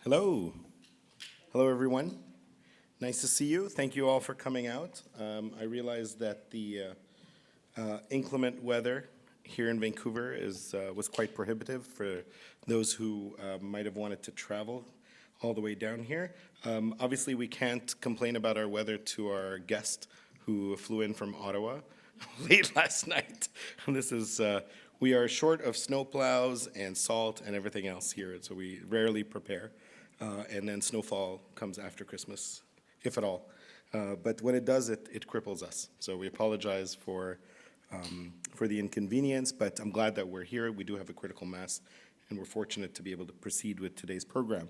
Hello. Hello, everyone. Nice to see you. Thank you all for coming out. I realize that the inclement weather here in Vancouver was quite prohibitive for those who might have wanted to travel all the way down here. Obviously, we can't complain about our weather to our guest who flew in from Ottawa late last night. We are short of snowplows and salt and everything else here, so we rarely prepare. And then snowfall comes after Christmas, if at all. But when it does, it cripples us. So we apologize for the inconvenience, but I'm glad that we're here. We do have a critical mass, and we're fortunate to be able to proceed with today's program.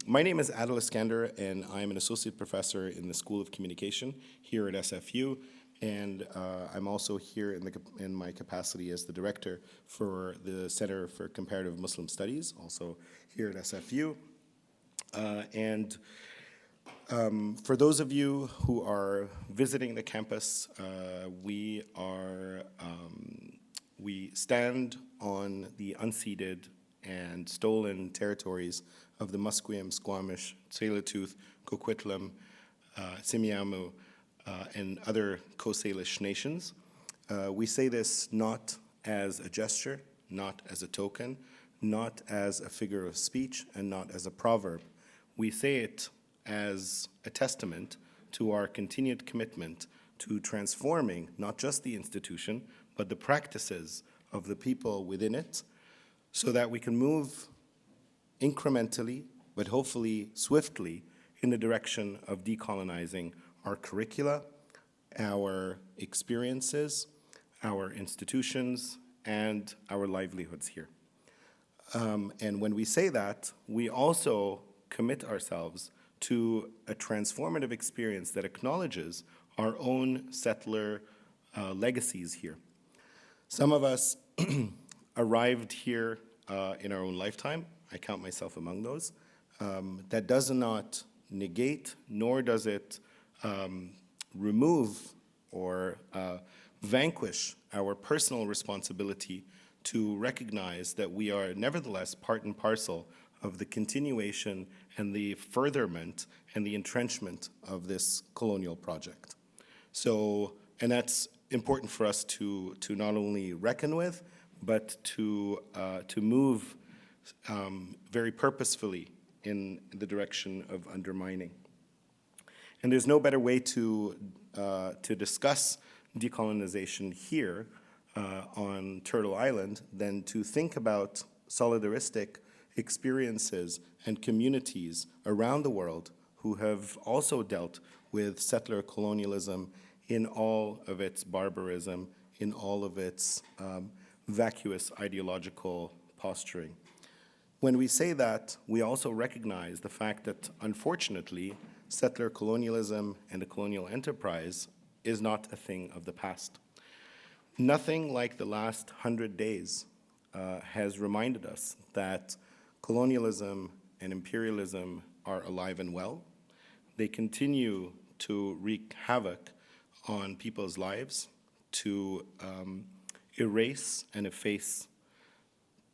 My name is Adil Iskander, and I'm an associate professor in the School of Communication here at SFU. And I'm also here in my capacity as the director for the Center for Comparative Muslim Studies, also here at SFU. For those of you who are visiting the campus, we stand on the unceded and stolen territories of the Musqueam, Squamish, Tsleil-Waututh, Coquitlam, Simiamu, and other Coast Salish nations. We say this not as a gesture, not as a token, not as a figure of speech, and not as a proverb. We say it as a testament to our continued commitment to transforming not just the institution, but the practices of the people within it, so that we can move incrementally, but hopefully swiftly, in the direction of decolonizing our curricula, our experiences, our institutions, and our livelihoods here. And when we say that, we also commit ourselves to a transformative experience that acknowledges our own settler legacies here. Some of us arrived here in our own lifetime. I count myself among those. That does not negate, nor does it remove or vanquish our personal responsibility to recognize that we are nevertheless part and parcel of the continuation and the furtherment and the entrenchment of this colonial project. So, and that's important for us to not only reckon with, but to move very purposefully in the direction of undermining. And there's no better way to discuss decolonization here on Turtle Island than to think about solidaristic experiences and communities around the world who have also dealt with settler colonialism in all of its barbarism, in all of its vacuous ideological posturing. When we say that, we also recognize the fact that, unfortunately, settler colonialism and the colonial enterprise is not a thing of the past. Nothing like the last 100 days has reminded us that colonialism and imperialism are alive and well. They continue to wreak havoc on people's lives, to erase and efface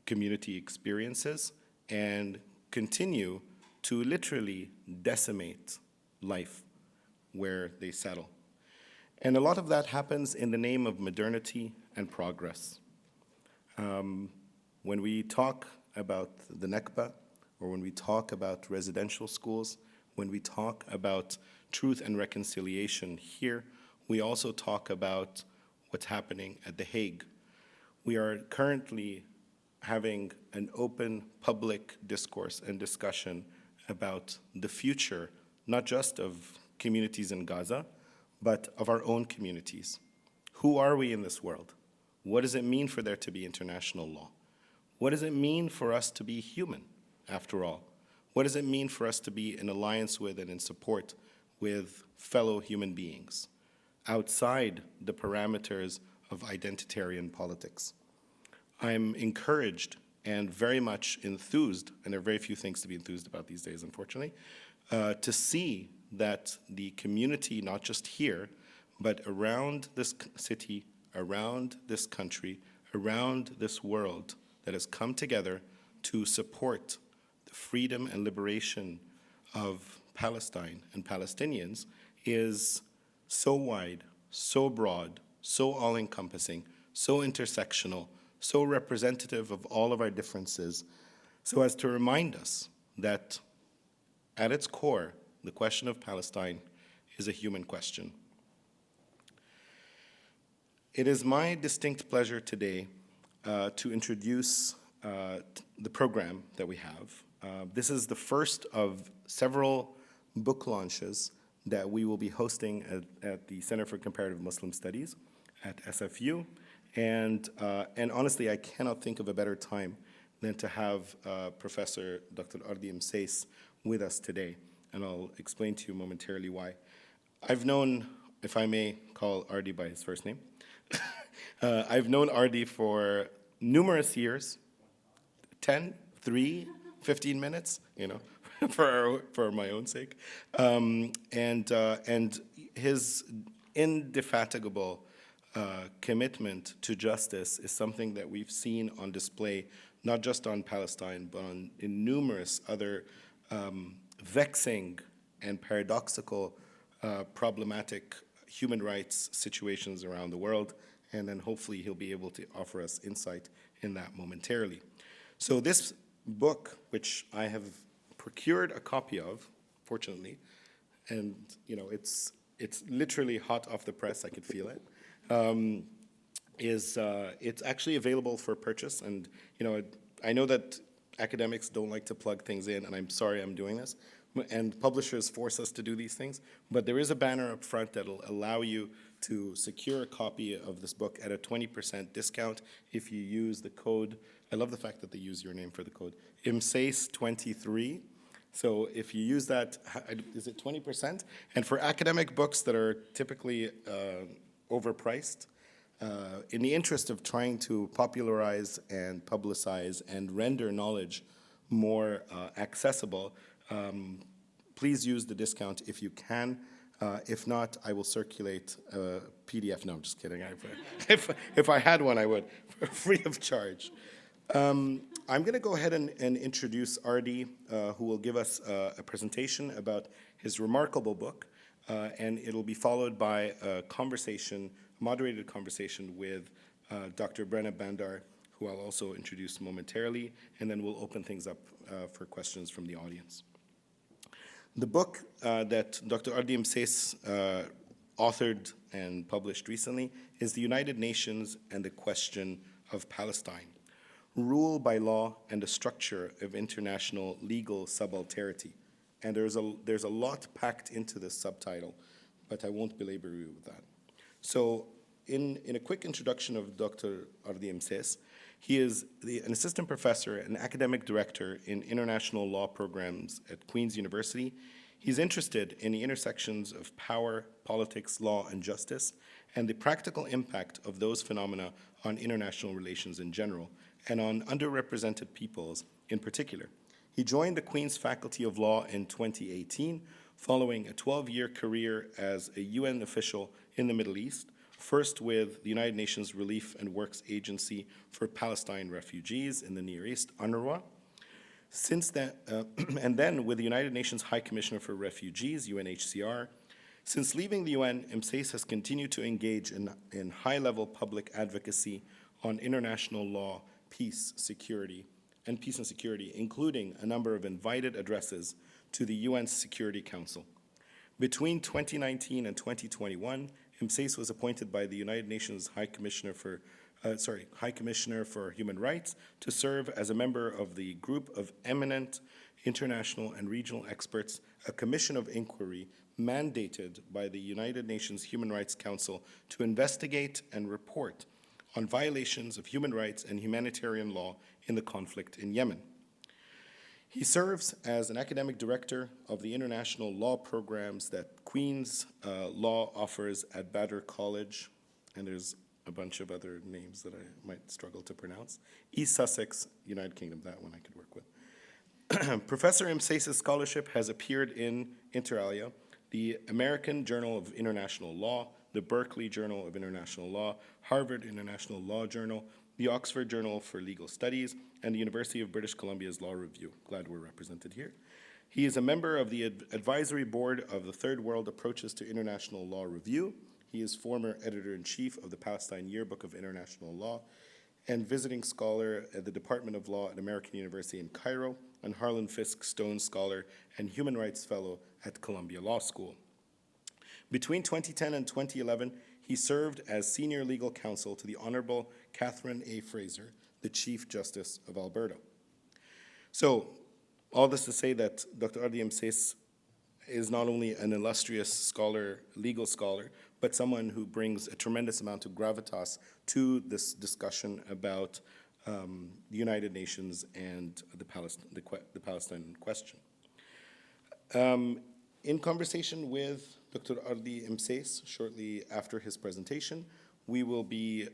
community experiences, and continue to literally decimate life where they settle. And a lot of that happens in the name of modernity and progress. When we talk about the Nakba, or when we talk about residential schools, when we talk about truth and reconciliation here, we also talk about what's happening at The Hague. We are currently having an open public discourse and discussion about the future, not just of communities in Gaza, but of our own communities. Who are we in this world? What does it mean for there to be international law? What does it mean for us to be human, after all? What does it mean for us to be in alliance with and in support with fellow human beings outside the parameters of identitarian politics? I'm encouraged and very much enthused, and there are very few things to be enthused about these days, unfortunately, to see that the community, not just here, but around this city, around this country, around this world, that has come together to support the the freedom and liberation of Palestine and Palestinians is so wide, so broad, so all-encompassing, so intersectional, so representative of all of our differences, so as to remind us that at its core, the question of Palestine is a human question. It is my distinct pleasure today to introduce the program that we have. This is the first of several book launches that we will be hosting at the Center for Comparative Muslim Studies at SFU. And honestly, I cannot think of a better time than to have Professor Dr. Ardi Imseis with us today. And I'll explain to you momentarily why. I've known, if I may call Ardi by his first name, I've known Ardi for numerous years, 10, 3, 15 minutes, you know, for my own sake. And his indefatigable commitment to justice is something that we've seen on display, not just on Palestine, but in numerous other vexing and paradoxical, problematic human rights situations around the world, and then hopefully he'll be able to offer us insight in that momentarily. So this book, which I have procured a copy of, fortunately, and you know it's literally hot off the press, I could feel it, it's actually available for purchase. And you know, I know that academics don't like to plug things in, and I'm sorry I'm doing this, and publishers force us to do these things, but there is a banner up front that'll allow you to secure a copy of this book at a 20% discount if you use the code. I love the fact that they use your name for the code, Imseis23. So if you use that, is it 20%? And for academic books that are typically overpriced, in the interest of trying to popularize and publicize and render knowledge more accessible, please use the discount if you can. If not, I will circulate a PDF. No, I'm just kidding. If I had one, I would, free of charge. I'm going to go ahead and introduce Ardi, who will give us a presentation about his remarkable book, and it'll be followed by a conversation, moderated conversation with Dr. Brenna Bandar, who I'll also introduce momentarily, and then we'll open things up for questions from the audience. The book that Dr. Ardi Imseis authored and published recently is The United Nations and the Question of Palestine: Rule by Law and the Structure of International Legal Subalternity. And there's a lot packed into this subtitle, but I won't belabor you with that. So in a quick introduction of Dr. Ardi Imseis, he is an assistant professor and academic director in international law programs at Queen's University. He's interested in the intersections of power, politics, law, and justice, and the practical impact of those phenomena on international relations in general, and on underrepresented peoples in particular. He joined the Queen's Faculty of Law in 2018, following a 12-year career as a UN official in the Middle East, first with the United Nations Relief and Works Agency for Palestine Refugees in the Near East, UNRWA. Since then, and then with the United Nations High Commissioner for Refugees, UNHCR. Since leaving the UN, Imseis has continued to engage in high-level public advocacy on international law, peace and security, including a number of invited addresses to the UN Security Council. Between 2019 and 2021, Imseis was appointed by the United Nations High Commissioner for Human Rights to serve as a member of the group of eminent international and regional experts, a commission of inquiry mandated by the United Nations Human Rights Council to investigate and report on violations of human rights and humanitarian law in the conflict in Yemen. He serves as an academic director of the international law programs that Queen's Law offers at Badr College, and there's a bunch of other names that I might struggle to pronounce. East Sussex, United Kingdom, that one I could work with. Professor Imseis' scholarship has appeared in, inter alia, the American Journal of International Law, the Berkeley Journal of International Law, Harvard International Law Journal, the Oxford Journal for Legal Studies, and the University of British Columbia's Law Review. Glad we're represented here. He is a member of the advisory board of the Third World Approaches to International Law Review. He is former editor-in-chief of the Palestine Yearbook of International Law and visiting scholar at the Department of Law at American University in Cairo, and Harlan Fiske Stone Scholar and Human Rights Fellow at Columbia Law School. Between 2010 and 2011, he served as senior legal counsel to the Honorable Catherine A. Fraser, the Chief Justice of Alberta. So, all this to say that Dr. Ardi Imseis is not only an illustrious scholar, legal scholar, but someone who brings a tremendous amount of gravitas to this discussion about the United Nations and the Palestine question. In conversation with Dr. Ardi Imseis, shortly after his presentation, we will be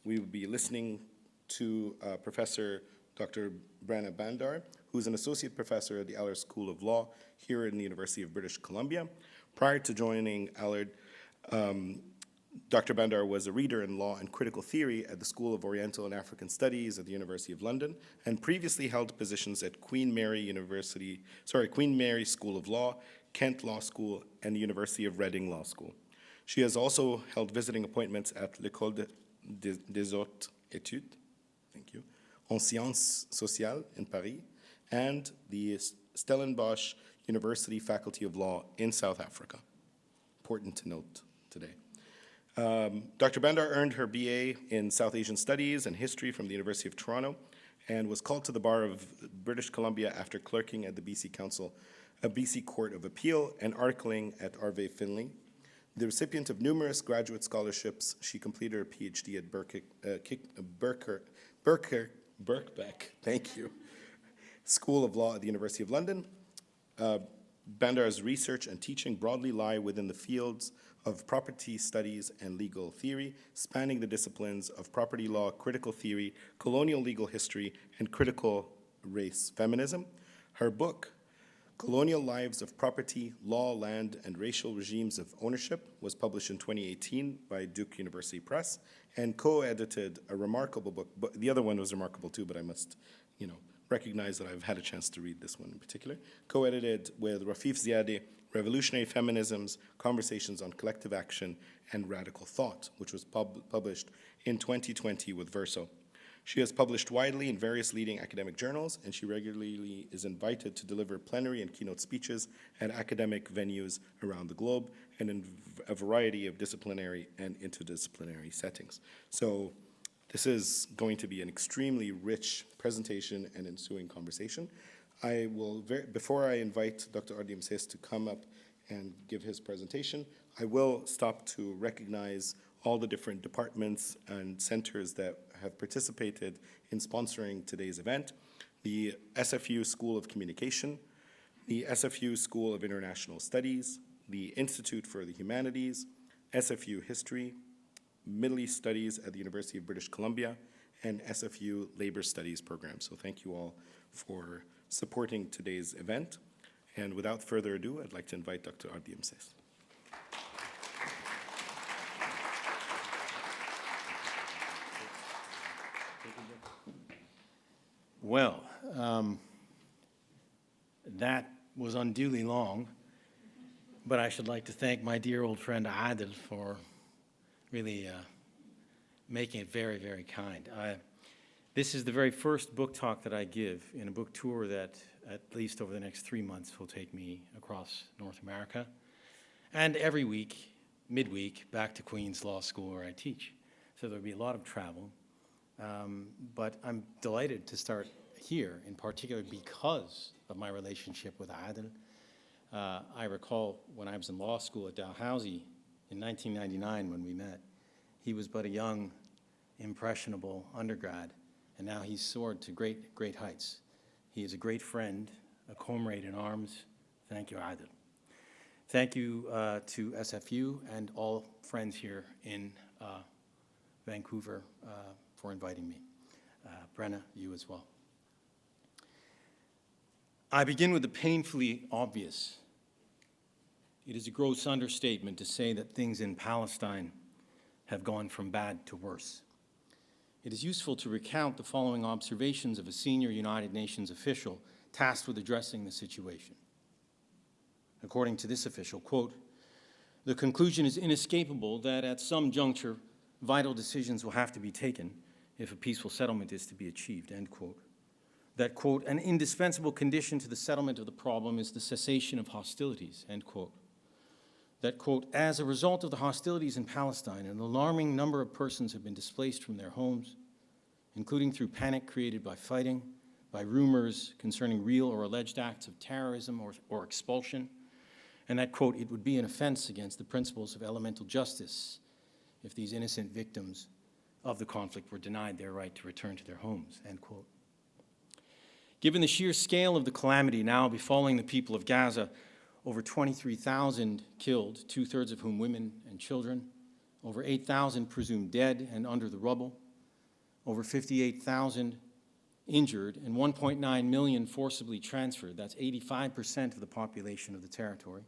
listening to Professor Dr. Brenna Bandar, who's an associate professor at the Allard School of Law here in the University of British Columbia. Prior to joining Allard, Dr. Bandar was a reader in law and critical theory at the School of Oriental and African Studies at the University of London, and previously held positions at Queen Mary School of Law, Kent Law School, and the University of Reading Law School. She has also held visiting appointments at l'École des Hautes Études, thank you, en Sciences Sociales in Paris, and the Stellenbosch University Faculty of Law in South Africa. Important to note today. Dr. Bandar earned her BA in South Asian Studies and History from the University of Toronto and was called to the bar of British Columbia after clerking at the BC Council, a BC Court of Appeal, and articling at Arve Finley. The recipient of numerous graduate scholarships, she completed her PhD at Birkbeck, thank you, School of Law at the University of London. Bandar's research and teaching broadly lie within the fields of property studies and legal theory, spanning the disciplines of property law, critical theory, colonial legal history, and critical race feminism. Her book, Colonial Lives of Property, Law, Land, and Racial Regimes of Ownership, was published in 2018 by Duke University Press and co-edited a remarkable book. But the other one was remarkable too, but I must, recognize that I've had a chance to read this one in particular. Co-edited with Rafif Ziadeh, Revolutionary Feminisms, Conversations on Collective Action and Radical Thought, which was published in 2020 with Verso. She has published widely in various leading academic journals, and she regularly is invited to deliver plenary and keynote speeches at academic venues around the globe and in a variety of disciplinary and interdisciplinary settings. So this is going to be an extremely rich presentation and ensuing conversation. I will, before I invite Dr. Ardi Imseis to come up and give his presentation, I will stop to recognize all the different departments and centers that have participated in sponsoring today's event. The SFU School of Communication, the SFU School of International Studies, the Institute for the Humanities, SFU History, Middle East Studies at the University of British Columbia, and SFU Labor Studies program. So thank you all for supporting today's event. And without further ado, I'd like to invite Dr. Ardi Imseis. Well, that was unduly long, but I should like to thank my dear old friend Adil for really making it very, very kind. This is the very first book talk that I give in a book tour that, at least over the next 3 months, will take me across North America, and every week, midweek, back to Queen's Law School where I teach. So there'll be a lot of travel. But I'm delighted to start here, in particular because of my relationship with Adil. I recall when I was in law school at Dalhousie in 1999 when we met, he was but a young, impressionable undergrad, and now he's soared to great, great heights. He is a great friend, a comrade in arms. Thank you, Adil. Thank you to SFU and all friends here in Vancouver for inviting me. Brenna, you as well. I begin with the painfully obvious. It is a gross understatement to say that things in Palestine have gone from bad to worse. It is useful to recount the following observations of a senior United Nations official tasked with addressing the situation. According to this official, quote, "The conclusion is inescapable that at some juncture, vital decisions will have to be taken if a peaceful settlement is to be achieved," end quote. That, quote, "an indispensable condition to the settlement of the problem is the cessation of hostilities," end quote. That, quote, "as a result of the hostilities in Palestine, an alarming number of persons have been displaced from their homes, including through panic created by fighting, by rumors concerning real or alleged acts of terrorism or expulsion, and that, quote, it would be an offense against the principles of elemental justice if these innocent victims of the conflict were denied their right to return to their homes," end quote. Given the sheer scale of the calamity now befalling the people of Gaza, over 23,000 killed, two-thirds of whom women and children, over 8,000 presumed dead and under the rubble, over 58,000 injured, and 1.9 million forcibly transferred, that's 85% of the population of the territory,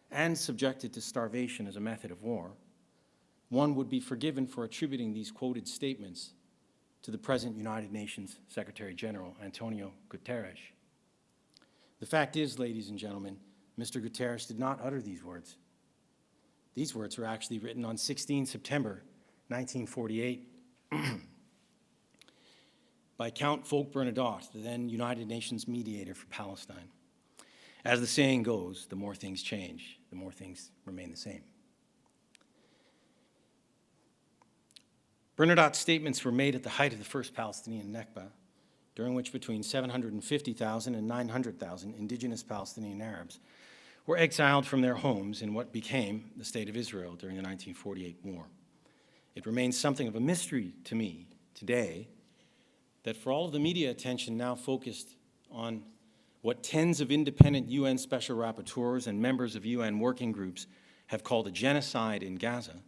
and subjected to starvation as a method of war, one would be forgiven for attributing these quoted statements to the present United Nations Secretary General, Antonio Guterres. The fact is, ladies and gentlemen, Mr. Guterres did not utter these words. These words were actually written on 16 September 1948 by Count Folke Bernadotte, the then United Nations mediator for Palestine. As the saying goes, the more things change, the more things remain the same. Bernadotte's statements were made at the height of the first Palestinian Nakba, during which between 750,000 and 900,000 indigenous Palestinian Arabs were exiled from their homes in what became the State of Israel during the 1948 war. It remains something of a mystery to me today that for all of the media attention now focused on what tens of independent UN special rapporteurs and members of UN working groups have called a genocide in Gaza,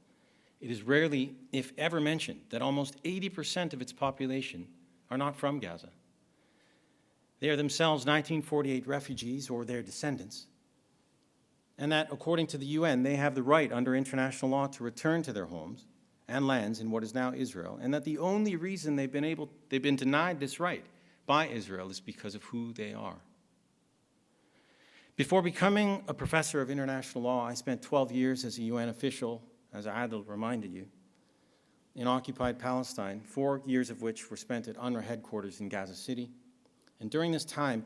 it is rarely, if ever, mentioned that almost 80% of its population are not from Gaza. They are themselves 1948 refugees or their descendants, and that, according to the UN, they have the right under international law to return to their homes and lands in what is now Israel, and that the only reason they've been denied this right by Israel is because of who they are. Before becoming a professor of international law, I spent 12 years as a UN official, as Adil reminded you, in occupied Palestine, 4 years of which were spent at UNRWA headquarters in Gaza City. And during this time,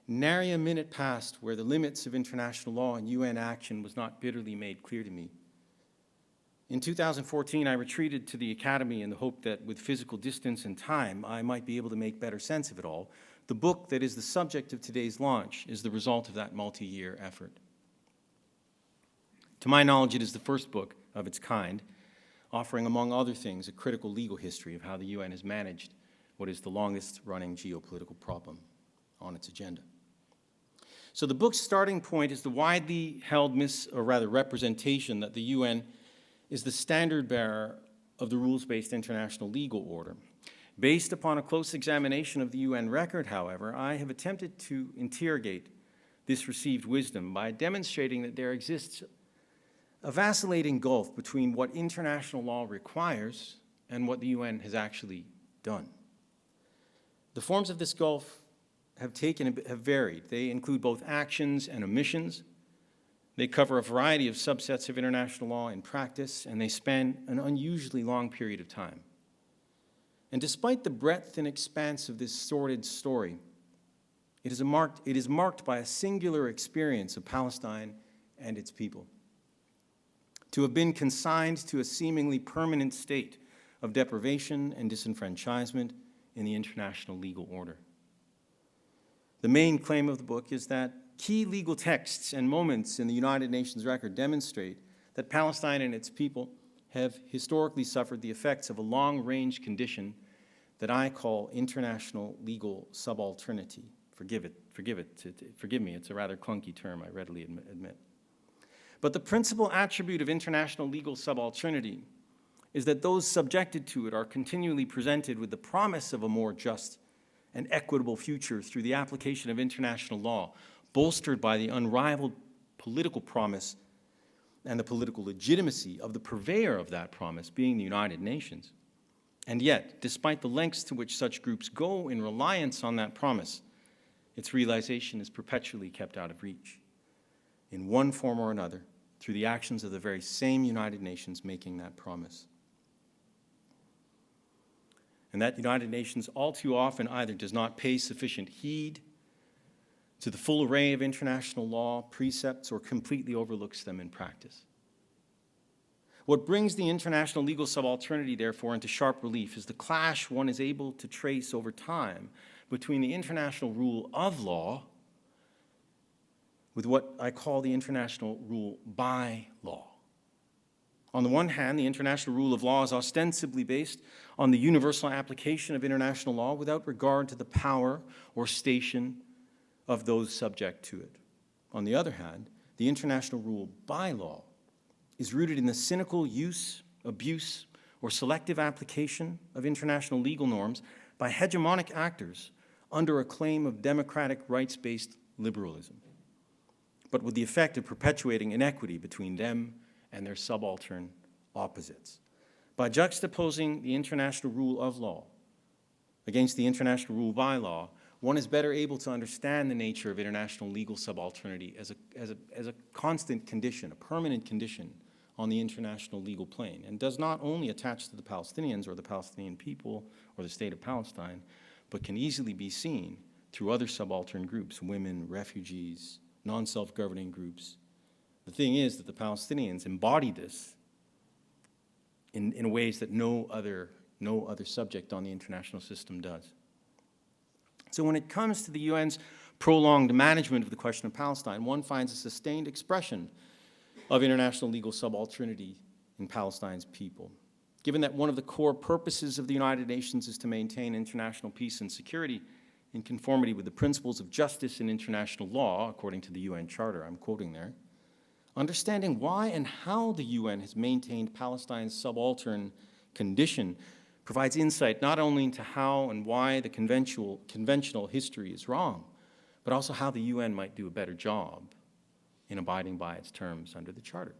nary a minute passed where the limits of international law and UN action was not bitterly made clear to me. In 2014, I retreated to the academy in the hope that with physical distance and time, I might be able to make better sense of it all. The book that is the subject of today's launch is the result of that multi-year effort. To my knowledge, it is the first book of its kind, offering, among other things, a critical legal history of how the UN has managed what is the longest-running geopolitical problem on its agenda. So the book's starting point is the widely held representation that the UN is the standard bearer of the rules-based international legal order. Based upon a close examination of the UN record, however, I have attempted to interrogate this received wisdom by demonstrating that there exists a vacillating gulf between what international law requires and what the UN has actually done. The forms of this gulf have varied. They include both actions and omissions. They cover a variety of subsets of international law in practice, and they span an unusually long period of time. And despite the breadth and expanse of this sordid story, it is marked by a singular experience of Palestine and its people. To have been consigned to a seemingly permanent state of deprivation and disenfranchisement in the international legal order. The main claim of the book is that key legal texts and moments in the United Nations record demonstrate that Palestine and its people have historically suffered the effects of a long-range condition that I call international legal subalternity. Forgive me, it's a rather clunky term, I readily admit. But the principal attribute of international legal subalternity is that those subjected to it are continually presented with the promise of a more just and equitable future through the application of international law, bolstered by the unrivaled political promise and the political legitimacy of the purveyor of that promise being the United Nations. And yet, despite the lengths to which such groups go in reliance on that promise, its realization is perpetually kept out of reach, in one form or another, through the actions of the very same United Nations making that promise. And that United Nations all too often either does not pay sufficient heed to the full array of international law precepts or completely overlooks them in practice. What brings the international legal subalternity, therefore, into sharp relief is the clash one is able to trace over time between the international rule of law with what I call the international rule by law. On the one hand, the international rule of law is ostensibly based on the universal application of international law without regard to the power or station of those subject to it. On the other hand, the international rule by law is rooted in the cynical use, abuse, or selective application of international legal norms by hegemonic actors under a claim of democratic rights-based liberalism, but with the effect of perpetuating inequity between them and their subaltern opposites. By juxtaposing the international rule of law against the international rule by law, one is better able to understand the nature of international legal subalternity as a constant condition, a permanent condition on the international legal plane, and does not only attach to the Palestinians or the Palestinian people or the state of Palestine, but can easily be seen through other subaltern groups, women, refugees, non-self-governing groups. The thing is that the Palestinians embody this in ways that no other subject on the international system does. So when it comes to the UN's prolonged management of the question of Palestine, one finds a sustained expression of international legal subalternity in Palestine's people. Given that one of the core purposes of the United Nations is to maintain international peace and security in conformity with the principles of justice and international law, according to the UN Charter, I'm quoting there, understanding why and how the UN has maintained Palestine's subaltern condition provides insight not only into how and why the conventional history is wrong, but also how the UN might do a better job in abiding by its terms under the Charter.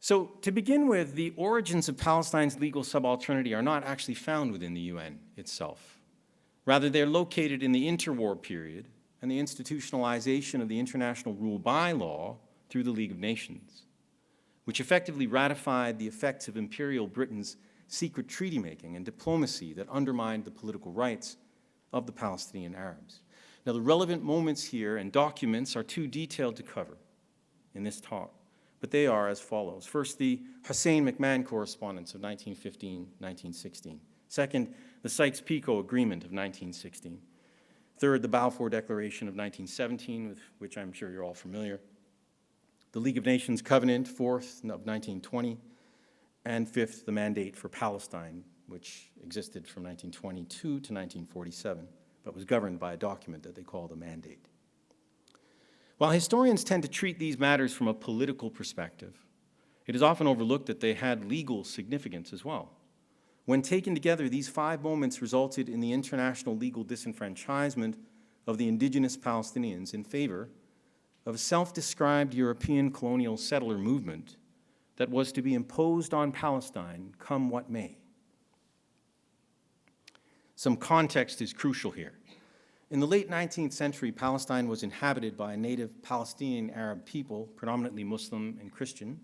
So, to begin with, the origins of Palestine's legal subalternity are not actually found within the UN itself. Rather, they're located in the interwar period and the institutionalization of the international rule by law through the League of Nations, which effectively ratified the effects of Imperial Britain's secret treaty-making and diplomacy that undermined the political rights of the Palestinian Arabs. Now, the relevant moments here and documents are too detailed to cover in this talk, but they are as follows. First, the Hussein McMahon Correspondence of 1915-1916. Second, the Sykes-Picot Agreement of 1916. Third, the Balfour Declaration of 1917, with which I'm sure you're all familiar. The League of Nations Covenant, fourth, of 1920. And fifth, the Mandate for Palestine, which existed from 1922 to 1947, but was governed by a document that they call the Mandate. While historians tend to treat these matters from a political perspective, it is often overlooked that they had legal significance as well. When taken together, these 5 moments resulted in the international legal disenfranchisement of the indigenous Palestinians in favor of a self-described European colonial settler movement that was to be imposed on Palestine come what may. Some context is crucial here. In the late 19th century, Palestine was inhabited by a native Palestinian Arab people, predominantly Muslim and Christian,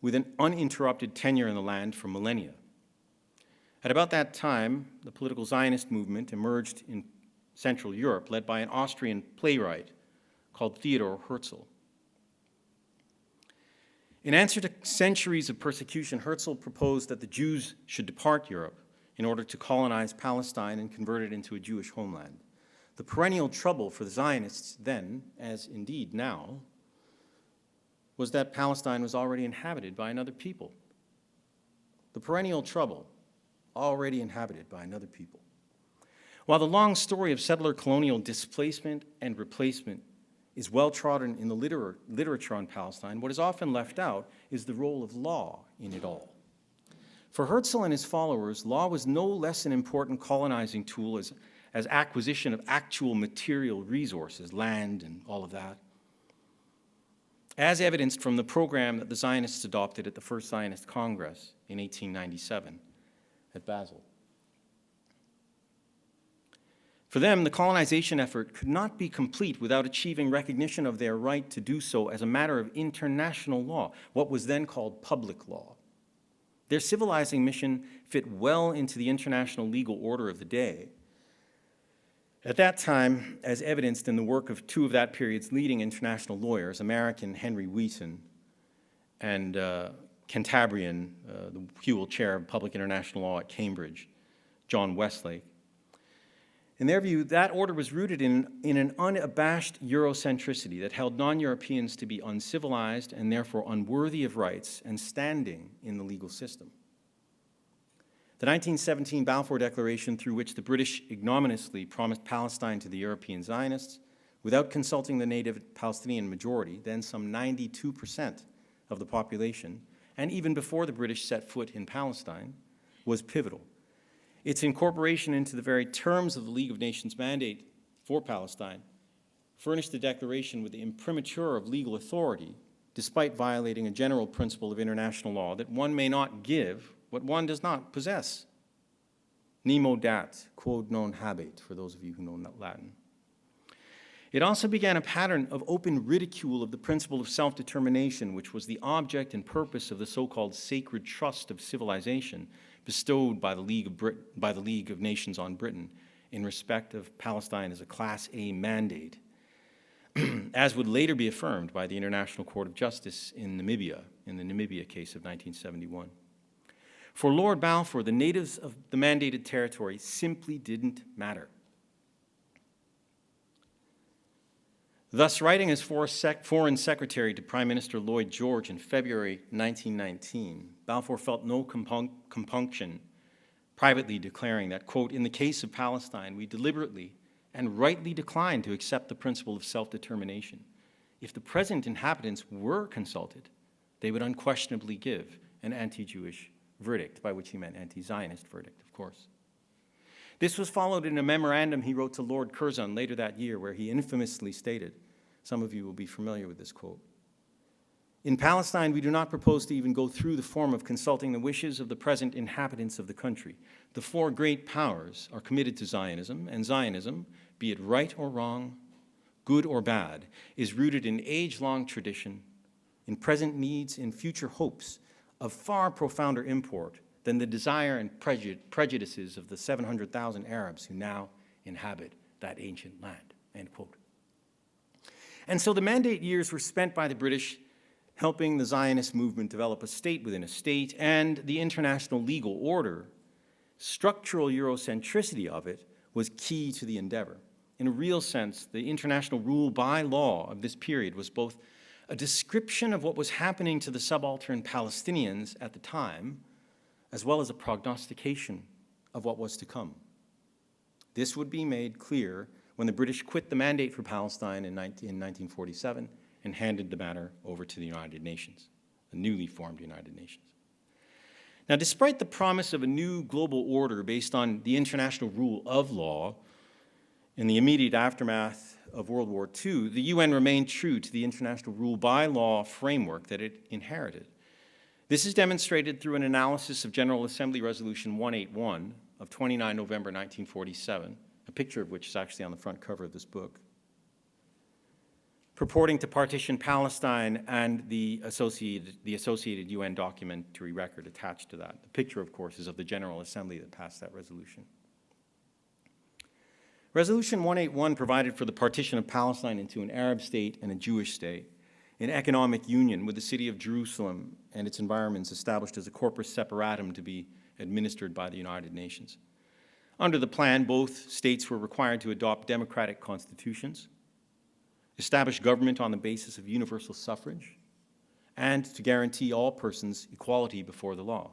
with an uninterrupted tenure in the land for millennia. At about that time, the political Zionist movement emerged in Central Europe, led by an Austrian playwright called Theodor Herzl. In answer to centuries of persecution, Herzl proposed that the Jews should depart Europe in order to colonize Palestine and convert it into a Jewish homeland. The perennial trouble for the Zionists then, as indeed now, was that Palestine was already inhabited by another people. The perennial trouble, already inhabited by another people. While the long story of settler colonial displacement and replacement is well trodden in the literature on Palestine, what is often left out is the role of law in it all. For Herzl and his followers, law was no less an important colonizing tool as acquisition of actual material resources, land and all of that, as evidenced from the program that the Zionists adopted at the First Zionist Congress in 1897 at Basel. For them, the colonization effort could not be complete without achieving recognition of their right to do so as a matter of international law, what was then called public law. Their civilizing mission fit well into the international legal order of the day. At that time, as evidenced in the work of two of that period's leading international lawyers, American Henry Wheaton and Cantabrian, the Whewell Chair of Public International Law at Cambridge, John Westlake. In their view, that order was rooted in an unabashed Eurocentricity that held non-Europeans to be uncivilized and therefore unworthy of rights and standing in the legal system. The 1917 Balfour Declaration, through which the British ignominiously promised Palestine to the European Zionists, without consulting the native Palestinian majority, then some 92% of the population, and even before the British set foot in Palestine, was pivotal. Its incorporation into the very terms of the League of Nations mandate for Palestine furnished the declaration with the imprimatur of legal authority, despite violating a general principle of international law that one may not give what one does not possess. Nemo dat, quod non habet, for those of you who know Latin. It also began a pattern of open ridicule of the principle of self-determination, which was the object and purpose of the so-called sacred trust of civilization bestowed by the League of Nations on Britain in respect of Palestine as a Class A mandate, as would later be affirmed by the International Court of Justice in Namibia, in the Namibia case of 1971. For Lord Balfour, the natives of the mandated territory simply didn't matter. Thus, writing as Foreign Secretary to Prime Minister Lloyd George in February 1919, Balfour felt no compunction, privately declaring that, quote, "In the case of Palestine, we deliberately and rightly declined to accept the principle of self-determination. If the present inhabitants were consulted, they would unquestionably give an anti-Jewish verdict," by which he meant anti-Zionist verdict, of course. This was followed in a memorandum he wrote to Lord Curzon later that year, where he infamously stated, some of you will be familiar with this quote, "In Palestine, we do not propose to even go through the form of consulting the wishes of the present inhabitants of the country. The four great powers are committed to Zionism, and Zionism, be it right or wrong, good or bad, is rooted in age-long tradition, in present needs, in future hopes of far profounder import than the desire and prejudices of the 700,000 Arabs who now inhabit that ancient land," end quote. And so the mandate years were spent by the British helping the Zionist movement develop a state within a state, and the international legal order, structural Eurocentricity of it, was key to the endeavor. In a real sense, the international rule by law of this period was both a description of what was happening to the subaltern Palestinians at the time, as well as a prognostication of what was to come. This would be made clear when the British quit the mandate for Palestine in 1947 and handed the matter over to the United Nations, the newly formed United Nations. Now, despite the promise of a new global order based on the international rule of law, in the immediate aftermath of World War II, the UN remained true to the international rule by law framework that it inherited. This is demonstrated through an analysis of General Assembly Resolution 181 of 29 November 1947, a picture of which is actually on the front cover of this book, purporting to partition Palestine and the associated UN documentary record attached to that. The picture, of course, is of the General Assembly that passed that resolution. Resolution 181 provided for the partition of Palestine into an Arab state and a Jewish state, in economic union with the city of Jerusalem and its environments established as a corpus separatum to be administered by the United Nations. Under the plan, both states were required to adopt democratic constitutions, establish government on the basis of universal suffrage, and to guarantee all persons equality before the law.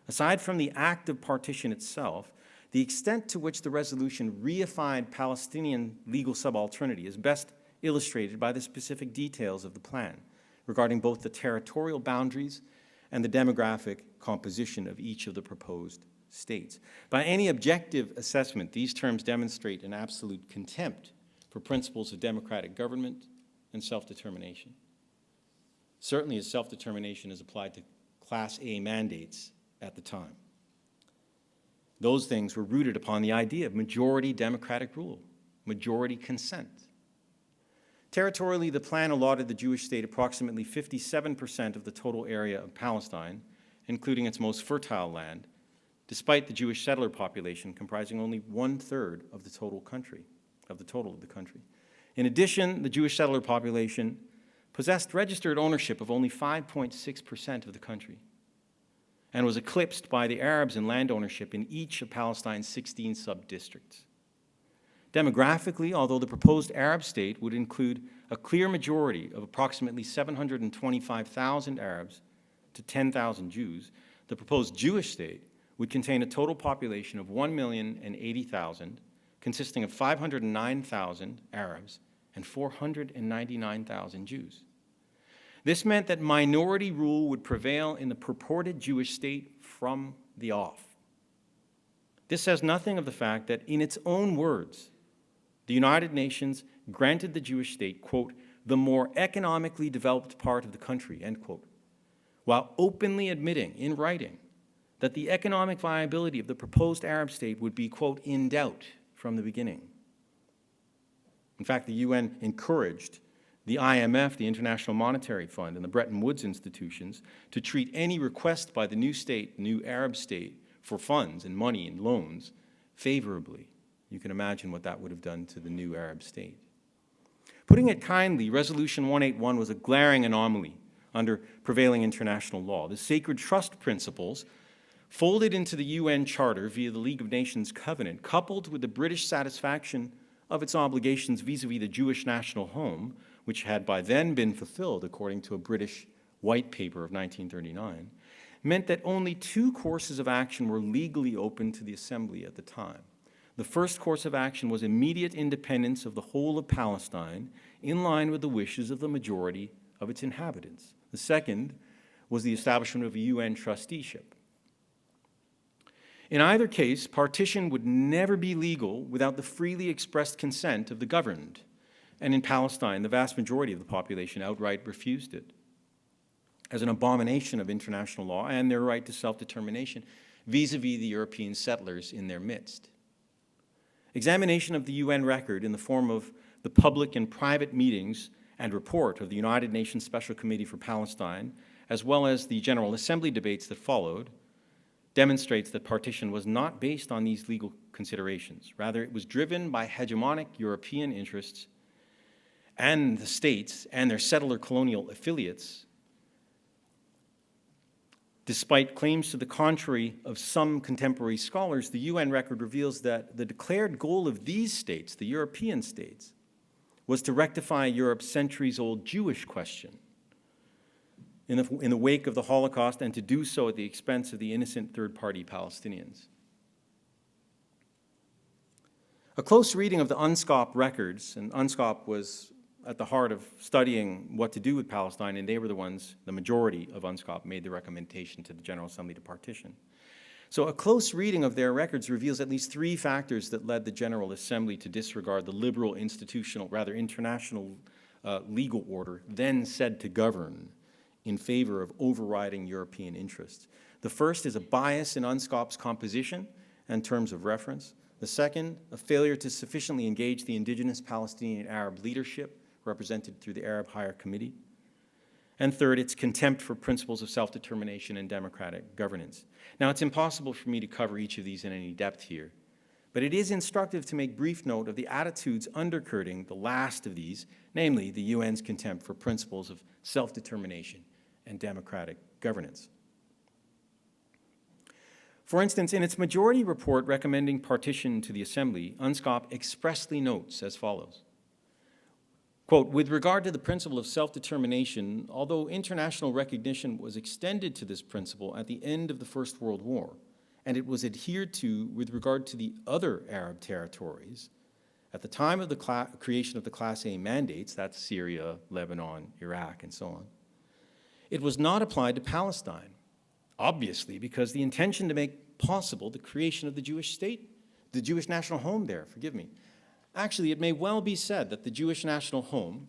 Aside from the act of partition itself, the extent to which the resolution reified Palestinian legal subalternity is best illustrated by the specific details of the plan regarding both the territorial boundaries and the demographic composition of each of the proposed states. By any objective assessment, these terms demonstrate an absolute contempt for principles of democratic government and self-determination. certainly as self-determination is applied to Class A mandates at the time. Those things were rooted upon the idea of majority democratic rule, majority consent. Territorially, the plan allotted the Jewish state approximately 57% of the total area of Palestine, including its most fertile land, despite the Jewish settler population comprising only 1/3 of the total of the country. In addition, the Jewish settler population possessed registered ownership of only 5.6% of the country and was eclipsed by the Arabs in land ownership in each of Palestine's 16 sub-districts. Demographically, although the proposed Arab state would include a clear majority of approximately 725,000 Arabs to 10,000 Jews, the proposed Jewish state would contain a total population of 1,080,000, consisting of 509,000 Arabs and 499,000 Jews. This meant that minority rule would prevail in the purported Jewish state from the off. This says nothing of the fact that, in its own words, the United Nations granted the Jewish state, quote, the more economically developed part of the country, end quote, while openly admitting in writing that the economic viability of the proposed Arab state would be, quote, in doubt from the beginning. In fact, the UN encouraged the IMF, the International Monetary Fund, and the Bretton Woods institutions to treat any request by the new state, new Arab state, for funds and money and loans favorably. You can imagine what that would have done to the new Arab state. Putting it kindly, Resolution 181 was a glaring anomaly under prevailing international law. The sacred trust principles folded into the UN Charter via the League of Nations Covenant, coupled with the British satisfaction of its obligations vis-à-vis the Jewish national home, which had by then been fulfilled according to a British white paper of 1939, meant that only two courses of action were legally open to the Assembly at the time. The first course of action was immediate independence of the whole of Palestine in line with the wishes of the majority of its inhabitants. The second was the establishment of a UN trusteeship. In either case, partition would never be legal without the freely expressed consent of the governed. And in Palestine, the vast majority of the population outright refused it as an abomination of international law and their right to self-determination vis-à-vis the European settlers in their midst. Examination of the UN record in the form of the public and private meetings and report of the United Nations Special Committee for Palestine, as well as the General Assembly debates that followed, demonstrates that partition was not based on these legal considerations. Rather, it was driven by hegemonic European interests and the states and their settler colonial affiliates. Despite claims to the contrary of some contemporary scholars, the UN record reveals that the declared goal of these states, the European states, was to rectify Europe's centuries-old Jewish question in the wake of the Holocaust, and to do so at the expense of the innocent third-party Palestinians. A close reading of the UNSCOP records, and UNSCOP was at the heart of studying what to do with Palestine, and they were the ones, the majority of UNSCOP, made the recommendation to the General Assembly to partition. So a close reading of their records reveals at least three factors that led the General Assembly to disregard the liberal international legal order then said to govern in favor of overriding European interests. The first is a bias in UNSCOP's composition and terms of reference. The second, a failure to sufficiently engage the indigenous Palestinian Arab leadership represented through the Arab Higher Committee. And third, its contempt for principles of self-determination and democratic governance. Now, it's impossible for me to cover each of these in any depth here, but it is instructive to make brief note of the attitudes undergirding the last of these, namely the UN's contempt for principles of self-determination and democratic governance. For instance, in its majority report recommending partition to the Assembly, UNSCOP expressly notes as follows, quote, with regard to the principle of self-determination, although international recognition was extended to this principle at the end of the First World War, and it was adhered to with regard to the other Arab territories, at the time of the creation of the Class A mandates, that's Syria, Lebanon, Iraq, and so on, it was not applied to Palestine, obviously because the intention to make possible the creation of the Jewish state, the Jewish national home there, forgive me. Actually, it may well be said that the Jewish national home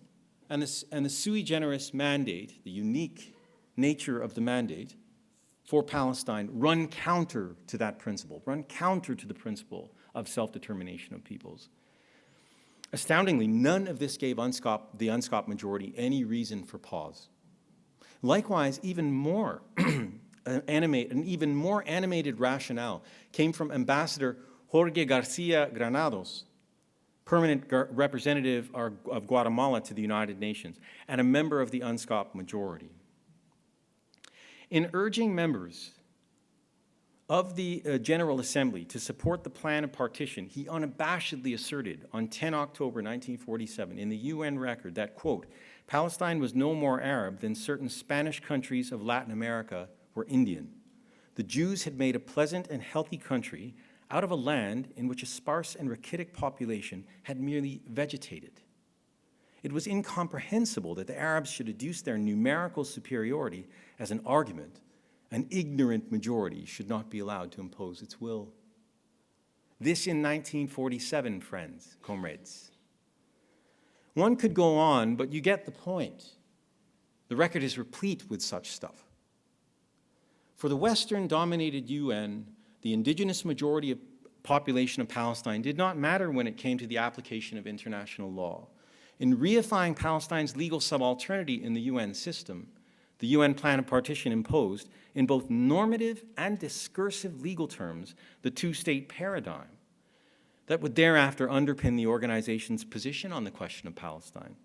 and the sui generis mandate, the unique nature of the mandate for Palestine, run counter to that principle, run counter to the principle of self-determination of peoples. Astoundingly, none of this gave the UNSCOP majority any reason for pause. Likewise, an even more animated rationale came from Ambassador Jorge Garcia Granados, permanent representative of Guatemala to the United Nations, and a member of the UNSCOP majority. In urging members of the General Assembly to support the plan of partition, he unabashedly asserted on 10 October 1947 in the UN record that, quote, Palestine was no more Arab than certain Spanish countries of Latin America were Indian. The Jews had made a pleasant and healthy country out of a land in which a sparse and rachitic population had merely vegetated. It was incomprehensible that the Arabs should adduce their numerical superiority as an argument. An ignorant majority should not be allowed to impose its will. This in 1947, friends, comrades. One could go on, but you get the point. The record is replete with such stuff. For the Western-dominated UN, the indigenous majority of population of Palestine did not matter when it came to the application of international law. In reifying Palestine's legal subalternity in the UN system, the UN plan of partition imposed, in both normative and discursive legal terms, the two-state paradigm that would thereafter underpin the organization's position on the question of Palestine,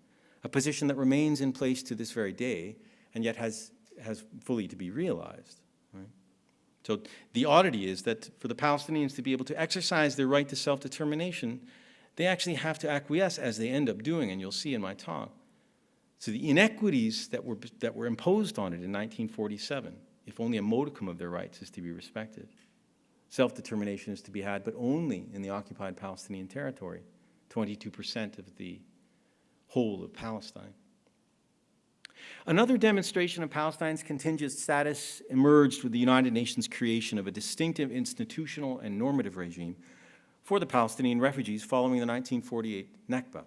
a position that remains in place to this very day and yet has fully to be realized. Right? So the oddity is that for the Palestinians to be able to exercise their right to self-determination, they actually have to acquiesce, as they end up doing, and you'll see in my talk, to the inequities that were imposed on it in 1947, if only a modicum of their rights is to be respected. Self-determination is to be had, but only in the occupied Palestinian territory, 22% of the whole of Palestine. Another demonstration of Palestine's contingent status emerged with the United Nations' creation of a distinctive institutional and normative regime for the Palestinian refugees following the 1948 Nakba.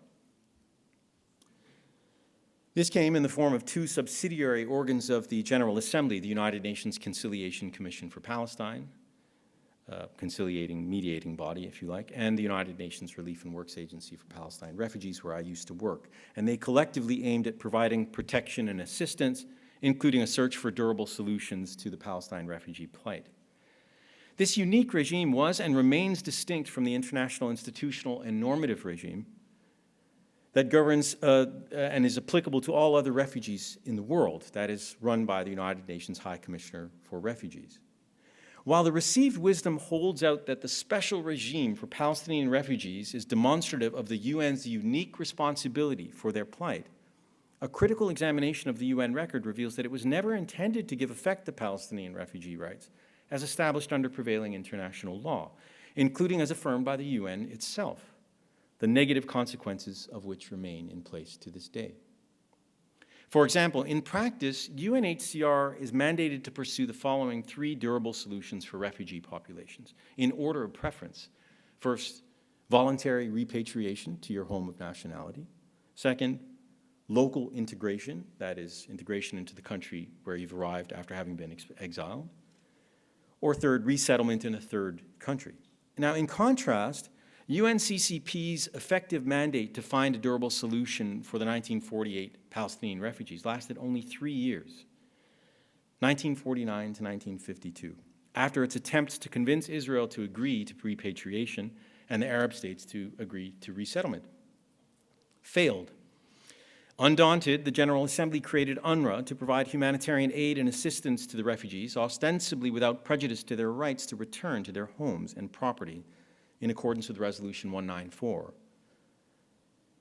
This came in the form of two subsidiary organs of the General Assembly, the United Nations Conciliation Commission for Palestine, conciliating, mediating body, if you like, and the United Nations Relief and Works Agency for Palestine Refugees, where I used to work. And they collectively aimed at providing protection and assistance, including a search for durable solutions to the Palestine refugee plight. This unique regime was and remains distinct from the international institutional and normative regime that governs and is applicable to all other refugees in the world, that is run by the United Nations High Commissioner for Refugees. While the received wisdom holds out that the special regime for Palestinian refugees is demonstrative of the UN's unique responsibility for their plight, a critical examination of the UN record reveals that it was never intended to give effect to Palestinian refugee rights as established under prevailing international law, including as affirmed by the UN itself, the negative consequences of which remain in place to this day. For example, in practice, UNHCR is mandated to pursue the following three durable solutions for refugee populations, in order of preference. First, voluntary repatriation to your home of nationality. Second, local integration, that is, integration into the country where you've arrived after having been exiled. Or third, resettlement in a third country. Now, in contrast, UNCCP's effective mandate to find a durable solution for the 1948 Palestinian refugees lasted only 3 years, 1949 to 1952, after its attempts to convince Israel to agree to repatriation and the Arab states to agree to resettlement. Failed. Undaunted, the General Assembly created UNRWA to provide humanitarian aid and assistance to the refugees, ostensibly without prejudice to their rights to return to their homes and property in accordance with Resolution 194.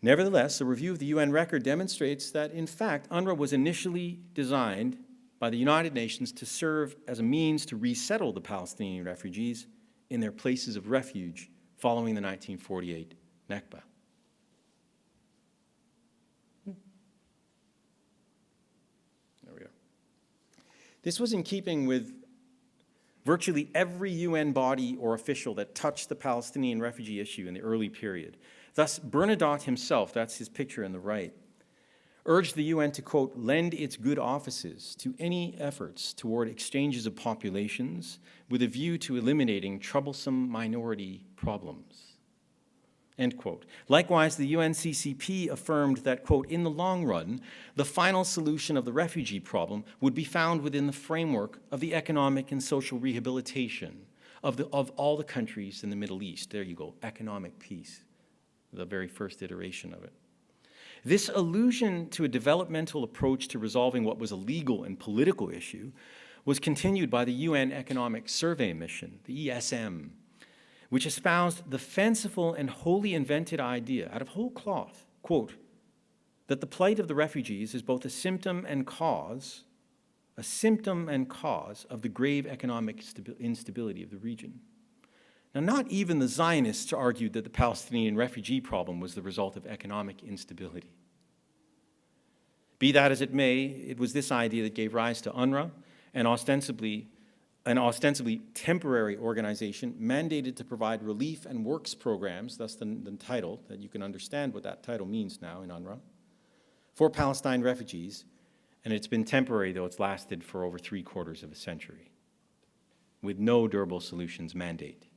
Nevertheless, a review of the UN record demonstrates that, in fact, UNRWA was initially designed by the United Nations to serve as a means to resettle the Palestinian refugees in their places of refuge following the 1948 Nakba. There we are. This was in keeping with virtually every UN body or official that touched the Palestinian refugee issue in the early period. Thus, Bernadotte himself, that's his picture on the right, urged the UN to, quote, lend its good offices to any efforts toward exchanges of populations with a view to eliminating troublesome minority problems, end quote. Likewise, the UNCCP affirmed that, quote, in the long run, the final solution of the refugee problem would be found within the framework of the economic and social rehabilitation of all the countries in the Middle East. There you go, economic peace, the very first iteration of it. This allusion to a developmental approach to resolving what was a legal and political issue was continued by the UN Economic Survey Mission, the ESM, which espoused the fanciful and wholly invented idea out of whole cloth, quote, that the plight of the refugees is both a symptom and cause of the grave economic instability of the region. Now, not even the Zionists argued that the Palestinian refugee problem was the result of economic instability. Be that as it may, it was this idea that gave rise to UNRWA, an ostensibly temporary organization mandated to provide relief and works programs, thus the title, that you can understand what that title means now in UNRWA, for Palestine refugees, and it's been temporary, though it's lasted for over 3/4 of a century, with no durable solutions mandate.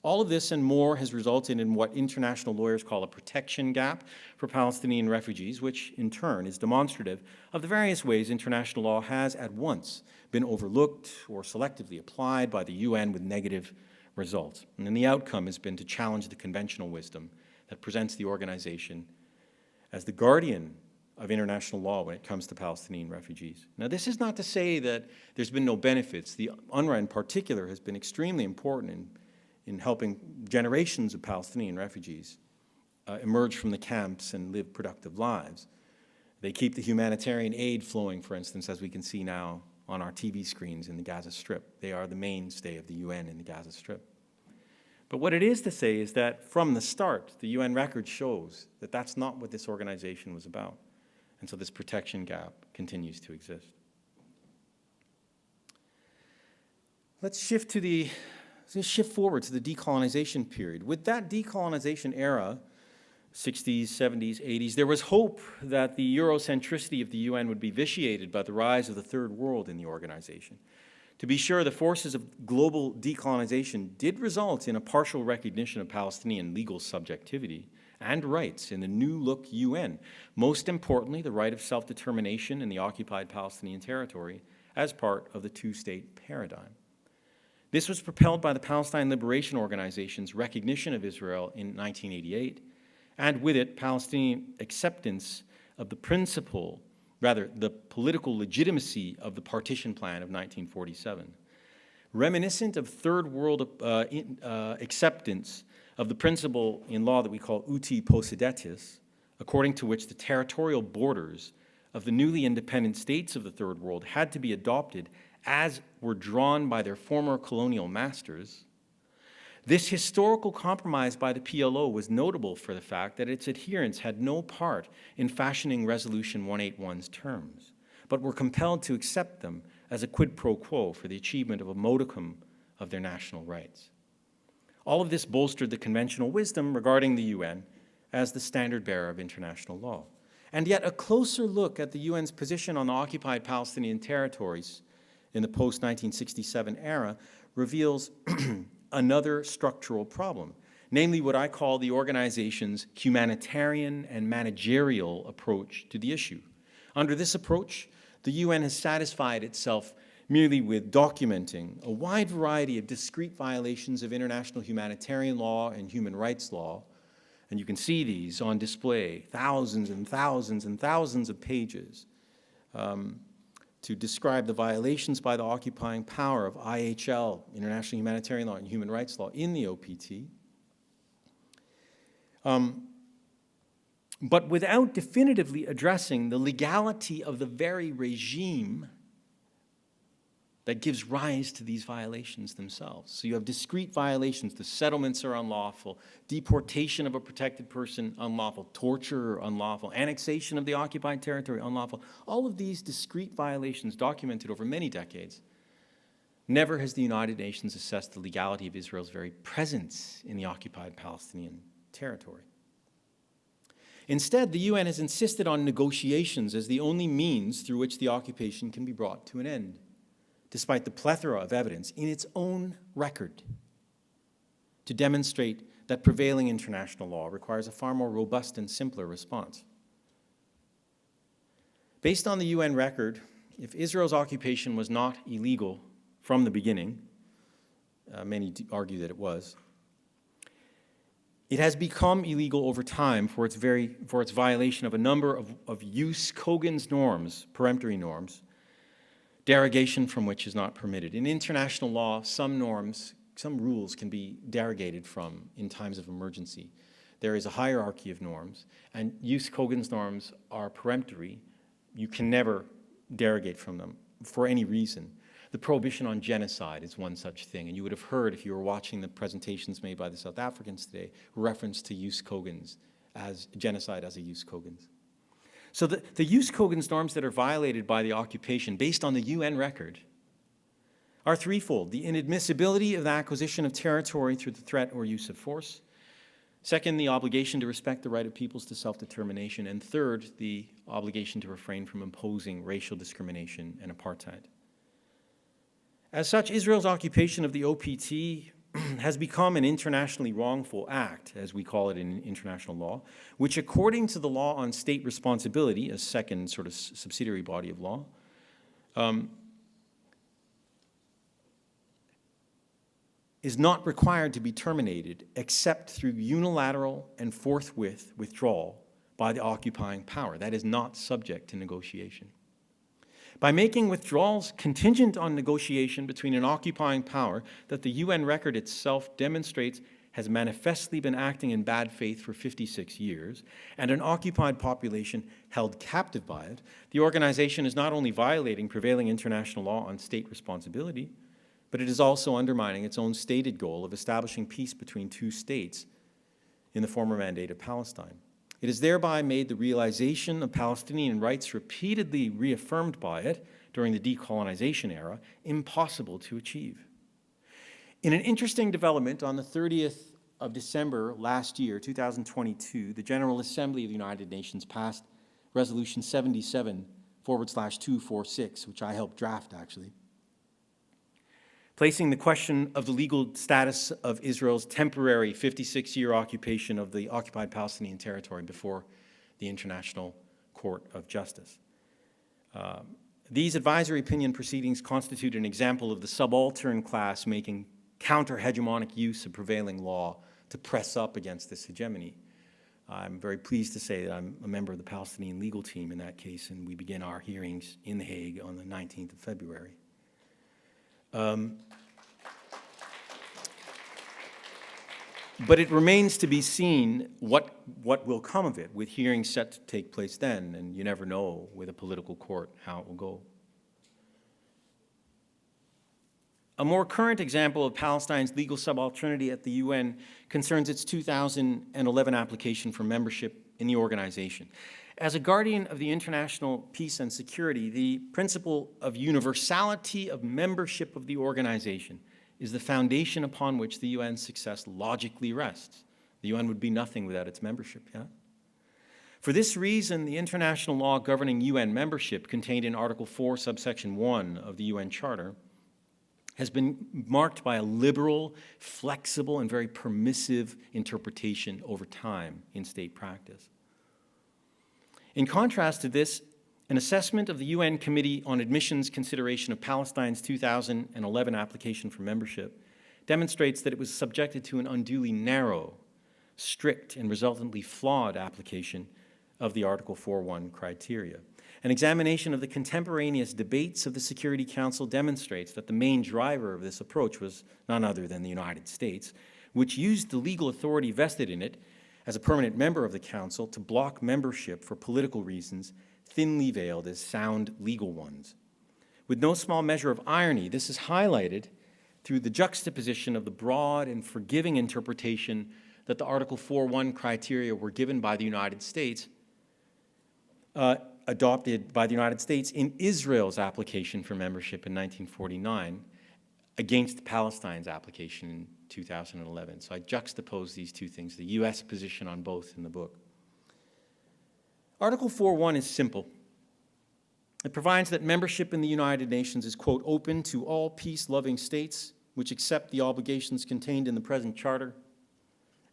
All of this and more has resulted in what international lawyers call a protection gap for Palestinian refugees, which in turn is demonstrative of the various ways international law has at once been overlooked or selectively applied by the UN with negative results. And then the outcome has been to challenge the conventional wisdom that presents the organization as the guardian of international law when it comes to Palestinian refugees. Now, this is not to say that there's been no benefits. The UNRWA in particular has been extremely important in helping generations of Palestinian refugees emerge from the camps and live productive lives. They keep the humanitarian aid flowing, for instance, as we can see now on our TV screens in the Gaza Strip. They are the mainstay of the UN in the Gaza Strip. But what it is to say is that from the start, the UN record shows that that's not what this organization was about. And so this protection gap continues to exist. Let's shift forward to the decolonization period. With that decolonization era, 60s, 70s, 80s, there was hope that the Eurocentricity of the UN would be vitiated by the rise of the third world in the organization. To be sure, the forces of global decolonization did result in a partial recognition of Palestinian legal subjectivity and rights in the new-look UN, most importantly, the right of self-determination in the occupied Palestinian territory as part of the two-state paradigm. This was propelled by the Palestine Liberation Organization's recognition of Israel in 1988, and with it, Palestinian acceptance of the political legitimacy of the partition plan of 1947. Reminiscent of third world acceptance of the principle in law that we call uti possidetis, according to which the territorial borders of the newly independent states of the third world had to be adopted as were drawn by their former colonial masters. This historical compromise by the PLO was notable for the fact that its adherents had no part in fashioning Resolution 181's terms, but were compelled to accept them as a quid pro quo for the achievement of a modicum of their national rights. All of this bolstered the conventional wisdom regarding the UN as the standard bearer of international law. And yet a closer look at the UN's position on the occupied Palestinian territories in the post-1967 era reveals another structural problem, namely what I call the organization's humanitarian and managerial approach to the issue. Under this approach, the UN has satisfied itself merely with documenting a wide variety of discrete violations of international humanitarian law and human rights law, and you can see these on display, thousands and thousands and thousands of pages, to describe the violations by the occupying power of IHL, international humanitarian law and human rights law, in the OPT. But without definitively addressing the legality of the very regime that gives rise to these violations themselves. So you have discrete violations. The settlements are unlawful, deportation of a protected person unlawful, torture unlawful, annexation of the occupied territory unlawful. All of these discrete violations documented over many decades. Never has the United Nations assessed the legality of Israel's very presence in the occupied Palestinian territory. Instead, the UN has insisted on negotiations as the only means through which the occupation can be brought to an end, despite the plethora of evidence in its own record to demonstrate that prevailing international law requires a far more robust and simpler response. Based on the UN record, if Israel's occupation was not illegal from the beginning, many argue that it was, it has become illegal over time for its violation of a number of jus cogens norms, peremptory norms, derogation from which is not permitted. In international law, some rules can be derogated from in times of emergency. There is a hierarchy of norms, and jus cogens norms are peremptory. You can never derogate from them for any reason. The prohibition on genocide is one such thing, and you would have heard, if you were watching the presentations made by the South Africans today, reference to jus cogens, as genocide as a jus cogens. So the jus cogens norms that are violated by the occupation, based on the UN record, are threefold: the inadmissibility of the acquisition of territory through the threat or use of force; second, the obligation to respect the right of peoples to self-determination; and third, the obligation to refrain from imposing racial discrimination and apartheid. As such, Israel's occupation of the OPT has become an internationally wrongful act, as we call it in international law, which, according to the law on state responsibility, a second sort of subsidiary body of law, is not required to be terminated except through unilateral and forthwith withdrawal by the occupying power. That is not subject to negotiation. By making withdrawals contingent on negotiation between an occupying power that the UN record itself demonstrates has manifestly been acting in bad faith for 56 years, and an occupied population held captive by it, the organization is not only violating prevailing international law on state responsibility, but it is also undermining its own stated goal of establishing peace between two states in the former Mandate of Palestine. It has thereby made the realization of Palestinian rights repeatedly reaffirmed by it during the decolonization era impossible to achieve. In an interesting development, on the 30th of December last year, 2022, the General Assembly of the United Nations passed Resolution 77/246, which I helped draft, actually, placing the question of the legal status of Israel's temporary 56-year occupation of the occupied Palestinian territory before the International Court of Justice. These advisory opinion proceedings constitute an example of the subaltern class making counter-hegemonic use of prevailing law to press up against this hegemony. I'm very pleased to say that I'm a member of the Palestinian legal team in that case, and we begin our hearings in The Hague on the 19th of February. But it remains to be seen what will come of it, with hearings set to take place then, and you never know with a political court how it will go. A more current example of Palestine's legal subalternity at the UN concerns its 2011 application for membership in the organization. As a guardian of the international peace and security, the principle of universality of membership of the organization is the foundation upon which the UN's success logically rests. The UN would be nothing without its membership, yeah? For this reason, the international law governing UN membership, contained in Article 4, subsection 1 of the UN Charter, has been marked by a liberal, flexible, and very permissive interpretation over time in state practice. In contrast to this, an assessment of the UN Committee on Admission's consideration of Palestine's 2011 application for membership demonstrates that it was subjected to an unduly narrow, strict, and resultantly flawed application of the Article 4.1 criteria. An examination of the contemporaneous debates of the Security Council demonstrates that the main driver of this approach was none other than the United States, which used the legal authority vested in it as a permanent member of the Council to block membership for political reasons thinly veiled as sound legal ones. With no small measure of irony, this is highlighted through the juxtaposition of the broad and forgiving interpretation that the Article 4.1 criteria were given by the United States, adopted by the United States in Israel's application for membership in 1949 against Palestine's application in 2011. So I juxtapose these two things, the US position on both in the book. Article 4.1 is simple. It provides that membership in the United Nations is, quote, open to all peace-loving states which accept the obligations contained in the present charter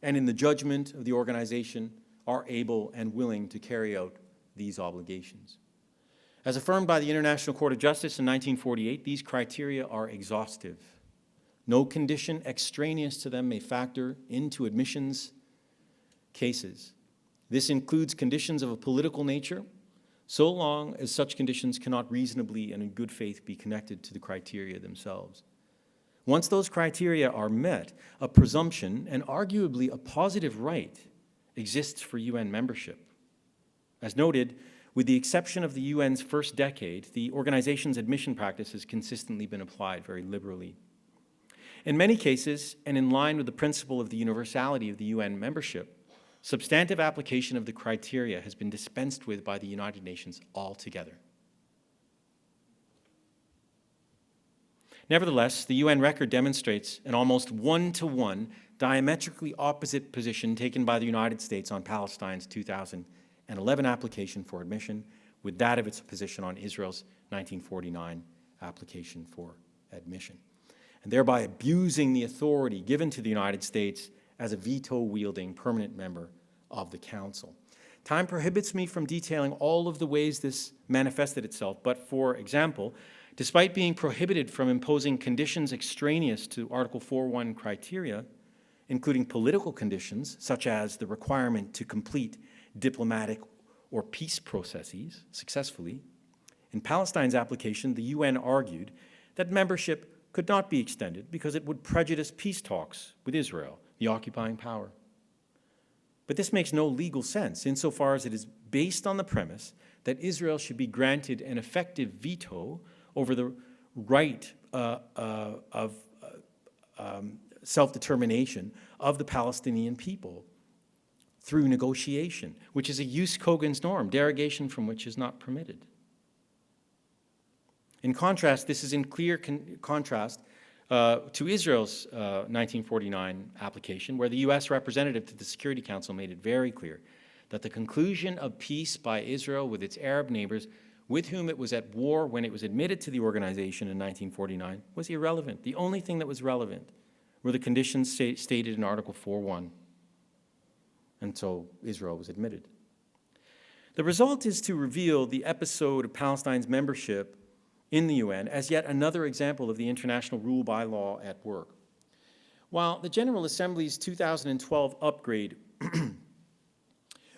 and in the judgment of the organization are able and willing to carry out these obligations. As affirmed by the International Court of Justice in 1948, these criteria are exhaustive. No condition extraneous to them may factor into admissions cases. This includes conditions of a political nature, so long as such conditions cannot reasonably and in good faith be connected to the criteria themselves. Once those criteria are met, a presumption, and arguably a positive right, exists for UN membership. As noted, with the exception of the UN's first decade, the organization's admission practice has consistently been applied very liberally. In many cases, and in line with the principle of the universality of the UN membership, substantive application of the criteria has been dispensed with by the United Nations altogether. Nevertheless, the UN record demonstrates an almost one-to-one, diametrically opposite position taken by the United States on Palestine's 2011 application for admission with that of its position on Israel's 1949 application for admission, and thereby abusing the authority given to the United States as a veto-wielding permanent member of the Council. Time prohibits me from detailing all of the ways this manifested itself, but for example, despite being prohibited from imposing conditions extraneous to Article 4.1 criteria, including political conditions, such as the requirement to complete diplomatic or peace processes successfully, in Palestine's application, the UN argued that membership could not be extended because it would prejudice peace talks with Israel, the occupying power. But this makes no legal sense insofar as it is based on the premise that Israel should be granted an effective veto over the right of self-determination of the Palestinian people through negotiation, which is a jus cogens norm, derogation from which is not permitted. In contrast, this is in clear contrast to Israel's 1949 application, where the U.S. representative to the Security Council made it very clear that the conclusion of peace by Israel with its Arab neighbors, with whom it was at war when it was admitted to the organization in 1949, was irrelevant. The only thing that was relevant were the conditions stated in Article 4.1, and so Israel was admitted. The result is to reveal the episode of Palestine's membership in the UN as yet another example of the international rule by law at work. While the General Assembly's 2012 upgrade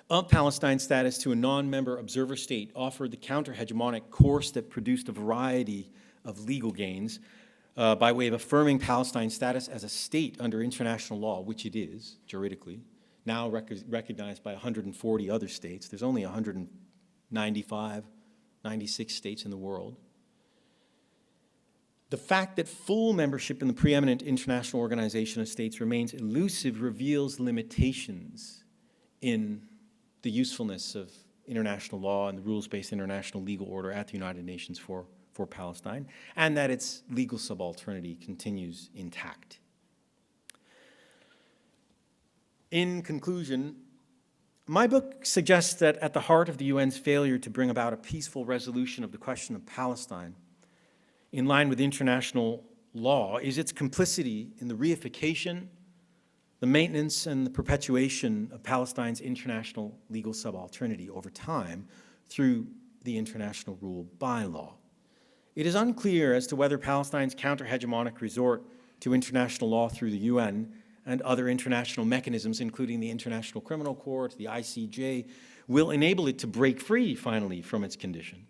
of Palestine's status to a non-member observer state offered the counter-hegemonic course that produced a variety of legal gains by way of affirming Palestine's status as a state under international law, which it is, juridically, now recognized by 140 other states. There's only 195, 96 states in the world. The fact that full membership in the preeminent international organization of states remains elusive reveals limitations in the usefulness of international law and the rules-based international legal order at the United Nations for Palestine, and that its legal subalternity continues intact. In conclusion, my book suggests that at the heart of the UN's failure to bring about a peaceful resolution of the question of Palestine, in line with international law, is its complicity in the reification, the maintenance, and the perpetuation of Palestine's international legal subalternity over time through the international rule by law. It is unclear as to whether Palestine's counter-hegemonic resort to international law through the UN and other international mechanisms, including the International Criminal Court, the ICJ, will enable it to break free, finally, from its condition.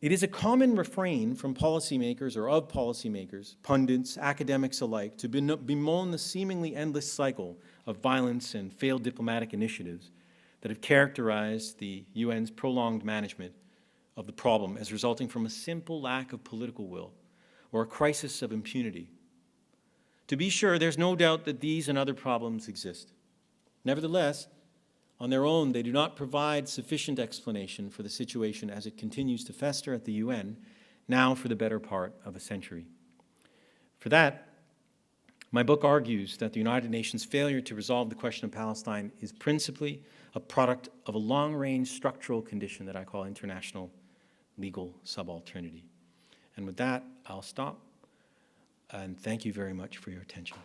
It is a common refrain from policymakers or of policymakers, pundits, academics alike, to bemoan the seemingly endless cycle of violence and failed diplomatic initiatives that have characterized the UN's prolonged management of the problem as resulting from a simple lack of political will or a crisis of impunity. To be sure, there's no doubt that these and other problems exist. Nevertheless, on their own, they do not provide sufficient explanation for the situation as it continues to fester at the UN, now for the better part of a century. For that, My book argues that the United Nations' failure to resolve the question of Palestine is principally a product of a long-range structural condition that I call international legal subalternity. And with that, I'll stop, and thank you very much for your attention.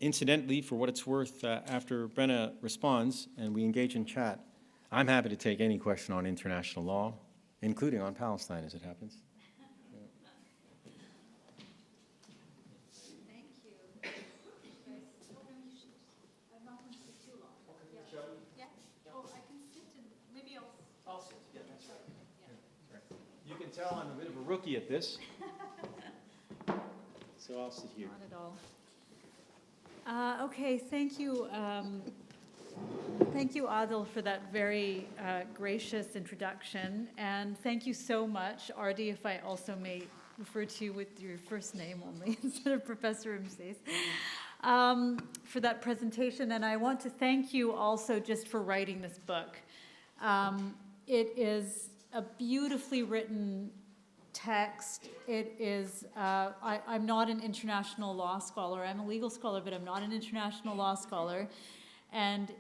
Incidentally, for what it's worth, after Brenna responds and we engage in chat, I'm happy to take any question on international law, including on Palestine, as it happens. Thank you. I'm not going to sit too long. Yeah. Oh, I can sit and maybe I'll sit. Yeah, that's right. Yeah. You can tell I'm a bit of a rookie at this, so I'll sit here. Not at all. Okay, thank you. Thank you, Adil, for that very gracious introduction. And thank you so much, Ardi, if I also may refer to you with your first name only instead of Professor Imseis, for that presentation. And I want to thank you also just for writing this book. It is a beautifully written text. It is, I'm not an international law scholar. I'm a legal scholar, but I'm not an international law scholar. And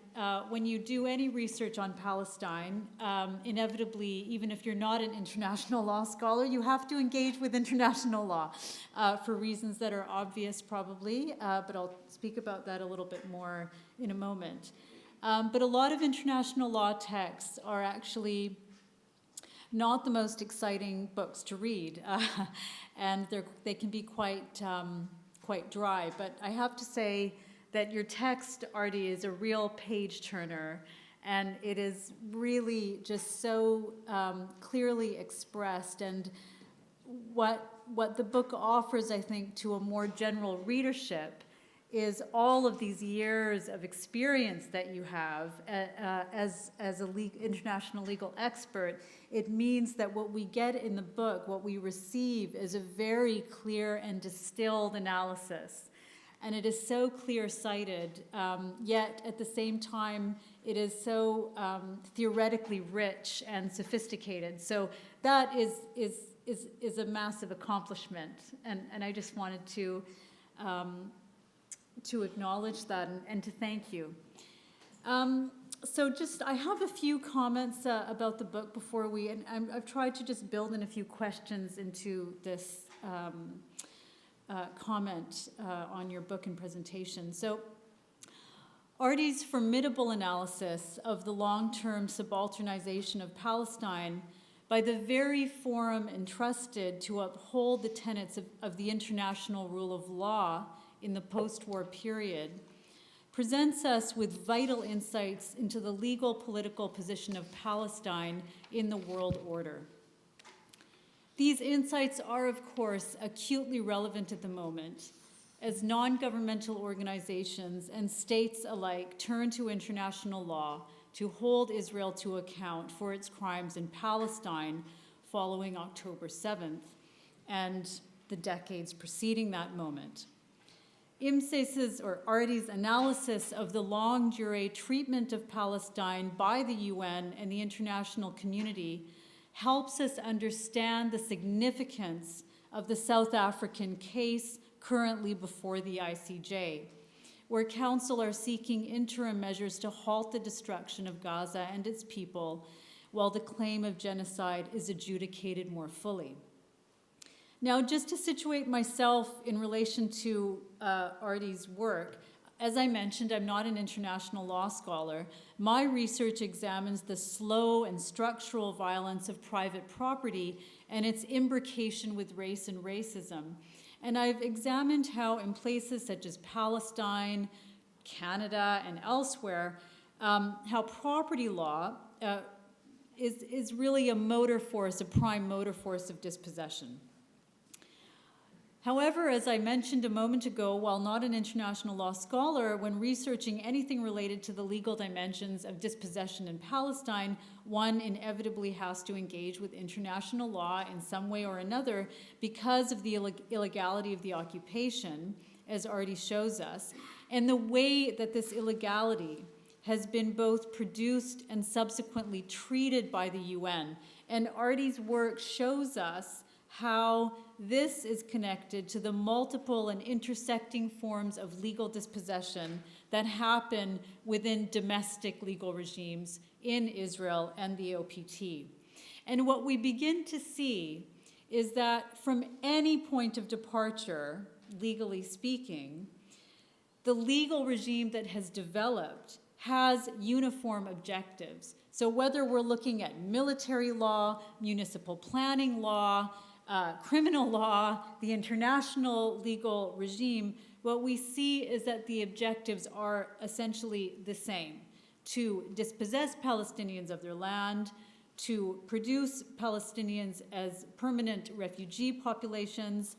when you do any research on Palestine, inevitably, even if you're not an international law scholar, you have to engage with international law for reasons that are obvious probably, but I'll speak about that a little bit more in a moment. But a lot of international law texts are actually not the most exciting books to read, and they can be quite dry. But I have to say that your text, Ardi, is a real page turner, and it is really just so clearly expressed. And what the book offers, I think, to a more general readership is all of these years of experience that you have as a international legal expert. It means that what we get in the book, what we receive, is a very clear and distilled analysis. And it is so clear-sighted, yet at the same time, it is so theoretically rich and sophisticated. So that is a massive accomplishment. And I just wanted to acknowledge that and to thank you. So I have a few comments about the book before and I've tried to just build in a few questions into this comment on your book and presentation. So Ardi's formidable analysis of the long-term subalternization of Palestine by the very forum entrusted to uphold the tenets of the international rule of law in the post-war period, presents us with vital insights into the legal political position of Palestine in the world order. These insights are, of course, acutely relevant at the moment, as non-governmental organizations and states alike turn to international law to hold Israel to account for its crimes in Palestine following October 7th and the decades preceding that moment. Imseis's or Ardi's analysis of the longue durée treatment of Palestine by the UN and the international community helps us understand the significance of the South African case currently before the ICJ, where counsel are seeking interim measures to halt the destruction of Gaza and its people while the claim of genocide is adjudicated more fully. Now, just to situate myself in relation to Ardi's work, as I mentioned, I'm not an international law scholar. My research examines the slow and structural violence of private property and its imbrication with race and racism. And I've examined how in places such as Palestine, Canada, and elsewhere, how property law is really a motor force, a prime motor force of dispossession. However, as I mentioned a moment ago, while not an international law scholar, when researching anything related to the legal dimensions of dispossession in Palestine, one inevitably has to engage with international law in some way or another because of the illegality of the occupation, as Ardi shows us, and the way that this illegality has been both produced and subsequently treated by the UN. And Ardi's work shows us how this is connected to the multiple and intersecting forms of legal dispossession that happen within domestic legal regimes in Israel and the OPT. And what we begin to see is that from any point of departure, legally speaking, the legal regime that has developed has uniform objectives. So whether we're looking at military law, municipal planning law, criminal law, the international legal regime, what we see is that the objectives are essentially the same: to dispossess Palestinians of their land, to produce Palestinians as permanent refugee populations.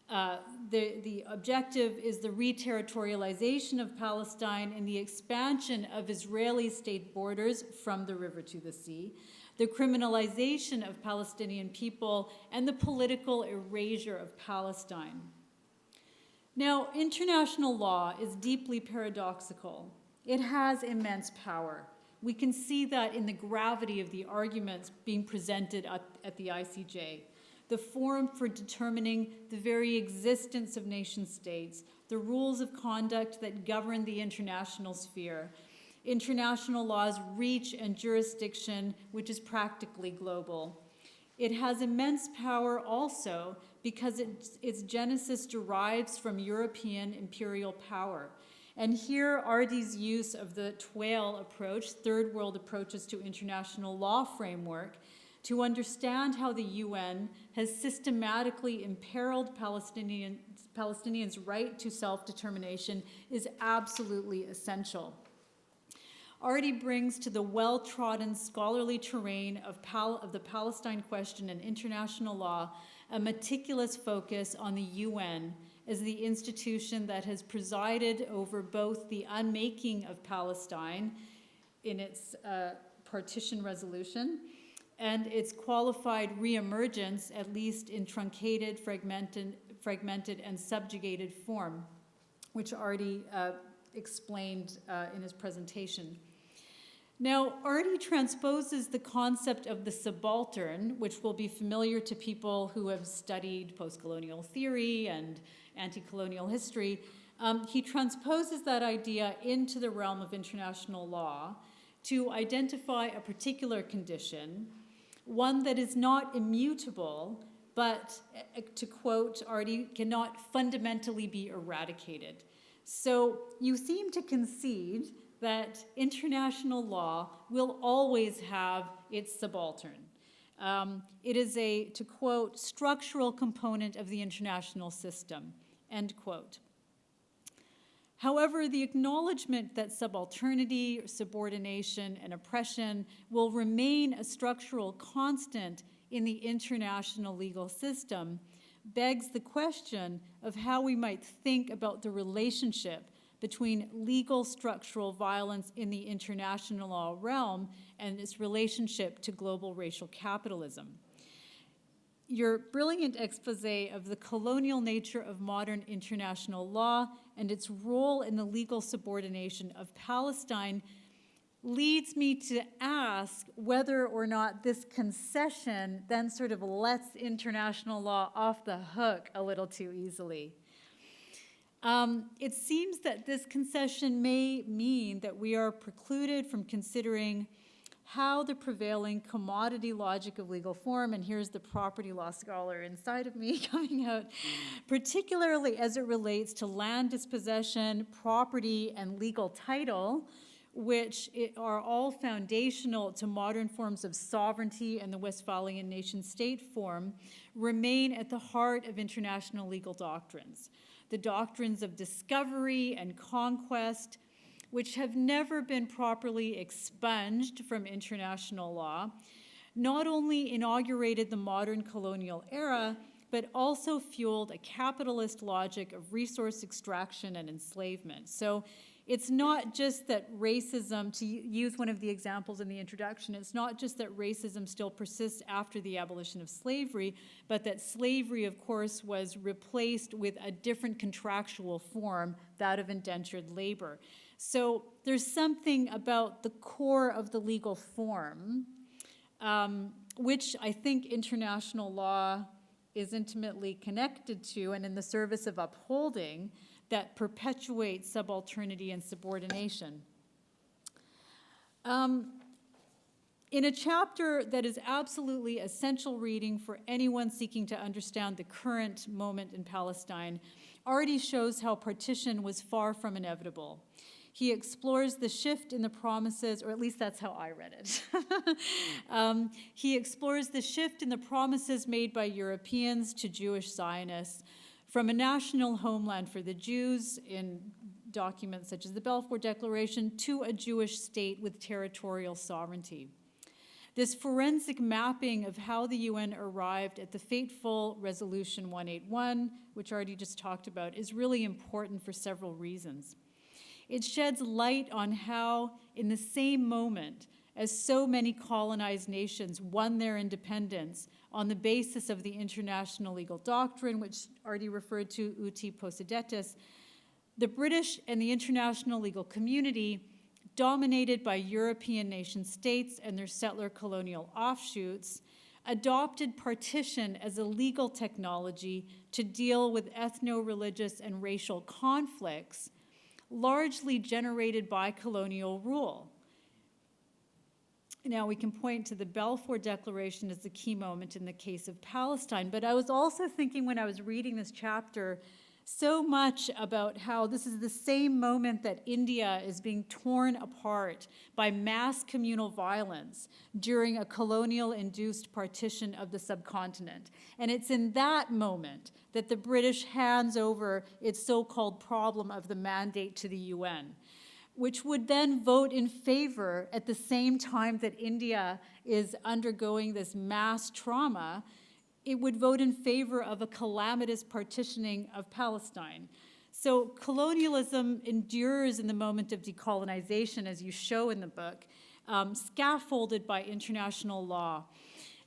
The objective is the re-territorialization of Palestine and the expansion of Israeli state borders from the river to the sea, the criminalization of Palestinian people, and the political erasure of Palestine. Now, international law is deeply paradoxical. It has immense power. We can see that in the gravity of the arguments being presented at the ICJ. The forum for determining the very existence of nation states, the rules of conduct that govern the international sphere, international law's reach and jurisdiction, which is practically global. It has immense power also because its genesis derives from European imperial power. And here, Ardi's use of the TWAIL approach, Third World Approaches to International Law framework, to understand how the UN has systematically imperiled Palestinians' right to self-determination is absolutely essential. Ardi brings to the well-trodden scholarly terrain of the Palestine question and international law a meticulous focus on the UN as the institution that has presided over both the unmaking of Palestine in its partition resolution and its qualified reemergence, at least in truncated, fragmented, and subjugated form, which Ardi explained in his presentation. Now, Ardi transposes the concept of the subaltern, which will be familiar to people who have studied post-colonial theory and anti-colonial history. He transposes that idea into the realm of international law to identify a particular condition, one that is not immutable, but, to quote Ardi, cannot fundamentally be eradicated. So you seem to concede that international law will always have its subaltern. It is a, to quote, structural component of the international system, end quote. However, the acknowledgement that subalternity, subordination, and oppression will remain a structural constant in the international legal system begs the question of how we might think about the relationship between legal structural violence in the international law realm and its relationship to global racial capitalism. Your brilliant expose of the colonial nature of modern international law and its role in the legal subordination of Palestine leads me to ask whether or not this concession then sort of lets international law off the hook a little too easily. It seems that this concession may mean that we are precluded from considering how the prevailing commodity logic of legal form, and here's the property law scholar inside of me coming out, particularly as it relates to land dispossession, property, and legal title, which are all foundational to modern forms of sovereignty and the Westphalian nation-state form, remain at the heart of international legal doctrines. The doctrines of discovery and conquest, which have never been properly expunged from international law, not only inaugurated the modern colonial era, but also fueled a capitalist logic of resource extraction and enslavement. So it's not just that racism, to use one of the examples in the introduction, it's not just that racism still persists after the abolition of slavery, but that slavery, of course, was replaced with a different contractual form, that of indentured labor. So there's something about the core of the legal form, which I think international law is intimately connected to and in the service of upholding, that perpetuates subalternity and subordination. In a chapter that is absolutely essential reading for anyone seeking to understand the current moment in Palestine, Ardi shows how partition was far from inevitable. He explores the shift in the promises, or at least that's how I read it. He explores the shift in the promises made by Europeans to Jewish Zionists from a national homeland for the Jews in documents such as the Balfour Declaration to a Jewish state with territorial sovereignty. This forensic mapping of how the UN arrived at the fateful Resolution 181, which Ardi just talked about, is really important for several reasons. It sheds light on how, in the same moment as so many colonized nations won their independence on the basis of the international legal doctrine, which Ardi referred to, uti possidetis, the British and the international legal community, dominated by European nation states and their settler colonial offshoots, adopted partition as a legal technology to deal with ethno-religious and racial conflicts, largely generated by colonial rule. Now, we can point to the Balfour Declaration as the key moment in the case of Palestine, but I was also thinking when I was reading this chapter so much about how this is the same moment that India is being torn apart by mass communal violence during a colonial-induced partition of the subcontinent. And it's in that moment that the British hands over its so-called problem of the mandate to the UN, which would then vote in favor at the same time that India is undergoing this mass trauma. It would vote in favor of a calamitous partitioning of Palestine. So colonialism endures in the moment of decolonization, as you show in the book, scaffolded by international law.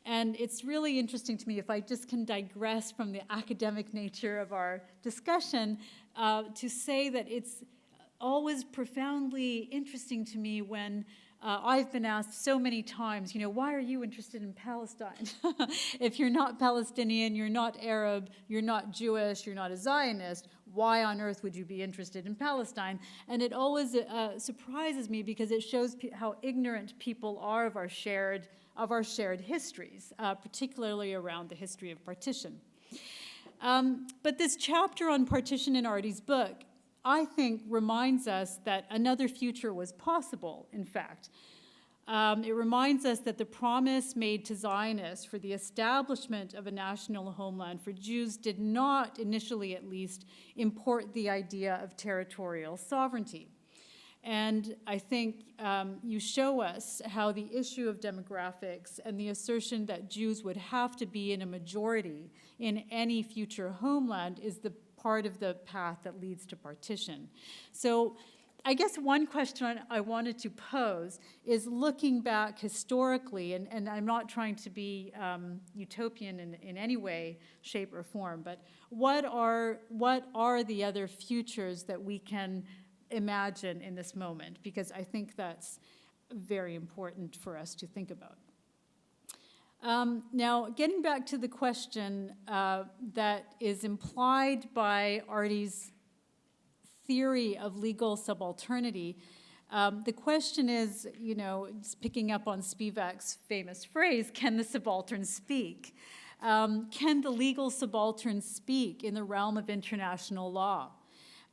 And it's really interesting to me, if I just can digress from the academic nature of our discussion, to say that it's always profoundly interesting to me when I've been asked so many times, why are you interested in Palestine? If you're not Palestinian, you're not Arab, you're not Jewish, you're not a Zionist, why on earth would you be interested in Palestine? And it always surprises me because it shows how ignorant people are of our shared histories, particularly around the history of partition. But this chapter on partition in Ardi's book, I think, reminds us that another future was possible, in fact. It reminds us that the promise made to Zionists for the establishment of a national homeland for Jews did not, initially at least, import the idea of territorial sovereignty. And I think you show us how the issue of demographics and the assertion that Jews would have to be in a majority in any future homeland is the part of the path that leads to partition. So I guess one question I wanted to pose is looking back historically, and I'm not trying to be utopian in any way, shape, or form, but what are the other futures that we can imagine in this moment? Because I think that's very important for us to think about. Now, getting back to the question that is implied by Ardi's theory of legal subalternity, the question is, it's picking up on Spivak's famous phrase, can the subaltern speak? Can the legal subaltern speak in the realm of international law?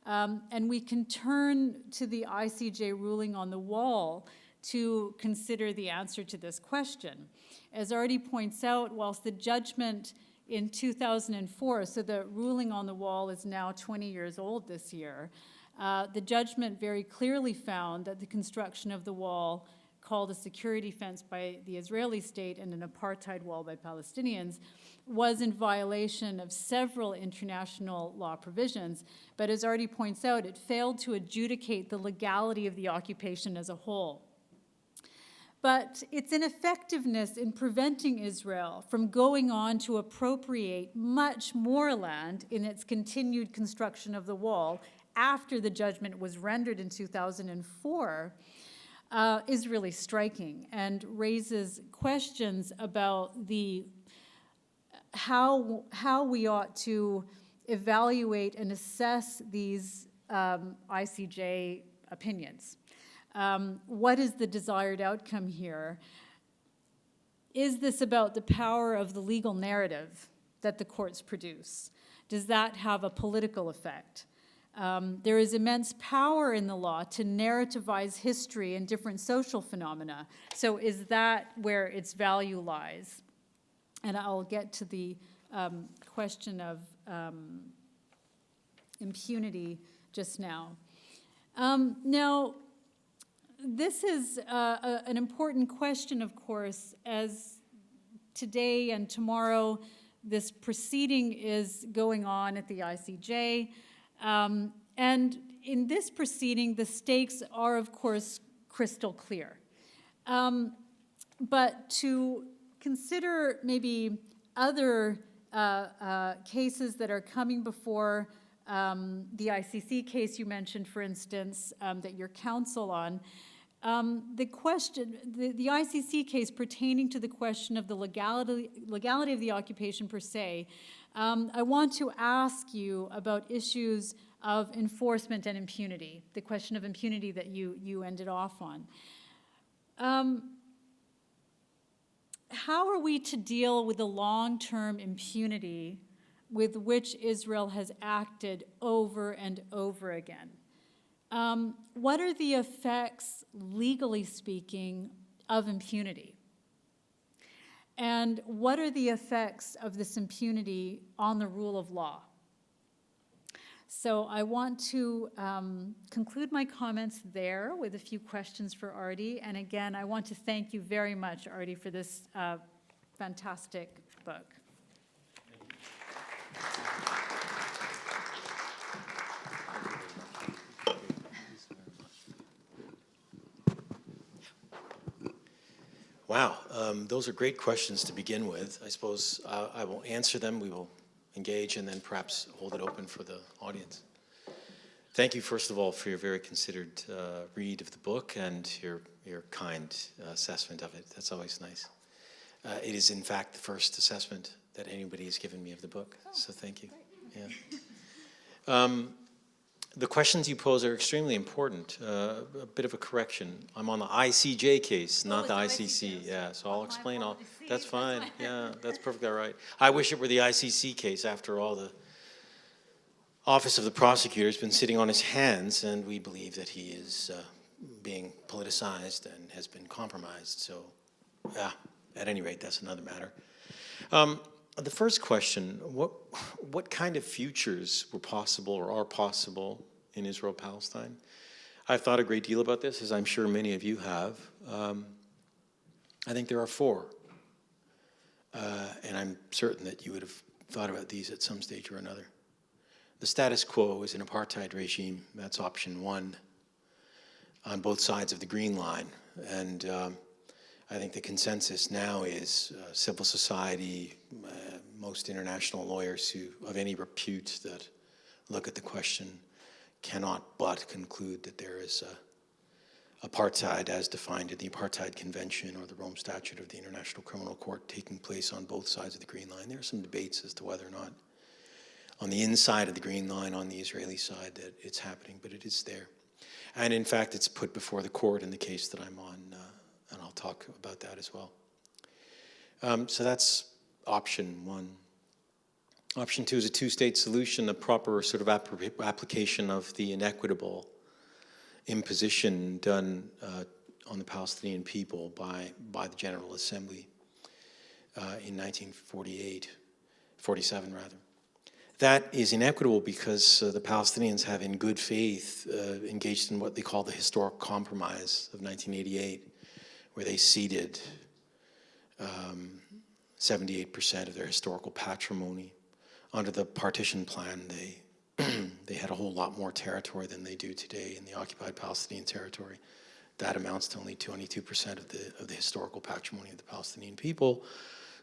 And we can turn to the ICJ ruling on the wall to consider the answer to this question. As Ardi points out, whilst the judgment in 2004, so the ruling on the wall is now 20 years old this year, the judgment very clearly found that the construction of the wall, called a security fence by the Israeli state and an apartheid wall by Palestinians, was in violation of several international law provisions. But as Ardi points out, it failed to adjudicate the legality of the occupation as a whole. But its ineffectiveness in preventing Israel from going on to appropriate much more land in its continued construction of the wall after the judgment was rendered in 2004 is really striking and raises questions about how we ought to evaluate and assess these ICJ opinions. What is the desired outcome here? Is this about the power of the legal narrative that the courts produce? Does that have a political effect? There is immense power in the law to narrativize history and different social phenomena. So is that where its value lies? And I'll get to the question of impunity just now. Now, this is an important question, of course, as today and tomorrow this proceeding is going on at the ICJ. And in this proceeding, the stakes are, of course, crystal clear. But to consider maybe other cases that are coming before the ICC case you mentioned, for instance, that you're counsel on, the ICC case pertaining to the question of the legality of the occupation per se, I want to ask you about issues of enforcement and impunity, the question of impunity that you ended off on. How are we to deal with the long-term impunity with which Israel has acted over and over again? What are the effects, legally speaking, of impunity? And what are the effects of this impunity on the rule of law? So I want to conclude my comments there with a few questions for Ardi. And again, I want to thank you very much, Ardi, for this fantastic book. Wow, those are great questions to begin with. I suppose I will answer them, we will engage, and then perhaps hold it open for the audience. Thank you, first of all, for your very considered read of the book and your kind assessment of it. That's always nice. It is, in fact, the first assessment that anybody has given me of the book, so thank you. Yeah. The questions you pose are extremely important. A bit of a correction. I'm on the ICJ case, not the ICC. Yeah, so I'll explain all. That's fine. Yeah, that's perfectly all right. I wish it were the ICC case. After all, the Office of the Prosecutor has been sitting on his hands, and we believe that he is being politicized and has been compromised. So, yeah, at any rate, that's another matter. The first question, what kind of futures were possible or are possible in Israel-Palestine? I've thought a great deal about this, as I'm sure many of you have. I think there are four. And I'm certain that you would have thought about these at some stage or another. The status quo is an apartheid regime. That's option one on both sides of the Green Line. And I think the consensus now is civil society, most international lawyers of any repute that look at the question cannot but conclude that there is apartheid as defined in the Apartheid Convention or the Rome Statute of the International Criminal Court taking place on both sides of the Green Line. There are some debates as to whether or not on the inside of the Green Line, on the Israeli side, that it's happening, but it is there. And in fact, it's put before the court in the case that I'm on, and I'll talk about that as well. So that's option one. Option two is a two-state solution, a proper sort of application of the inequitable imposition done on the Palestinian people by the General Assembly in 47 rather. That is inequitable because the Palestinians have in good faith engaged in what they call the historic compromise of 1988, where they ceded 78% of their historical patrimony. Under the partition plan, they had a whole lot more territory than they do today in the occupied Palestinian territory. That amounts to only 22% of the historical patrimony of the Palestinian people.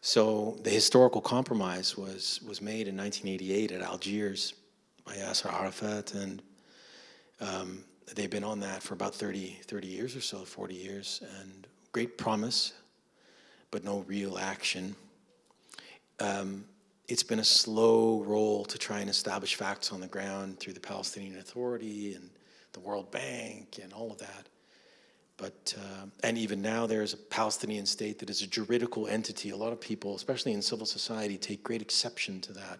So the historical compromise was made in 1988 at Algiers by Yasser Arafat and They've been on that for about 30 years or so, 40 years, and great promise, but no real action. It's been a slow roll to try and establish facts on the ground through the Palestinian Authority and the World Bank and all of that. But, and even now there's a Palestinian state that is a juridical entity. A lot of people, especially in civil society, take great exception to that.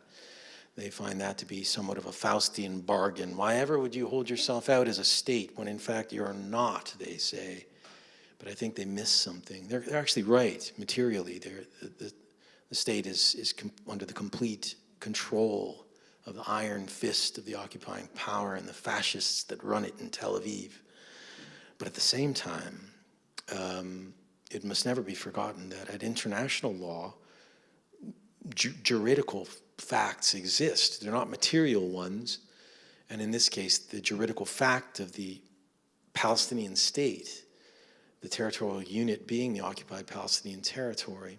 They find that to be somewhat of a Faustian bargain. Why ever would you hold yourself out as a state when in fact you're not, they say. But I think they miss something. They're actually right, materially. The state is under the complete control of the iron fist of the occupying power and the fascists that run it in Tel Aviv. But at the same time, it must never be forgotten that at international law, juridical facts exist. They're not material ones. And in this case, the juridical fact of the Palestinian state, the territorial unit being the occupied Palestinian territory,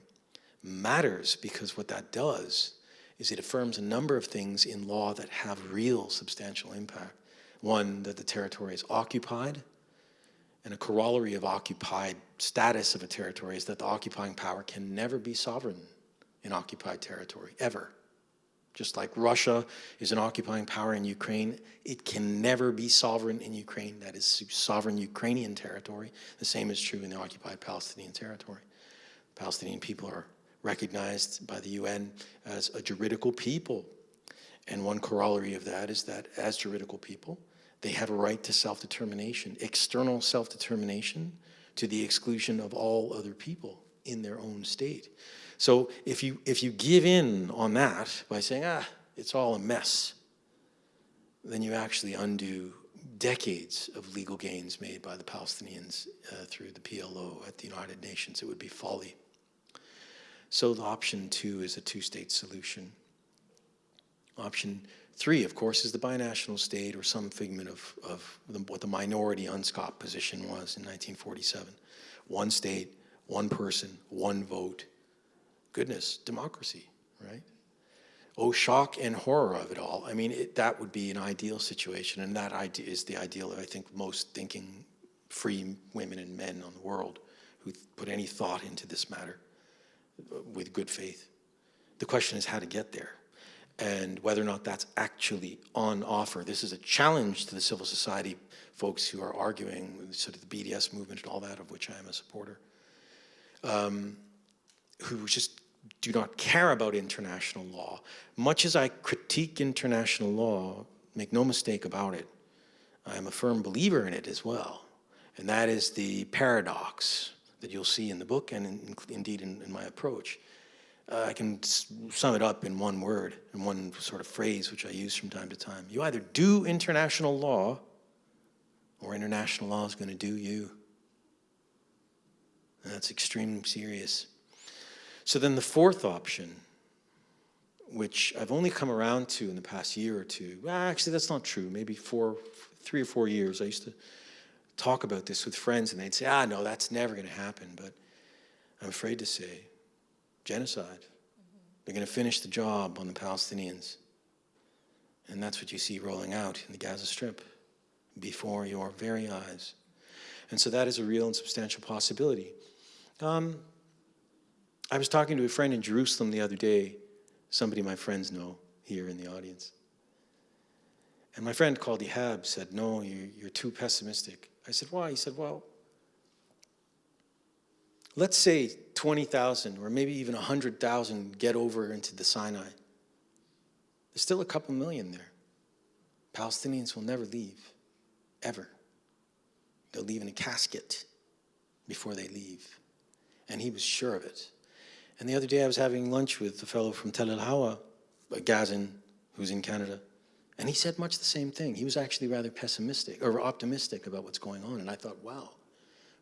matters because what that does is it affirms a number of things in law that have real substantial impact. One, that the territory is occupied, and a corollary of occupied status of a territory is that the occupying power can never be sovereign in occupied territory, ever. Just like Russia is an occupying power in Ukraine, it can never be sovereign in Ukraine. That is sovereign Ukrainian territory. The same is true in the occupied Palestinian territory. Palestinian people are recognized by the UN as a juridical people. And one corollary of that is that as juridical people, they have a right to self-determination, external self-determination to the exclusion of all other people in their own state. So if you give in on that by saying, it's all a mess, then you actually undo decades of legal gains made by the Palestinians through the PLO at the United Nations. It would be folly. So the option 2 is a two-state solution. Option 3, of course, is the binational state or some figment of what the minority UNSCOP position was in 1947. One state, one person, one vote. Goodness, democracy, right? Oh, shock and horror of it all. I mean, that would be an ideal situation, and that idea is the ideal of, I think, most thinking free women and men on the world who put any thought into this matter with good faith. The question is how to get there and whether or not that's actually on offer. This is a challenge to the civil society folks who are arguing sort of the BDS movement and all that, of which I am a supporter, who just do not care about international law. Much as I critique international law, make no mistake about it, I am a firm believer in it as well. And that is the paradox that you'll see in the book and indeed in my approach. I can sum it up in one word, in one sort of phrase which I use from time to time. You either do international law or international law is going to do you. And that's extremely serious. So then the fourth option, which I've only come around to in the past year or two, well, actually that's not true, maybe 3 or 4 years, I used to talk about this with friends and they'd say, no, that's never going to happen. But I'm afraid to say, genocide. They're going to finish the job on the Palestinians. And that's what you see rolling out in the Gaza Strip before your very eyes. And so that is a real and substantial possibility. I was talking to a friend in Jerusalem the other day, somebody my friends know here in the audience. And my friend called Ihab said, no, you're too pessimistic. I said, why? He said, well, let's say 20,000 or maybe even 100,000 get over into the Sinai. There's still a couple million there. Palestinians will never leave, ever. They'll leave in a casket before they leave. And he was sure of it. And the other day I was having lunch with a fellow from Tel El Hawa, a Gazan who's in Canada, and he said much the same thing. He was actually rather pessimistic or optimistic about what's going on. And I thought, wow,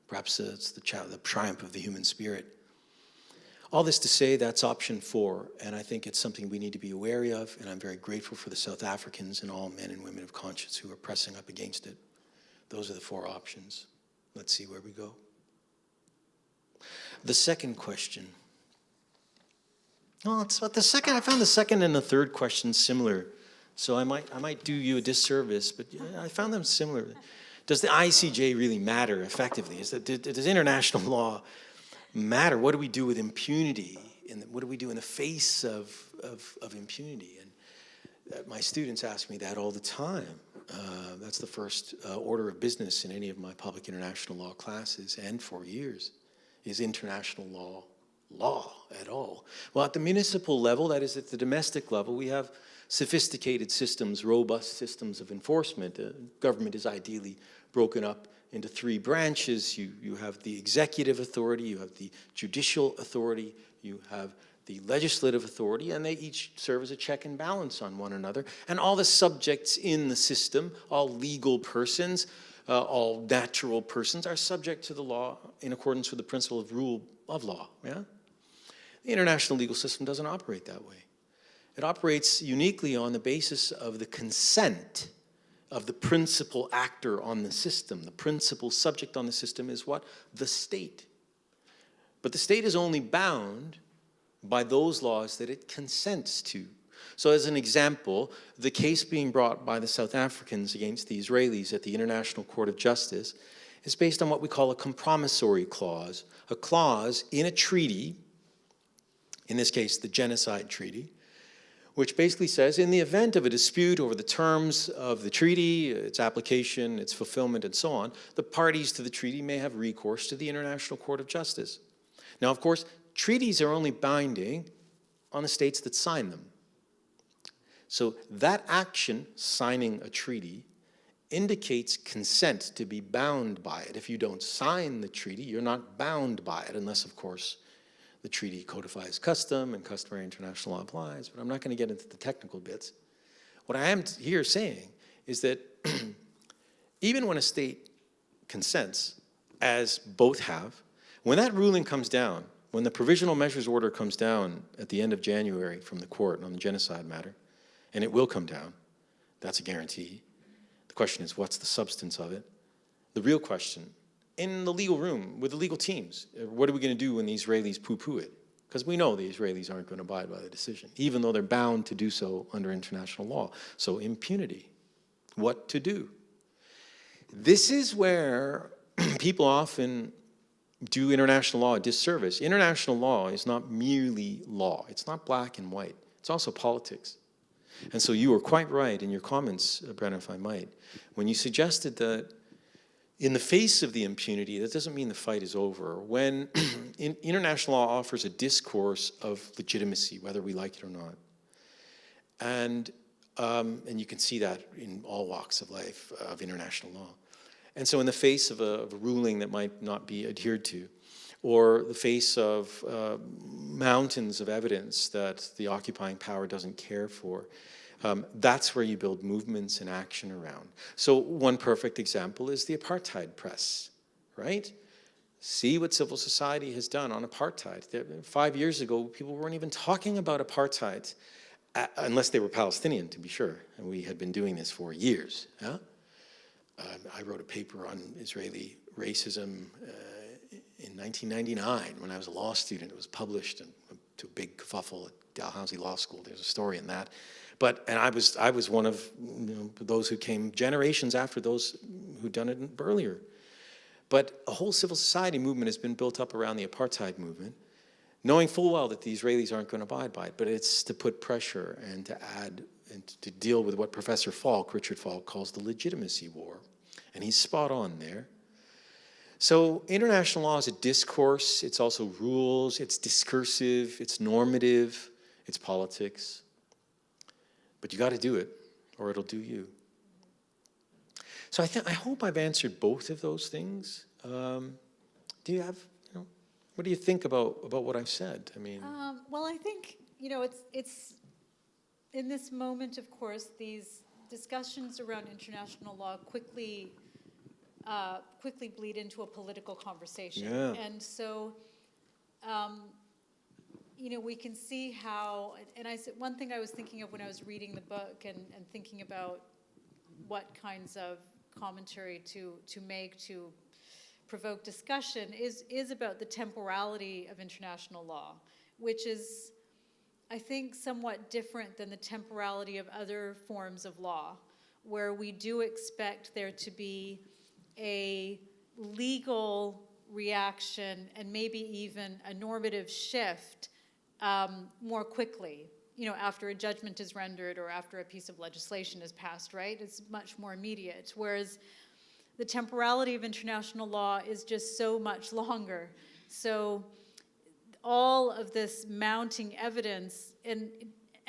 perhaps it's the triumph of the human spirit. All this to say, that's option 4, and I think it's something we need to be wary of, and I'm very grateful for the South Africans and all men and women of conscience who are pressing up against it. Those are the 4 options. Let's see where we go. The second question. Well, I found the second and the third question similar So I might do you a disservice, but I found them similar. Does the ICJ really matter effectively? Does international law matter? What do we do with impunity? What do we do in the face of impunity? And my students ask me that all the time. That's the first order of business in any of my public international law classes, and for years, is international law at all? Well, at the municipal level, that is at the domestic level, we have sophisticated systems, robust systems of enforcement. Government is ideally broken up into three branches. You have the executive authority, you have the judicial authority, you have the legislative authority, and they each serve as a check and balance on one another. And all the subjects in the system, all legal persons, all natural persons, are subject to the law in accordance with the principle of rule of law. Yeah? The international legal system doesn't operate that way. It operates uniquely on the basis of the consent of the principal actor on the system. The principal subject on the system is what? The state. But the state is only bound by those laws that it consents to. So as an example, the case being brought by the South Africans against the Israelis at the International Court of Justice is based on what we call a compromissory clause, a clause in a treaty, in this case the Genocide Treaty, which basically says in the event of a dispute over the terms of the treaty, its application, its fulfillment, and so on, the parties to the treaty may have recourse to the International Court of Justice. Now, of course, treaties are only binding on the states that sign them. So that action, signing a treaty, indicates consent to be bound by it. If you don't sign the treaty, you're not bound by it, unless, of course, the treaty codifies custom and customary international law applies, but I'm not going to get into the technical bits. What I am here saying is that even when a state consents, as both have, when that ruling comes down, when the provisional measures order comes down at the end of January from the court on the genocide matter, and it will come down, that's a guarantee. The question is, what's the substance of it? The real question, in the legal room with the legal teams, what are we going to do when the Israelis poo-poo it? Because we know the Israelis aren't going to abide by the decision, even though they're bound to do so under international law. So impunity, what to do? This is where people often do international law a disservice. International law is not merely law. It's not black and white. It's also politics. And so you were quite right in your comments, Brennan, if I might, when you suggested that in the face of the impunity, that doesn't mean the fight is over. When international law offers a discourse of legitimacy, whether we like it or not, and you can see that in all walks of life of international law. And so in the face of a ruling that might not be adhered to, or the face of mountains of evidence that the occupying power doesn't care for, that's where you build movements and action around. So one perfect example is the apartheid press, right? See what civil society has done on apartheid. 5 years ago, people weren't even talking about apartheid, unless they were Palestinian, to be sure. And we had been doing this for years. Yeah? I wrote a paper on Israeli racism in 1999 when I was a law student. It was published to a big kerfuffle at Dalhousie Law School. There's a story in that. And I was one of those who came generations after those who'd done it earlier. But a whole civil society movement has been built up around the apartheid movement, knowing full well that the Israelis aren't going to abide by it. But it's to put pressure and to add and to deal with what Professor Falk, Richard Falk, calls the legitimacy war. And he's spot on there. So international law is a discourse. It's also rules. It's discursive. It's normative. It's politics. But you got to do it, or it'll do you. So I hope I've answered both of those things. Do you have, what do you think about what I've said? I mean, well, I think it's in this moment, of course, these discussions around international law quickly bleed into a political conversation, and so. We can see how, and one thing I was thinking of when I was reading the book and thinking about what kinds of commentary to make to provoke discussion is about the temporality of international law, which is, I think, somewhat different than the temporality of other forms of law, where we do expect there to be a legal reaction and maybe even a normative shift more quickly, after a judgment is rendered or after a piece of legislation is passed, right? It's much more immediate, whereas the temporality of international law is just so much longer. So all of this mounting evidence, and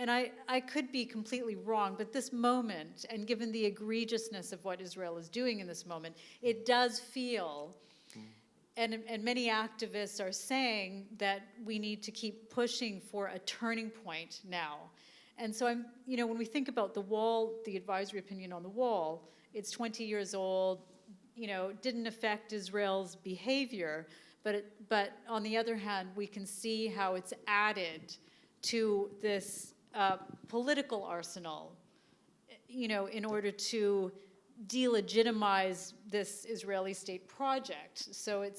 I could be completely wrong, but this moment, and given the egregiousness of what Israel is doing in this moment, it does feel, and many activists are saying that we need to keep pushing for a turning point now. And so when we think about the wall, the advisory opinion on the wall, it's 20 years old, didn't affect Israel's behavior, but on the other hand, we can see how it's added to this political arsenal, in order to delegitimize this Israeli state project. So I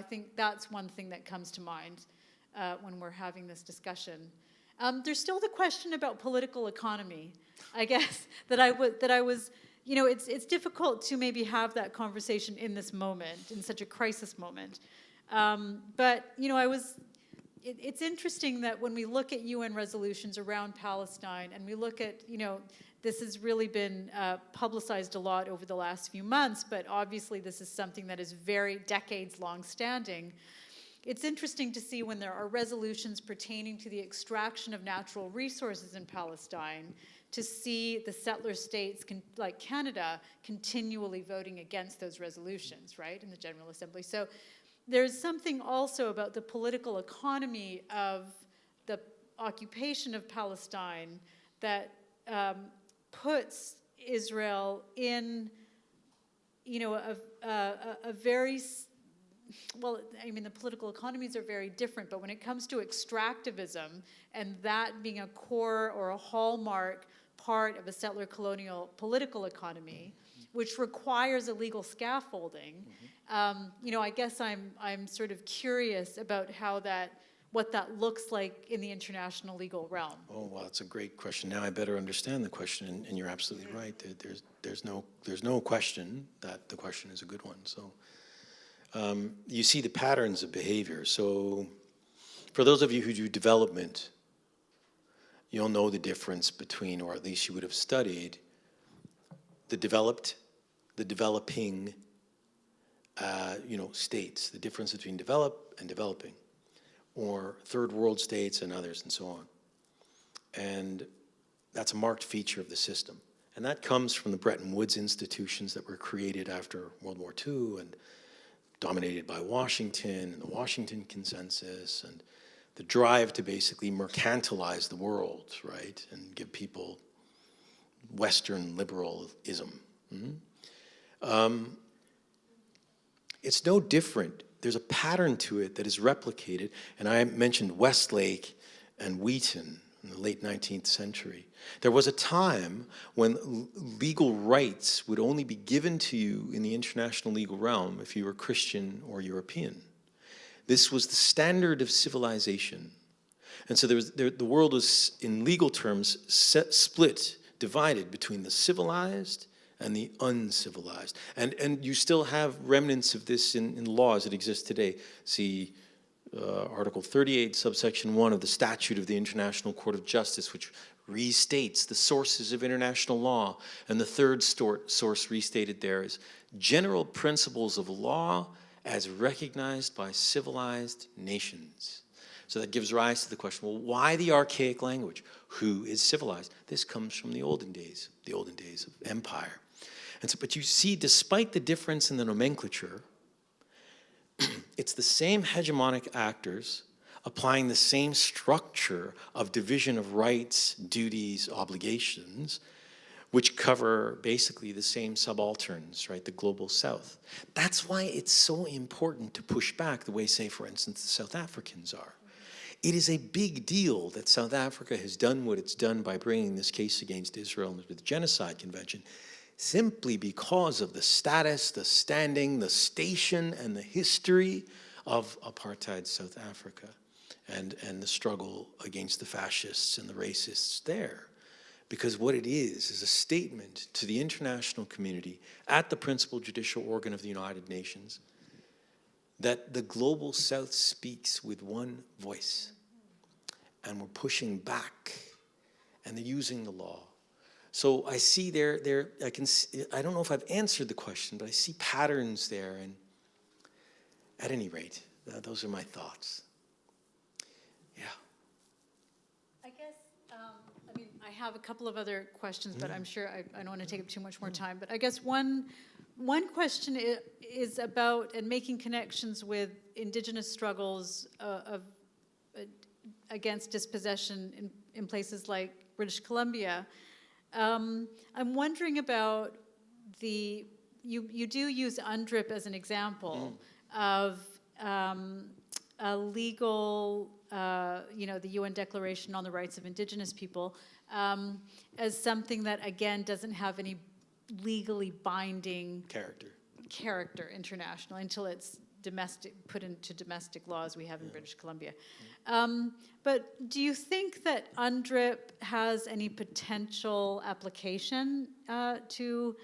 think that's one thing that comes to mind when we're having this discussion. There's still the question about political economy, I guess, that I was, it's difficult to maybe have that conversation in this moment, in such a crisis moment. But it's interesting that when we look at UN resolutions around Palestine, and we look at, this has really been publicized a lot over the last few months, but obviously this is something that is very decades long standing. It's interesting to see when there are resolutions pertaining to the extraction of natural resources in Palestine, to see the settler states, like Canada, continually voting against those resolutions, right, in the General Assembly. So there's something also about the political economy of the occupation of Palestine that puts Israel in, a very, well, the political economies are very different, but when it comes to extractivism and that being a core or a hallmark part of a settler colonial political economy, which requires a legal scaffolding, I guess I'm sort of curious about what that looks like in the international legal realm. Oh, well, it's a great question. Now I better understand the question, and you're absolutely right. There's no question that the question is a good one. So you see the patterns of behavior. So for those of you who do development, you'll know the difference between, or at least you would have studied, the developed, the developing, states, the difference between develop and developing, or third world states and others and so on. And that's a marked feature of the system. And that comes from the Bretton Woods institutions that were created after World War II and dominated by Washington and the Washington Consensus and the drive to basically mercantilize the world, right, and give people Western liberalism. It's no different. There's a pattern to it that is replicated, and I mentioned Westlake and Wheaton in the late 19th century. There was a time when legal rights would only be given to you in the international legal realm if you were Christian or European. This was the standard of civilization. And so the world was, in legal terms, split, divided between the civilized and the uncivilized. And you still have remnants of this in laws that exist today. See Article 38, subsection 1 of the Statute of the International Court of Justice, which restates the sources of international law. And the third source restated there is general principles of law as recognized by civilized nations. So that gives rise to the question, well, why the archaic language? Who is civilized? This comes from the olden days of empire. And so, but you see, despite the difference in the nomenclature, it's the same hegemonic actors applying the same structure of division of rights, duties, obligations, which cover basically the same subalterns, right, the global south. That's why it's so important to push back the way, say, for instance, the South Africans are. It is a big deal that South Africa has done what it's done by bringing this case against Israel with the Genocide Convention, simply because of the status, the standing, the station, and the history of apartheid South Africa. and the struggle against the fascists and the racists there. Because what it is a statement to the international community at the principal judicial organ of the United Nations that the global South speaks with one voice. And we're pushing back, and they're using the law. So I see I don't know if I've answered the question, but I see patterns there, and at any rate, those are my thoughts. Yeah. I guess, I have a couple of other questions, but I'm sure I don't want to take up too much more time. But I guess one question is about, and making connections with Indigenous struggles against dispossession in places like British Columbia. I'm wondering about you do use UNDRIP as an example of a legal, the UN Declaration on the Rights of Indigenous People, as something that, again, doesn't have any legally binding character international until it's put into domestic laws we have in British Columbia. But do you think that UNDRIP has any potential application to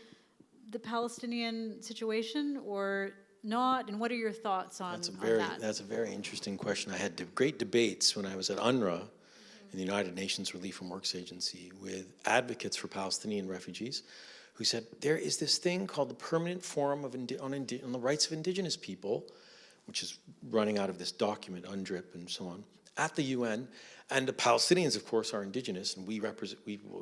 the Palestinian situation or not? And what are your thoughts on that? That's a very interesting question. I had great debates when I was at UNRWA, in the United Nations Relief and Works Agency, with advocates for Palestinian refugees who said, there is this thing called the Permanent Forum on the Rights of Indigenous People, which is running out of this document, UNDRIP and so on, at the UN. And the Palestinians, of course, are indigenous, and we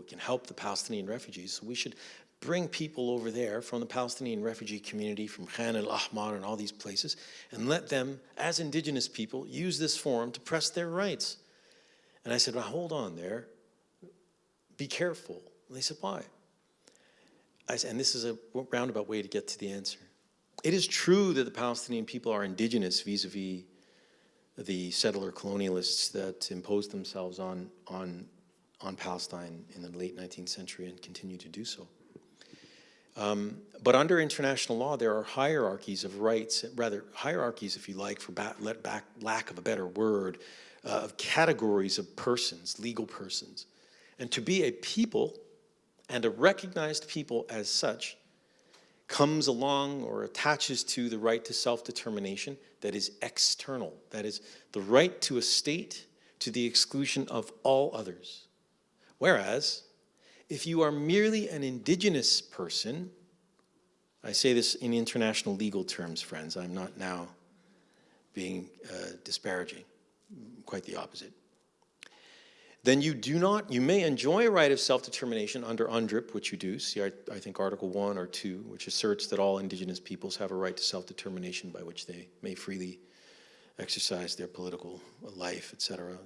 can help the Palestinian refugees. So we should bring people over there from the Palestinian refugee community, from Khan al-Ahmar and all these places, and let them, as indigenous people, use this forum to press their rights. And I said, well, hold on there. Be careful. And they said, why? I said, and this is a roundabout way to get to the answer. It is true that the Palestinian people are indigenous vis-a-vis the settler colonialists that imposed themselves on Palestine in the late 19th century and continue to do so. But under international law, there are hierarchies of rights, rather hierarchies, if you like, for lack of a better word, of categories of persons, legal persons. And to be a people, and a recognized people as such, comes along or attaches to the right to self-determination that is external. That is the right to a state to the exclusion of all others. Whereas, if you are merely an indigenous person, I say this in international legal terms, friends, I'm not now being disparaging, quite the opposite. Then you may enjoy a right of self-determination under UNDRIP, which you do. See, I think Article 1 or 2, which asserts that all indigenous peoples have a right to self-determination by which they may freely exercise their political life, etc.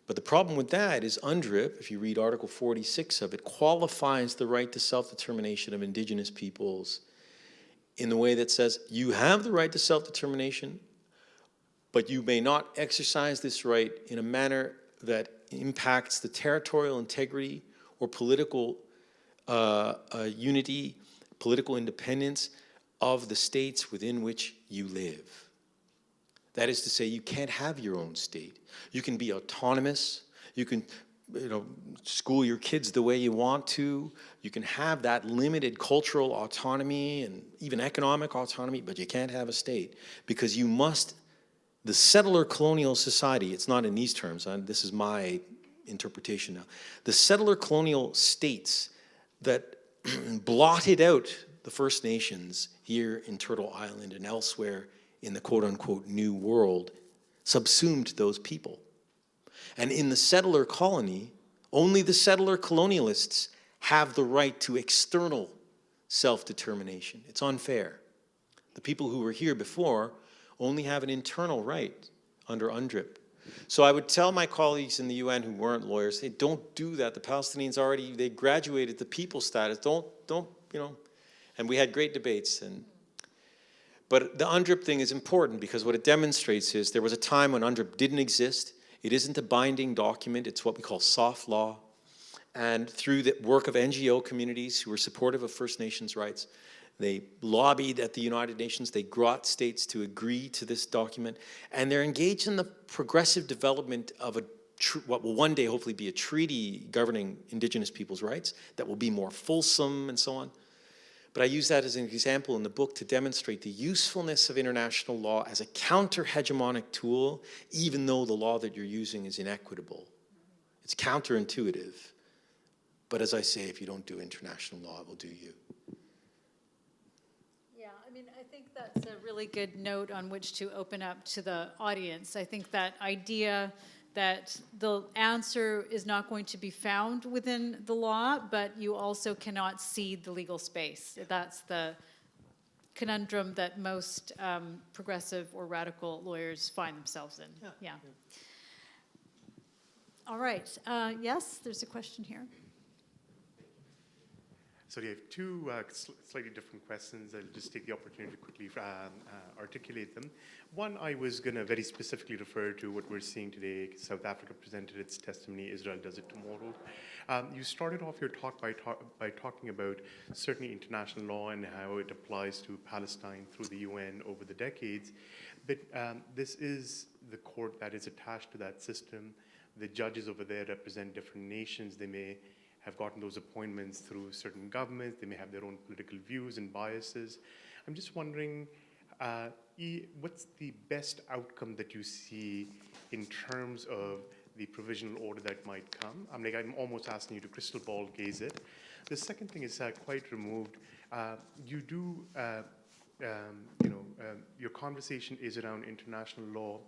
But the problem with that is UNDRIP, if you read Article 46 of it, qualifies the right to self-determination of indigenous peoples in the way that says, you have the right to self-determination, but you may not exercise this right in a manner that impacts the territorial integrity or political unity, political independence of the states within which you live. That is to say, you can't have your own state. You can be autonomous. You can, school your kids the way you want to. You can have that limited cultural autonomy and even economic autonomy, but you can't have a state because you must. The settler colonial society, it's not in these terms, this is my interpretation now. The settler colonial states that blotted out the First Nations here in Turtle Island and elsewhere in the quote-unquote New World subsumed those people. And in the settler colony, only the settler colonialists have the right to external self-determination. It's unfair. The people who were here before only have an internal right under UNDRIP. So I would tell my colleagues in the UN who weren't lawyers, hey, don't do that. The Palestinians they graduated to people status. Don't, and we had great debates. But the UNDRIP thing is important because what it demonstrates is there was a time when UNDRIP didn't exist. It isn't a binding document. It's what we call soft law. And through the work of NGO communities who were supportive of First Nations rights, They lobbied at the United Nations. They got states to agree to this document. And they're engaged in the progressive development of what will one day hopefully be a treaty governing indigenous people's rights that will be more fulsome and so on. But I use that as an example in the book to demonstrate the usefulness of international law as a counter-hegemonic tool, even though the law that you're using is inequitable. It's counterintuitive. But as I say, if you don't do international law, it will do you. Yeah, I mean, I think that's a really good note on which to open up to the audience. I think that idea that the answer is not going to be found within the law, but you also cannot cede the legal space. That's the conundrum that most progressive or radical lawyers find themselves in. Yeah. All right. Yes, there's a question here. So you have two slightly different questions. I'll just take the opportunity to quickly articulate them. One, I was going to very specifically refer to what we're seeing today. South Africa presented its testimony. Israel does it tomorrow. You started off your talk by talking about certainly international law and how it applies to Palestine through the UN over the decades. But this is the court that is attached to that system. The judges over there represent different nations. They may have gotten those appointments through certain governments. They may have their own political views and biases. I'm just wondering, what's the best outcome that you see in terms of the provisional order that might come? I'm almost asking you to crystal ball gaze it. The second thing is quite removed. You do, your conversation is around international law,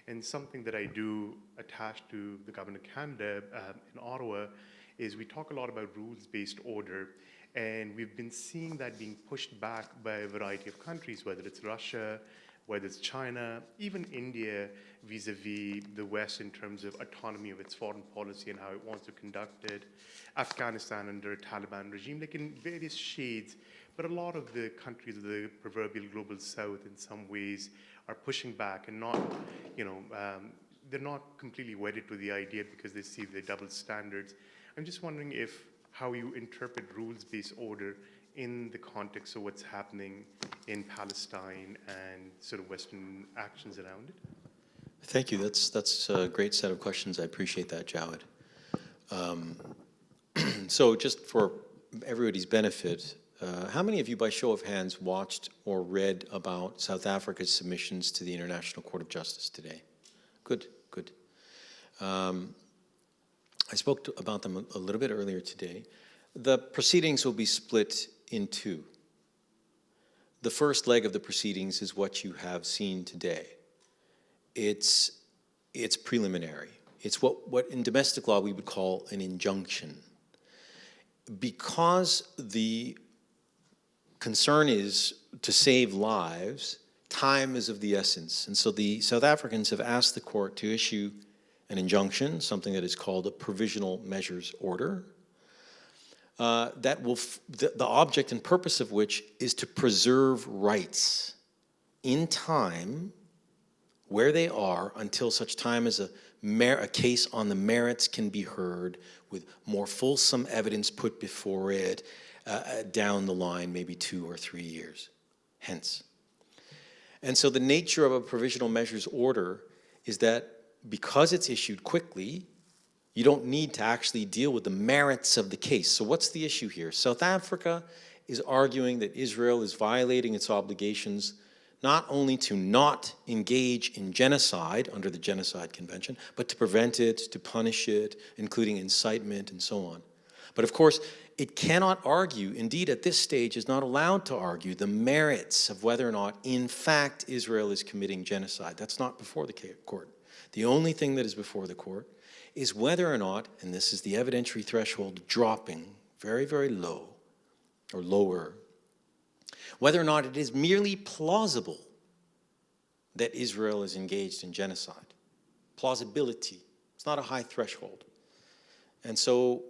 and something that I do attach to the Government of Canada in Ottawa is we talk a lot about rules-based order, and we've been seeing that being pushed back by a variety of countries, whether it's Russia, whether it's China, even India vis-a-vis the West in terms of autonomy of its foreign policy and how it wants to conduct it, Afghanistan under a Taliban regime, like in various shades. But a lot of the countries of the proverbial global south in some ways are pushing back and not, they're not completely wedded to the idea because they see the double standards. I'm just wondering how you interpret rules-based order in the context of what's happening in Palestine and sort of Western actions around it. Thank you. That's a great set of questions. I appreciate that, Jawed. So just for everybody's benefit, how many of you, by show of hands, watched or read about South Africa's submissions to the International Court of Justice today? Good, good. I spoke about them a little bit earlier today. The proceedings will be split in two. The first leg of the proceedings is what you have seen today. It's preliminary. It's what in domestic law we would call an injunction. Because the concern is to save lives, time is of the essence. And so the South Africans have asked the court to issue an injunction, something that is called a provisional measures order, that will, the object and purpose of which is to preserve rights in time where they are until such time as a case on the merits can be heard with more fulsome evidence put before it down the line, maybe 2 or 3 years hence. And so the nature of a provisional measures order is that because it's issued quickly, you don't need to actually deal with the merits of the case. So what's the issue here? South Africa is arguing that Israel is violating its obligations not only to not engage in genocide under the Genocide Convention, but to prevent it, to punish it, including incitement and so on. But of course, it cannot argue, indeed at this stage is not allowed to argue, the merits of whether or not in fact Israel is committing genocide. That's not before the court. The only thing that is before the court is whether or not, and this is the evidentiary threshold dropping very, very low, or lower, whether or not it is merely plausible that Israel is engaged in genocide. Plausibility. It's not a high threshold. And so,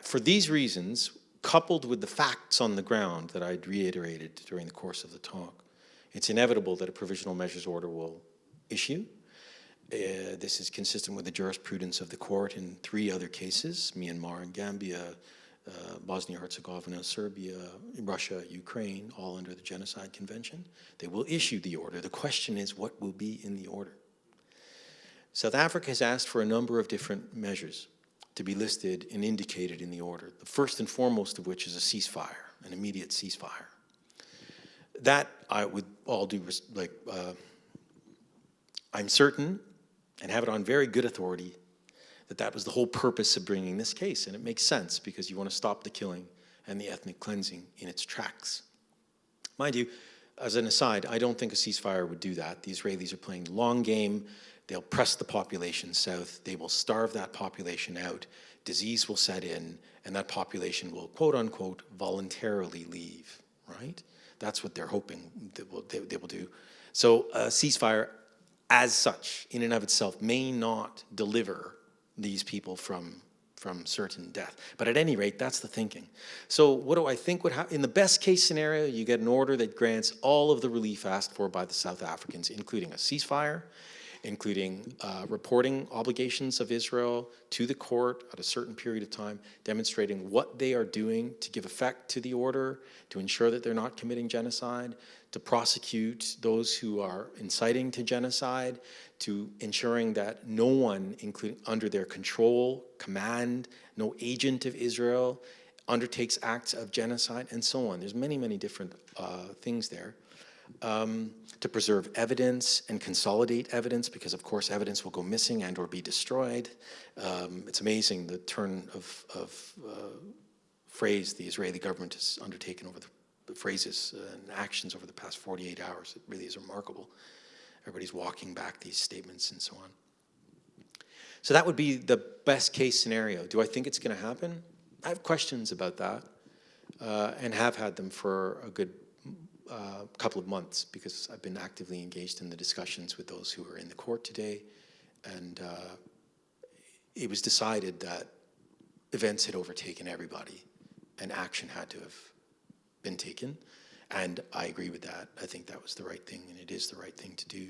for these reasons, coupled with the facts on the ground that I'd reiterated during the course of the talk, it's inevitable that a provisional measures order will issue. This is consistent with the jurisprudence of the court in 3 other cases, Myanmar and Gambia, Bosnia-Herzegovina, Serbia, Russia, Ukraine, all under the Genocide Convention. They will issue the order. The question is, what will be in the order? South Africa has asked for a number of different measures to be listed and indicated in the order. The first and foremost of which is a ceasefire, an immediate ceasefire. That I would all do, I'm certain, and have it on very good authority, that that was the whole purpose of bringing this case. And it makes sense because you want to stop the killing and the ethnic cleansing in its tracks. Mind you, as an aside, I don't think a ceasefire would do that. The Israelis are playing the long game. They'll press the population south. They will starve that population out. Disease will set in, and that population will, quote unquote, voluntarily leave, right? That's what they're hoping they will do. So a ceasefire as such, in and of itself, may not deliver these people from certain death. But at any rate, that's the thinking. So what do I think would happen? In the best case scenario, you get an order that grants all of the relief asked for by the South Africans, including a ceasefire, including reporting obligations of Israel to the court at a certain period of time, demonstrating what they are doing to give effect to the order, to ensure that they're not committing genocide, to prosecute those who are inciting to genocide, to ensuring that no one, including under their control, command, no agent of Israel undertakes acts of genocide, and so on. There's many, many different things there. To preserve evidence and consolidate evidence, because of course evidence will go missing and or be destroyed. It's amazing the turn of phrase the Israeli government has undertaken over the phrases and actions over the past 48 hours. It really is remarkable. Everybody's walking back these statements and so on. So that would be the best case scenario. Do I think it's going to happen? I have questions about that and have had them for a good couple of months because I've been actively engaged in the discussions with those who are in the court today. And it was decided that events had overtaken everybody and action had to have been taken. And I agree with that. I think that was the right thing, and it is the right thing to do.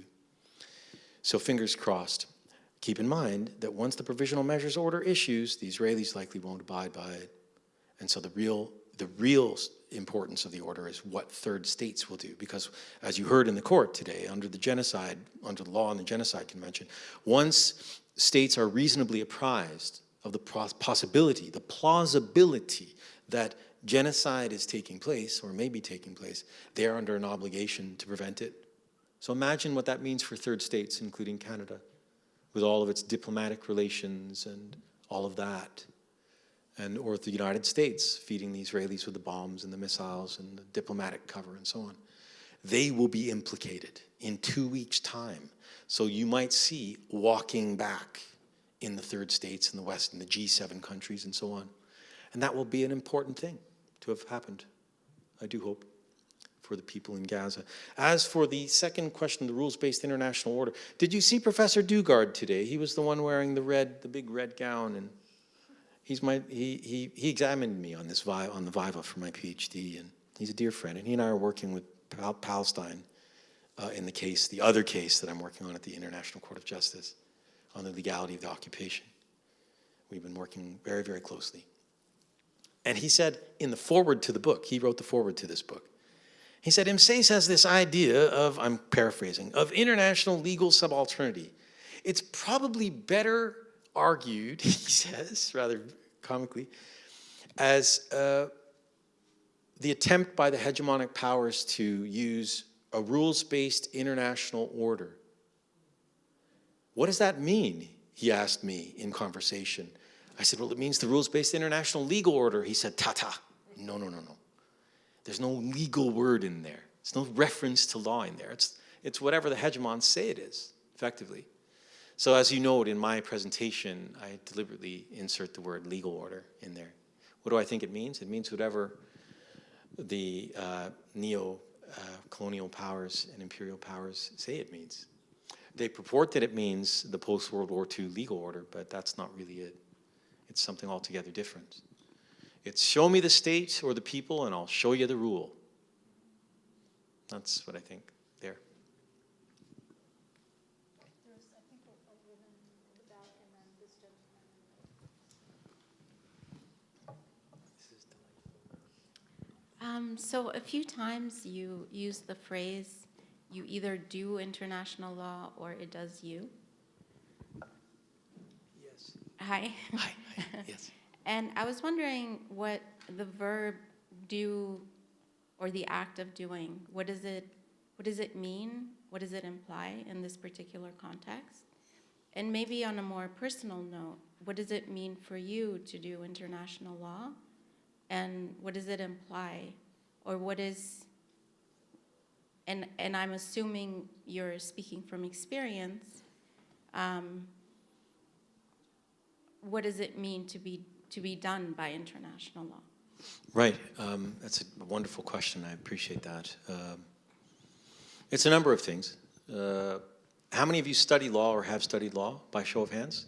So fingers crossed. Keep in mind that once the provisional measures order issues, the Israelis likely won't abide by it. And so the real importance of the order is what third states will do. Because as you heard in the court today, under the law on the Genocide Convention, once states are reasonably apprised of the possibility, the plausibility that genocide is taking place or may be taking place, they are under an obligation to prevent it. So imagine what that means for third states, including Canada, with all of its diplomatic relations and all of that. Or the United States feeding the Israelis with the bombs and the missiles and the diplomatic cover and so on. They will be implicated in 2 weeks' time. So you might see walking back in the third states in the West, in the G7 countries and so on. And that will be an important thing to have happened, I do hope, for the people in Gaza. As for the second question, the rules-based international order, did you see Professor Dugard today? He was the one wearing the big red gown, and he examined me on the Viva for my PhD, and he's a dear friend, and he and I are working with Palestine in the other case that I'm working on at the International Court of Justice on the legality of the occupation. We've been working very, very closely. And he said in the foreword to the book, he wrote the foreword to this book, he said, Imseis has this idea of, I'm paraphrasing, of international legal subalternity. It's probably better argued, he says, rather comically, as the attempt by the hegemonic powers to use a rules-based international order. What does that mean? He asked me in conversation. I said, well, it means the rules-based international legal order. He said, ta-ta. No. There's no legal word in there. There's no reference to law in there. It's whatever the hegemons say it is, effectively. So as you note in my presentation, I deliberately insert the word legal order in there. What do I think it means? It means whatever the neo-colonial powers and imperial powers say it means. They purport that it means the post-World War II legal order, but that's not really it. It's something altogether different. It's show me the state or the people and I'll show you the rule. That's what I think there. There's, I think, a woman in the back and then this gentleman. So a few times you use the phrase, you either do international law or it does you. Yes. Hi. Hi. Yes. And I was wondering what the verb do or the act of doing, what does it mean? What does it imply in this particular context? And maybe on a more personal note, what does it mean for you to do international law? And what does it imply? Or what is, and I'm assuming you're speaking from experience, what does it mean to be done by international law? Right. That's a wonderful question. I appreciate that. It's a number of things. How many of you study law or have studied law, by show of hands?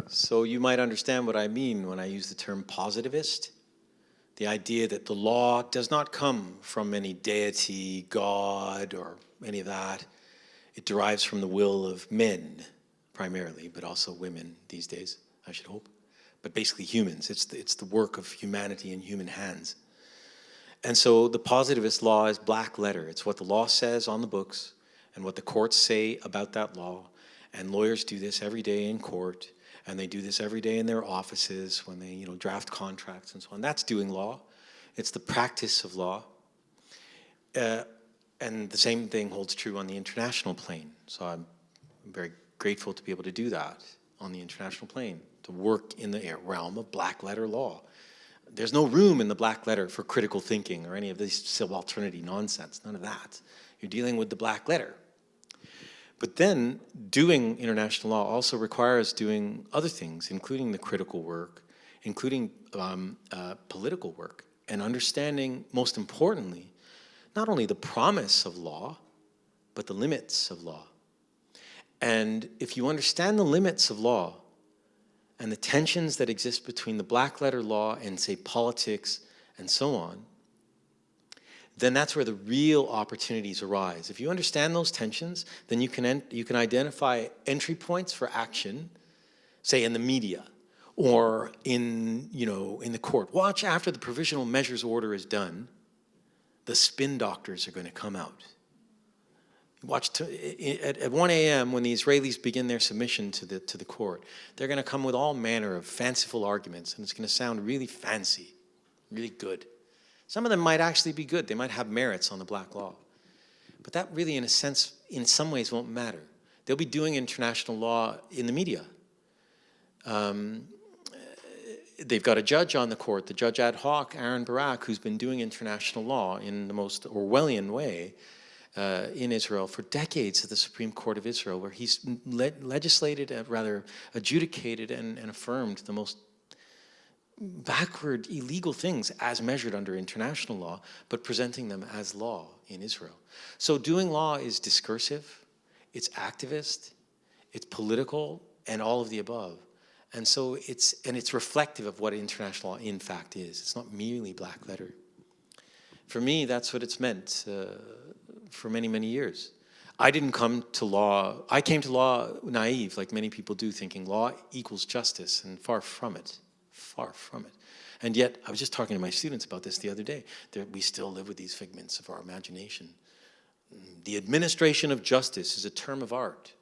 So you might understand what I mean when I use the term positivist. The idea that the law does not come from any deity, God, or any of that. It derives from the will of men, primarily, but also women these days, I should hope. But basically humans. It's the work of humanity in human hands. And so the positivist law is black letter. It's what the law says on the books and what the courts say about that law. And lawyers do this every day in court, and they do this every day in their offices when they, draft contracts and so on. That's doing law. It's the practice of law. And the same thing holds true on the international plane. So I'm very grateful to be able to do that on the international plane, to work in the realm of black letter law. There's no room in the black letter for critical thinking or any of this subalternity nonsense, none of that. You're dealing with the black letter. But then doing international law also requires doing other things, including the critical work, including political work, and understanding, most importantly, not only the promise of law, but the limits of law. And if you understand the limits of law and the tensions that exist between the black letter law and, say, politics and so on, then that's where the real opportunities arise. If you understand those tensions, then you can identify entry points for action, say in the media or in the court. Watch after the provisional measures order is done, the spin doctors are going to come out. Watch at 1 a.m. when the Israelis begin their submission to the court, they're going to come with all manner of fanciful arguments, and it's going to sound really fancy, really good. Some of them might actually be good. They might have merits on the black law. But that really, in a sense, in some ways won't matter. They'll be doing international law in the media. They've got a judge on the court, the judge ad hoc, Aaron Barak, who's been doing international law in the most Orwellian way in Israel for decades at the Supreme Court of Israel, where he's legislated, rather adjudicated and affirmed the most backward, illegal things as measured under international law, but presenting them as law in Israel. So doing law is discursive, it's activist, it's political, and all of the above. And so it's reflective of what international law in fact is. It's not merely black letter. For me, that's what it's meant for many, many years. I didn't come to law, I came to law naive, like many people do, thinking law equals justice, and far from it. Far from it. And yet, I was just talking to my students about this the other day. We still live with these figments of our imagination. The administration of justice is a term of art,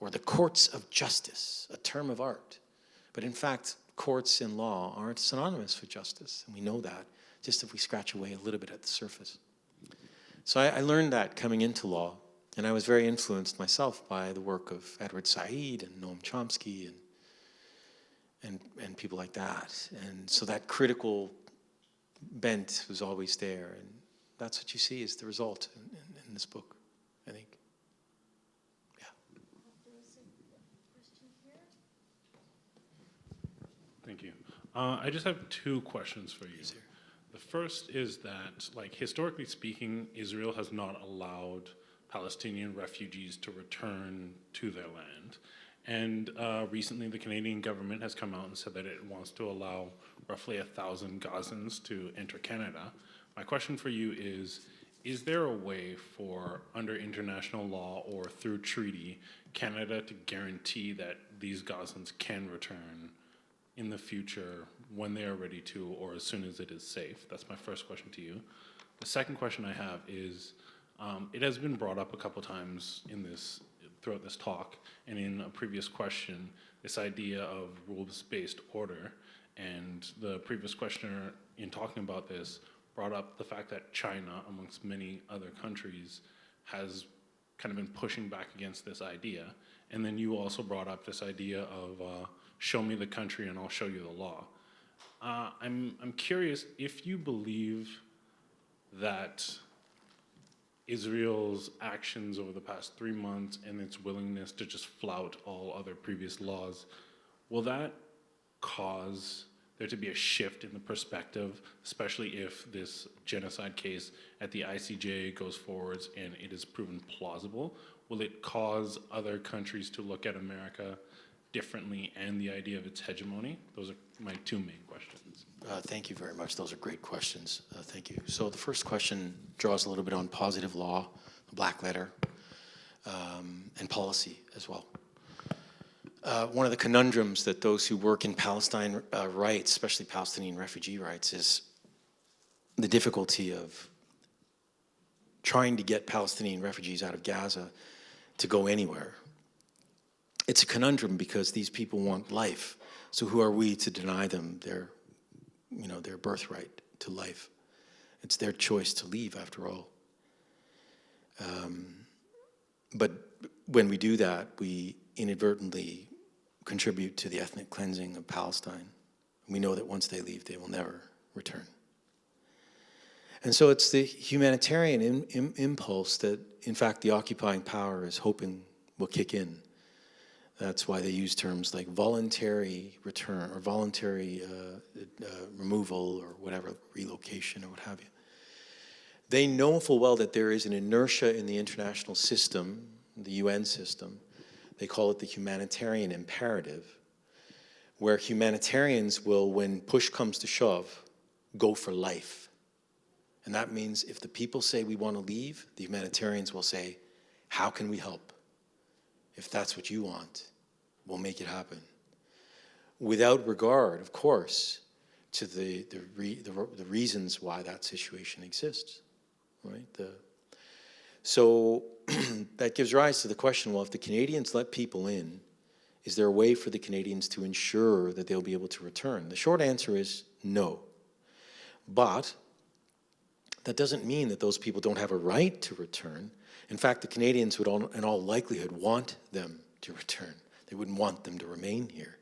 or the courts of justice, a term of art. But in fact, courts in law aren't synonymous with justice, and we know that, just if we scratch away a little bit at the surface. So I learned that coming into law, and I was very influenced myself by the work of Edward Said and Noam Chomsky and people like that. And so that critical bent was always there. And that's what you see is the result in this book, I think. Yeah. Thank you. I just have two questions for you. Yes, sir. The first is that, historically speaking, Israel has not allowed Palestinian refugees to return to their land. And recently, the Canadian government has come out and said that it wants to allow roughly 1,000 Gazans to enter Canada. My question for you is there a way for, under international law or through treaty, Canada to guarantee that these Gazans can return, in the future when they are ready to, or as soon as it is safe? That's my first question to you. The second question I have is, it has been brought up a couple times throughout this talk, and in a previous question, this idea of rules-based order. And the previous questioner, in talking about this, brought up the fact that China, amongst many other countries, has kind of been pushing back against this idea. And then you also brought up this idea of show me the country and I'll show you the law. I'm curious if you believe that Israel's actions over the past 3 months and its willingness to just flout all other previous laws, will that cause there to be a shift in the perspective, especially if this genocide case at the ICJ goes forwards and it is proven plausible? Will it cause other countries to look at America differently and the idea of its hegemony? Those are my two main questions. Thank you very much. Those are great questions. Thank you. So the first question draws a little bit on positive law, the black letter, and policy as well. One of the conundrums that those who work in Palestine rights, especially Palestinian refugee rights, is the difficulty of trying to get Palestinian refugees out of Gaza to go anywhere. It's a conundrum because these people want life. So who are we to deny them their birthright to life? It's their choice to leave, after all. But when we do that, we inadvertently contribute to the ethnic cleansing of Palestine. We know that once they leave, they will never return. And so it's the humanitarian impulse that, in fact, the occupying power is hoping will kick in. That's why they use terms like voluntary return or voluntary removal or whatever, relocation or what have you. They know full well that there is an inertia in the international system, the UN system. They call it the humanitarian imperative, where humanitarians will, when push comes to shove, go for life. And that means if the people say we want to leave, the humanitarians will say, how can we help? If that's what you want, we'll make it happen. Without regard, of course, to the reasons why that situation exists, right? So that gives rise to the question, well, if the Canadians let people in, is there a way for the Canadians to ensure that they'll be able to return? The short answer is no. But that doesn't mean that those people don't have a right to return. In fact, the Canadians would, in all likelihood, want them to return. They wouldn't want them to remain here.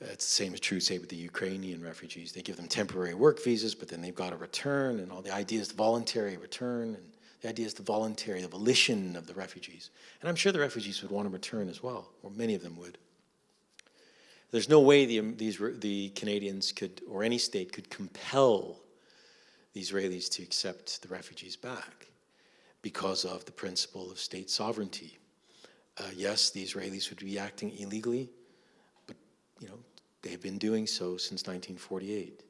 It's the same is true, say, with the Ukrainian refugees. They give them temporary work visas, but then they've got to return, and all the idea is the voluntary return, and the idea is the volition of the refugees. And I'm sure the refugees would want to return as well, or many of them would. There's no way the Canadians could, or any state could compel the Israelis to accept the refugees back because of the principle of state sovereignty. Yes, the Israelis would be acting illegally, but they've been doing so since 1948,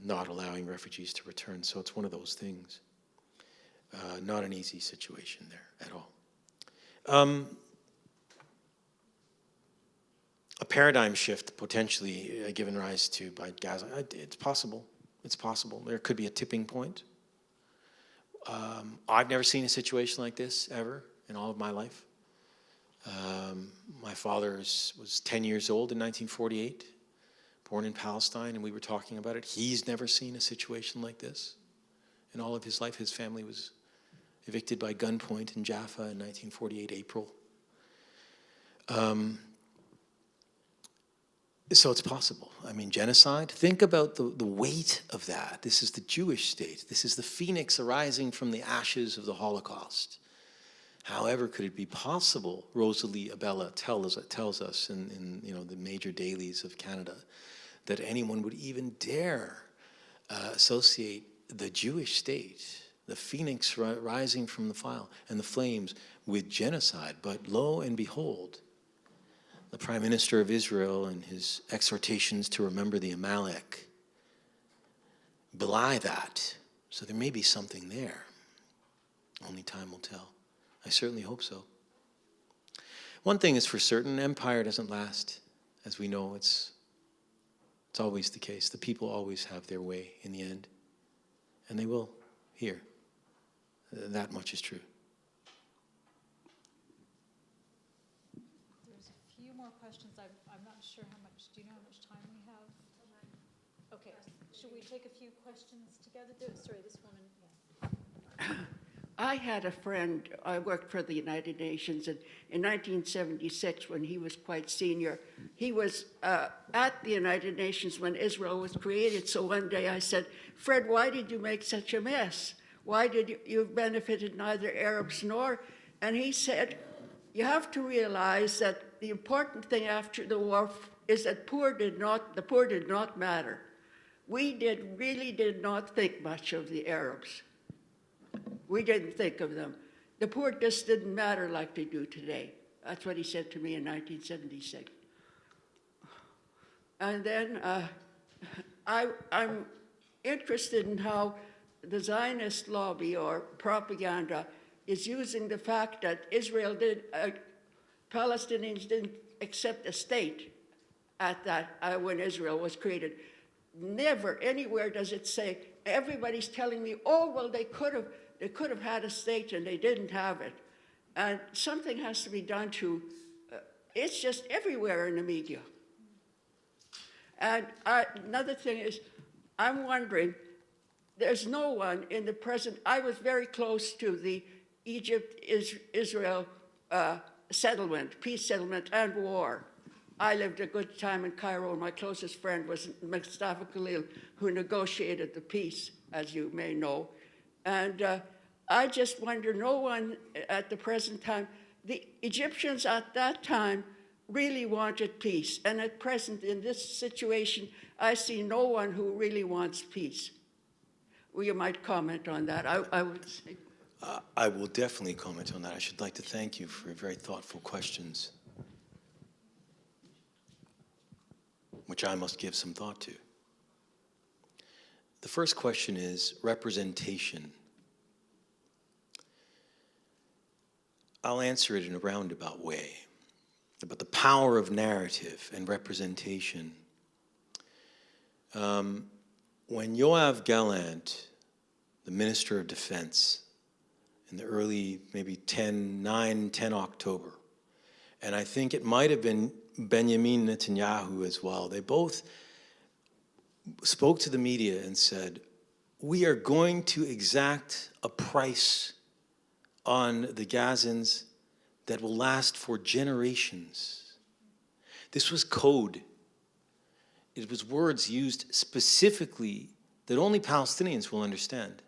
not allowing refugees to return. So it's one of those things. Not an easy situation there at all. A paradigm shift potentially given rise to by Gaza. It's possible. It's possible. There could be a tipping point. I've never seen a situation like this ever in all of my life. My father was 10 years old in 1948, born in Palestine, and we were talking about it. He's never seen a situation like this. In all of his life, his family was evicted by gunpoint in Jaffa in 1948, April. So it's possible. I mean, genocide, think about the weight of that. This is the Jewish state. This is the phoenix arising from the ashes of the Holocaust. However could it be possible, Rosalie Abella tells us in the major dailies of Canada, that anyone would even dare associate the Jewish state, the phoenix rising from the fire and the flames, with genocide? But lo and behold, the Prime Minister of Israel and his exhortations to remember the Amalek belie that. So there may be something there. Only time will tell. I certainly hope so. One thing is for certain, empire doesn't last. As we know, it's always the case. The people always have their way in the end. And they will here. That much is true. There's a few more questions. I'm not sure how much, do you know how much time we have? Okay, should we take a few questions together? Sorry, this woman, yeah. I had a friend, I worked for the United Nations, and in 1976, when he was quite senior, he was at the United Nations when Israel was created. So one day I said, Fred, why did you make such a mess? Why did you've benefited neither Arabs nor? And he said, you have to realize that the important thing after the war is that the poor did not matter. We really did not think much of the Arabs. We didn't think of them. The poor just didn't matter like they do today. That's what he said to me in 1976. And then I'm interested in how the Zionist lobby or propaganda is using the fact that Palestinians didn't accept a state at that when Israel was created. Never anywhere does it say. Everybody's telling me, oh well, they could have had a state and they didn't have it, and something has to be done to. It's just everywhere in the media. And another thing is, I'm wondering. There's no one in the present. I was very close to the Egypt-Israel settlement, peace settlement, and war. I lived a good time in Cairo, and my closest friend was Mustafa Khalil, who negotiated the peace, as you may know. And I just wonder, no one at the present time, the Egyptians at that time really wanted peace. And at present, in this situation, I see no one who really wants peace. Well, you might comment on that. I would say. I will definitely comment on that. I should like to thank you for your very thoughtful questions, which I must give some thought to. The first question is representation. I'll answer it in a roundabout way, about the power of narrative and representation. When Yoav Gallant, the Minister of Defense, in the early, maybe 10 October, and I think it might have been Benjamin Netanyahu as well, they both spoke to the media and said, we are going to exact a price on the Gazans that will last for generations. This was code. It was words used specifically that only Palestinians will understand.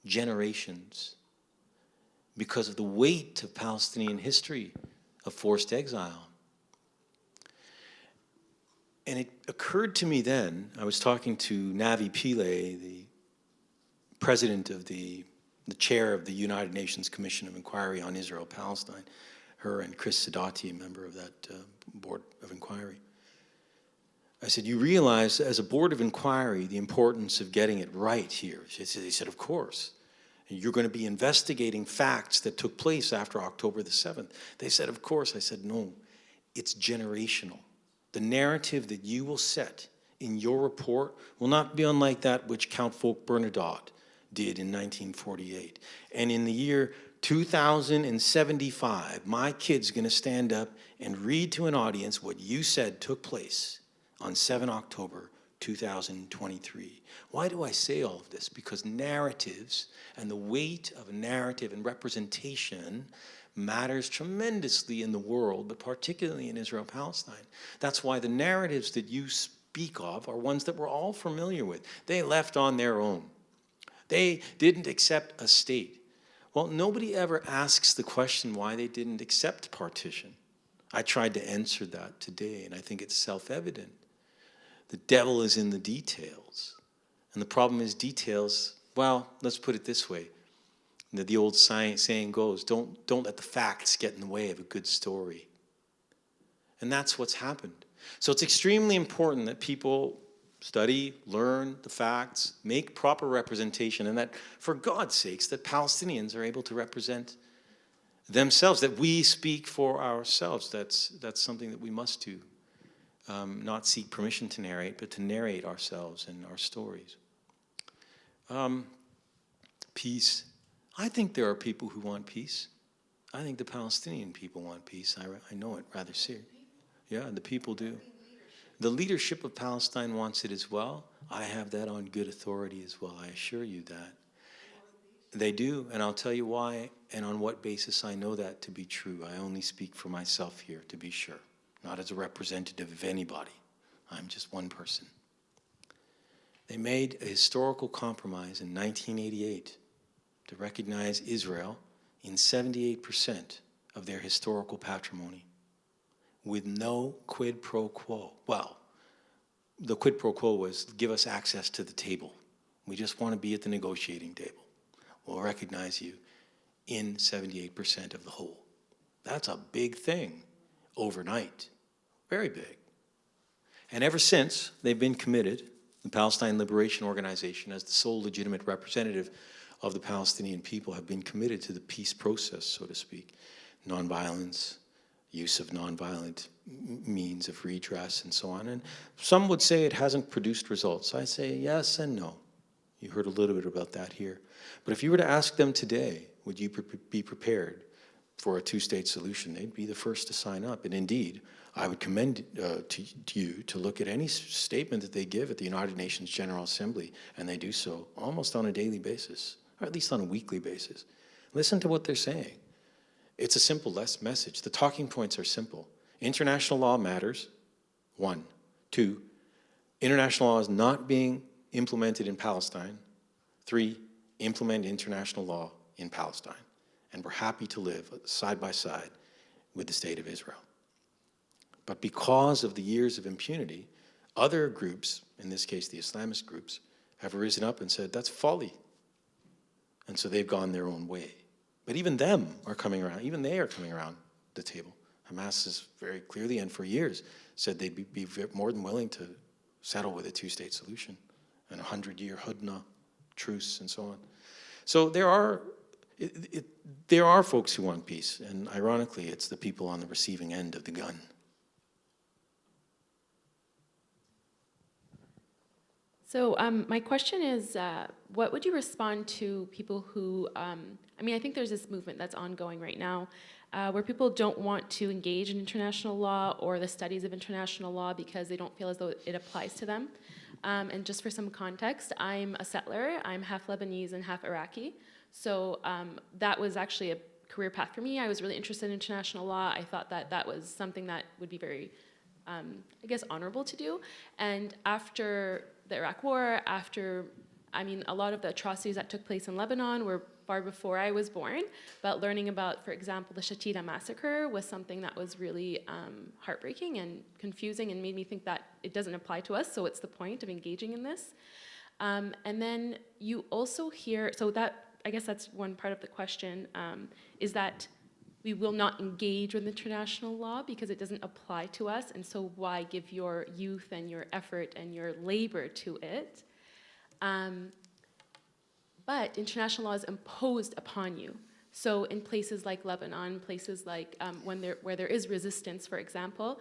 Generations. Because of the weight of Palestinian history of forced exile. And it occurred to me then, I was talking to Navi Pillay, the president of the chair of the United Nations Commission of Inquiry on Israel-Palestine, her and Chris Sadati, a member of that board of inquiry. I said, you realize as a board of inquiry the importance of getting it right here? He said, of course. And you're going to be investigating facts that took place after October the 7th. They said, of course. I said, no, it's generational. The narrative that you will set in your report will not be unlike that which Count Folk Bernadotte did in 1948. And in the year 2075, my kid's going to stand up and read to an audience what you said took place on 7 October 2023. Why do I say all of this? Because narratives and the weight of a narrative and representation matters tremendously in the world, but particularly in Israel-Palestine. That's why the narratives that you speak of are ones that we're all familiar with. They left on their own. They didn't accept a state. Well, nobody ever asks the question why they didn't accept partition. I tried to answer that today, and I think it's self-evident. The devil is in the details. And the problem is details, well, let's put it this way. The old saying goes, don't let the facts get in the way of a good story. And that's what's happened. So it's extremely important that people study, learn the facts, make proper representation, and that, for God's sakes, that Palestinians are able to represent themselves, that we speak for ourselves. That's something that we must do. Not seek permission to narrate, but to narrate ourselves and our stories. Peace. I think there are people who want peace. I think the Palestinian people want peace. I know it rather seriously. Yeah, the people do. The leadership of Palestine wants it as well. I have that on good authority as well. I assure you that. They do, and I'll tell you why and on what basis I know that to be true. I only speak for myself here, to be sure, not as a representative of anybody. I'm just one person. They made a historical compromise in 1988 to recognize Israel in 78% of their historical patrimony with no quid pro quo. Well, the quid pro quo was give us access to the table. We just want to be at the negotiating table. We'll recognize you in 78% of the whole. That's a big thing overnight, very big. And ever since, they've been committed, the Palestine Liberation Organization, as the sole legitimate representative of the Palestinian people, have been committed to the peace process, so to speak. Nonviolence, use of nonviolent means of redress, and so on. And some would say it hasn't produced results. I say yes and no. You heard a little bit about that here. But if you were to ask them today, would you be prepared for a two-state solution? They'd be the first to sign up. And indeed, I would commend to you to look at any statement that they give at the United Nations General Assembly, and they do so almost on a daily basis, or at least on a weekly basis. Listen to what they're saying. It's a simple message. The talking points are simple. International law matters, 1. 2, international law is not being implemented in Palestine. 3, implement international law in Palestine. And we're happy to live side by side with the state of Israel. But because of the years of impunity, other groups, in this case the Islamist groups, have risen up and said, that's folly. And so they've gone their own way. But even them are coming around, even they are coming around the table. Hamas has very clearly, and for years, said they'd be more than willing to settle with a two-state solution and a 100-year hudna, truce, and so on. So there are folks who want peace, and ironically, it's the people on the receiving end of the gun. So my question is, what would you respond to people who, I think there's this movement that's ongoing right now where people don't want to engage in international law or the studies of international law because they don't feel as though it applies to them. And just for some context, I'm a settler. I'm half Lebanese and half Iraqi. So that was actually a career path for me. I was really interested in international law. I thought that that was something that would be very, honorable to do. And after the Iraq War, a lot of the atrocities that took place in Lebanon were far before I was born, but learning about, for example, the Shatila massacre was something that was really heartbreaking and confusing and made me think that it doesn't apply to us, so what's the point of engaging in this? And then you also hear, so that, I guess that's one part of the question, is that we will not engage with international law because it doesn't apply to us, and so why give your youth and your effort and your labor to it? But international law is imposed upon you. So in places like Lebanon, places like where there is resistance, for example,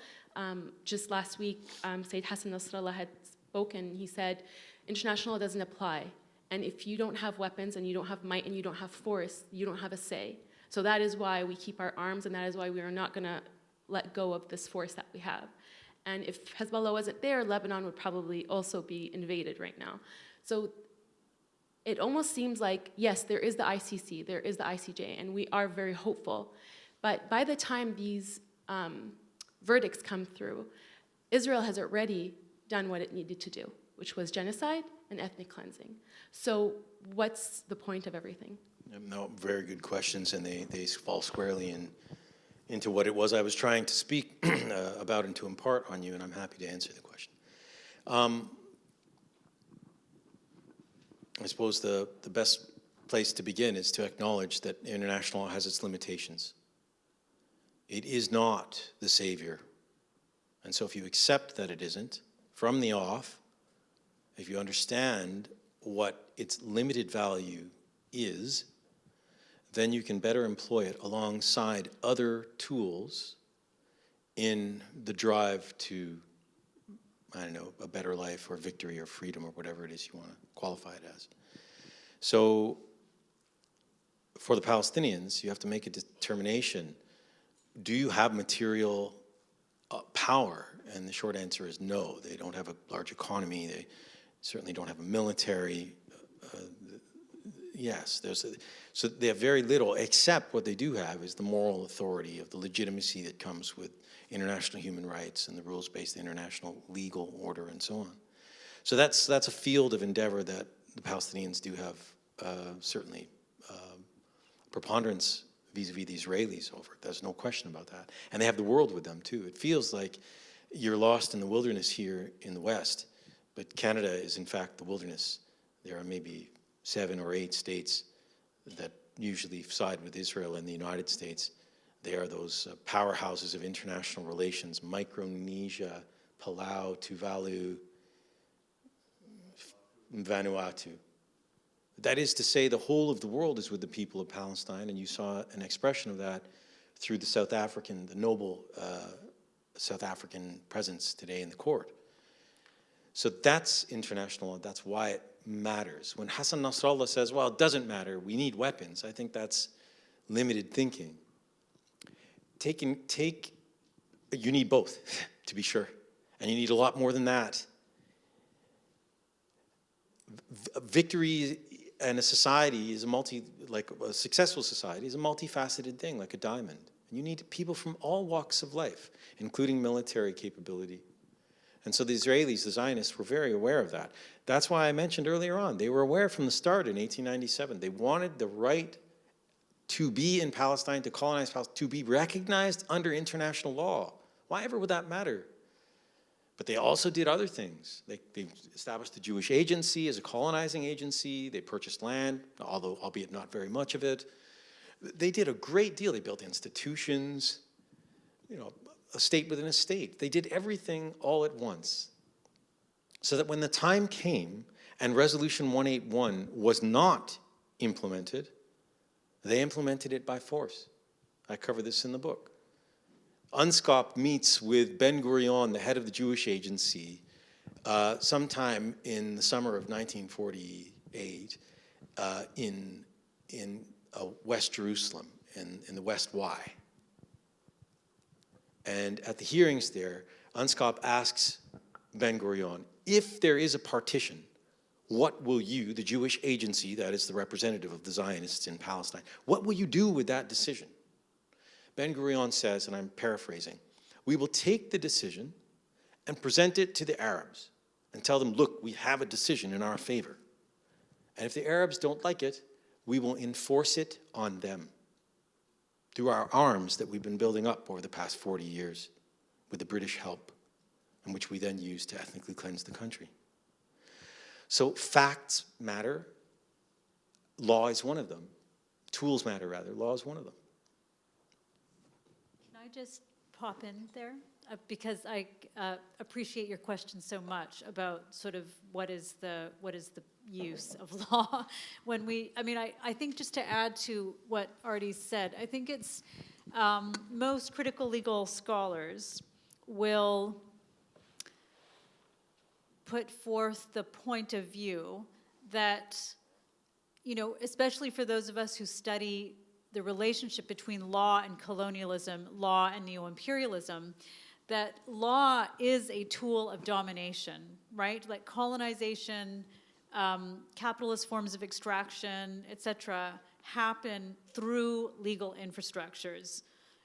just last week, Sayyid Hassan Nasrallah had spoken. He said, international law doesn't apply. And if you don't have weapons and you don't have might and you don't have force, you don't have a say. So that is why we keep our arms, and that is why we are not going to let go of this force that we have. And if Hezbollah wasn't there, Lebanon would probably also be invaded right now. So it almost seems like, yes, there is the ICC, there is the ICJ, and we are very hopeful. But by the time these verdicts come through, Israel has already done what it needed to do, which was genocide and ethnic cleansing. So what's the point of everything? No, very good questions, and they fall squarely into what it was I was trying to speak about and to impart on you, and I'm happy to answer the question. I suppose the best place to begin is to acknowledge that international law has its limitations. It is not the savior. And so if you accept that it isn't, from the off, if you understand what its limited value is, then you can better employ it alongside other tools in the drive to, I don't know, a better life or victory or freedom or whatever it is you want to qualify it as. So for the Palestinians, you have to make a determination. Do you have material power? And the short answer is no. They don't have a large economy. They certainly don't have a military. Yes, so they have very little, except what they do have is the moral authority of the legitimacy that comes with international human rights and the rules-based international legal order and so on. So that's a field of endeavor that the Palestinians do have certainly preponderance vis-a-vis the Israelis over. There's no question about that. And they have the world with them too. It feels like you're lost in the wilderness here in the West, but Canada is in fact the wilderness. There are maybe 7 or 8 states that usually side with Israel and the United States. They are those powerhouses of international relations: Micronesia, Palau, Tuvalu, Vanuatu. That is to say, the whole of the world is with the people of Palestine, and you saw an expression of that through the noble South African presence today in the court. So that's international law. That's why it matters. When Hassan Nasrallah says, well, it doesn't matter, we need weapons, I think that's limited thinking. You need both, to be sure, and you need a lot more than that. Victory in a society is like a successful society is a multifaceted thing, like a diamond. And you need people from all walks of life, including military capability. And so the Israelis, the Zionists, were very aware of that. That's why I mentioned earlier on, they were aware from the start in 1897. They wanted the right to be in Palestine, to colonize Palestine, to be recognized under international law. Why ever would that matter? But they also did other things. They established the Jewish Agency as a colonizing agency. They purchased land, albeit not very much of it. They did a great deal. They built institutions, a state within a state. They did everything all at once. So that when the time came and Resolution 181 was not implemented, they implemented it by force. I cover this in the book. UNSCOP meets with Ben Gurion, the head of the Jewish Agency, sometime in the summer of 1948 in West Jerusalem, in the West Y. And at the hearings there, UNSCOP asks Ben Gurion, if there is a partition, what will you, the Jewish Agency, that is the representative of the Zionists in Palestine, what will you do with that decision? Ben Gurion says, and I'm paraphrasing, we will take the decision and present it to the Arabs and tell them, look, we have a decision in our favor. And if the Arabs don't like it, we will enforce it on them through our arms that we've been building up over the past 40 years with the British help, and which we then use to ethnically cleanse the country. So facts matter. Law is one of them. Tools matter, rather. Law is one of them. Can I just pop in there? Because I appreciate your question so much about sort of what is the use of law when I think just to add to what Ardi said, I think it's most critical legal scholars will put forth the point of view that, especially for those of us who study the relationship between law and colonialism, law and neo-imperialism, that law is a tool of domination, right? Like colonization, capitalist forms of extraction, etc., happen through legal infrastructures.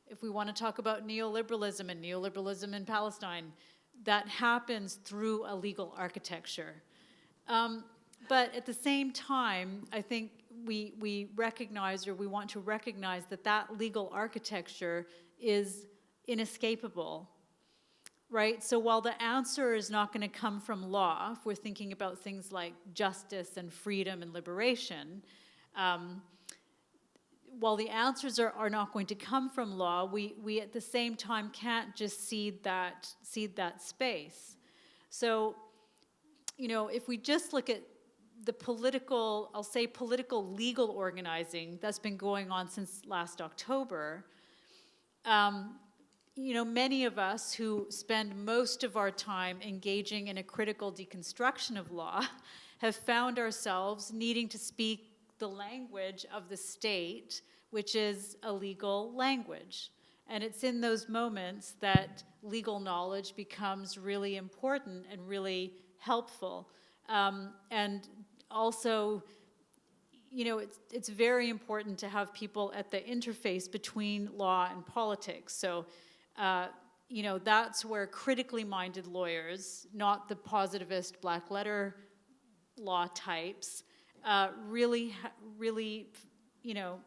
If we want to talk about neoliberalism and neoliberalism in Palestine, that happens through a legal architecture. But at the same time, I think we recognize, or we want to recognize, that that legal architecture is inescapable, right? So while the answer is not going to come from law, if we're thinking about things like justice and freedom and liberation, while the answers are not going to come from law, we at the same time can't just cede that space. So, if we just look at the political, I'll say political legal organizing that's been going on since last October, many of us who spend most of our time engaging in a critical deconstruction of law have found ourselves needing to speak the language of the state, which is a legal language. And it's in those moments that legal knowledge becomes really important and really helpful. And also, it's very important to have people at the interface between law and politics. So, that's where critically minded lawyers, not the positivist black letter law types, really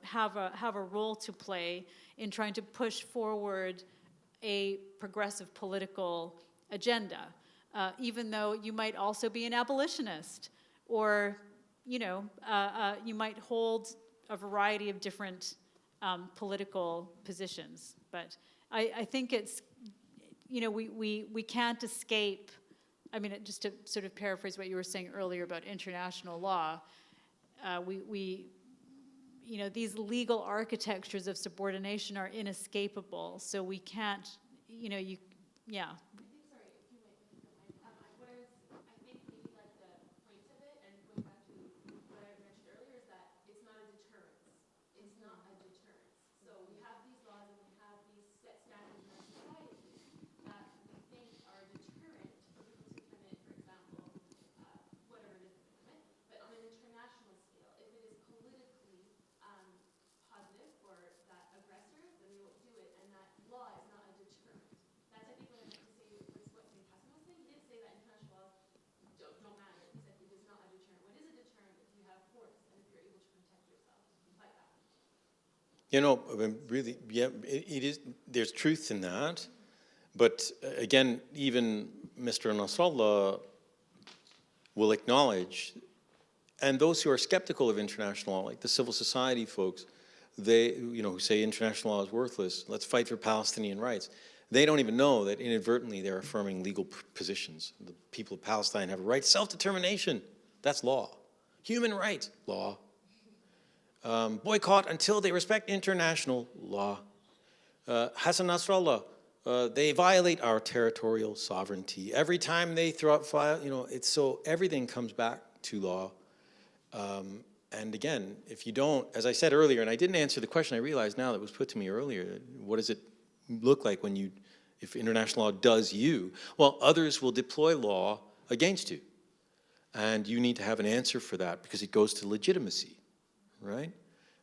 have a role to play in trying to push forward a progressive political agenda, even though you might also be an abolitionist, or you might hold a variety of different political positions. But I think it's, we can't escape. I mean, just to sort of paraphrase what you were saying earlier about international law, these legal architectures of subordination are inescapable. So we can't, yeah. Really, yeah, it is. There's truth in that, but again, even Mr. Nasrallah will acknowledge, and those who are skeptical of international law, like the civil society folks, they, who say international law is worthless, let's fight for Palestinian rights. They don't even know that inadvertently they're affirming legal positions. The people of Palestine have a right to self-determination. That's law. Human rights, law. Boycott until they respect international law. Hassan Nasrallah, they violate our territorial sovereignty. Every time they throw out fire, it's so everything comes back to law. And again, if you don't, as I said earlier, and I didn't answer the question I realized now that was put to me earlier, what does it look like when if international law does you? Well, others will deploy law against you. And you need to have an answer for that because it goes to legitimacy. Right?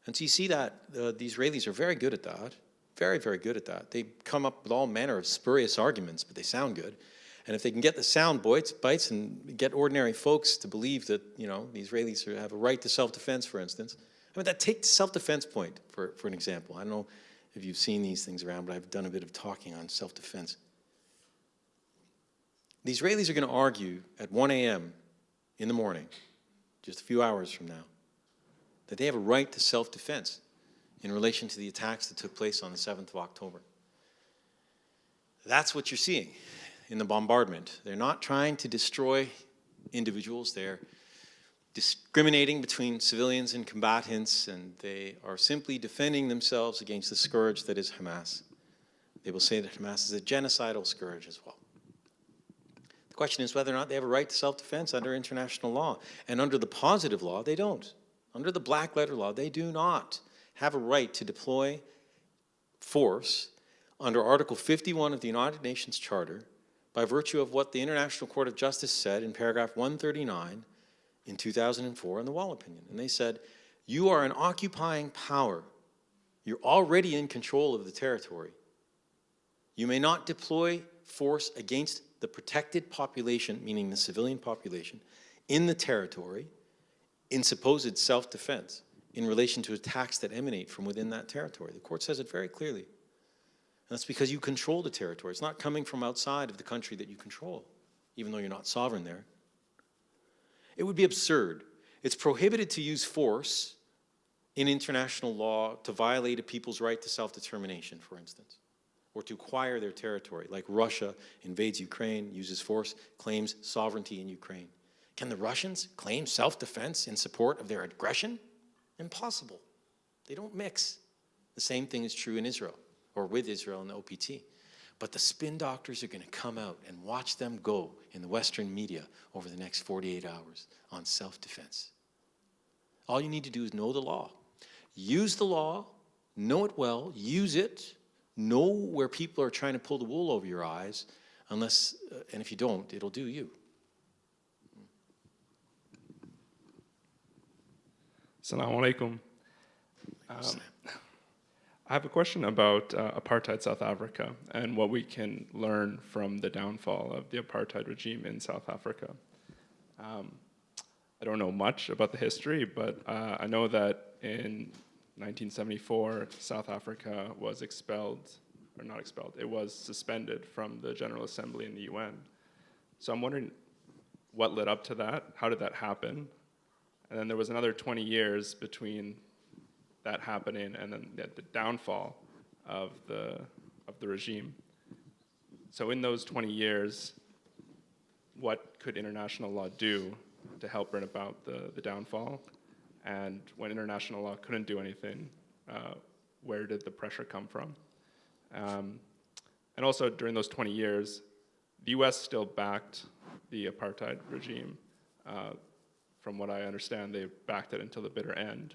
And so you see that the Israelis are very good at that, very, very good at that. They come up with all manner of spurious arguments, but they sound good. And if they can get the sound bites and get ordinary folks to believe that, the Israelis have a right to self-defense, for instance. I mean, take the self-defense point, for an example. I don't know if you've seen these things around, but I've done a bit of talking on self-defense. The Israelis are going to argue at 1 a.m. in the morning, just a few hours from now, that they have a right to self-defense in relation to the attacks that took place on the 7th of October. That's what you're seeing in the bombardment. They're not trying to destroy individuals. They're discriminating between civilians and combatants, and they are simply defending themselves against the scourge that is Hamas. They will say that Hamas is a genocidal scourge as well. The question is whether or not they have a right to self-defense under international law. And under the positive law, they don't. Under the black letter law, they do not have a right to deploy force under Article 51 of the United Nations Charter by virtue of what the International Court of Justice said in paragraph 139 in 2004 in the Wall opinion. And they said, you are an occupying power. You're already in control of the territory. You may not deploy force against the protected population, meaning the civilian population, in the territory in supposed self-defense in relation to attacks that emanate from within that territory. The court says it very clearly. And that's because you control the territory. It's not coming from outside of the country that you control, even though you're not sovereign there. It would be absurd. It's prohibited to use force in international law to violate a people's right to self-determination, for instance, or to acquire their territory, like Russia invades Ukraine, uses force, claims sovereignty in Ukraine. Can the Russians claim self-defense in support of their aggression? Impossible. They don't mix. The same thing is true in Israel, or with Israel in the OPT. But the spin doctors are going to come out and watch them go in the Western media over the next 48 hours on self-defense. All you need to do is know the law. Use the law, know it well, use it, know where people are trying to pull the wool over your eyes, unless, and if you don't, it'll do you. Assalamu alaikum. I have a question about apartheid South Africa and what we can learn from the downfall of the apartheid regime in South Africa. I don't know much about the history, but I know that in 1974, South Africa was expelled, or not expelled, it was suspended from the General Assembly in the UN. So I'm wondering what led up to that, how did that happen? And then there was another 20 years between that happening and then the downfall of the regime. So in those 20 years, what could international law do to help bring about the downfall? And when international law couldn't do anything, where did the pressure come from? And also during those 20 years, the US still backed the apartheid regime. From what I understand, they backed it until the bitter end.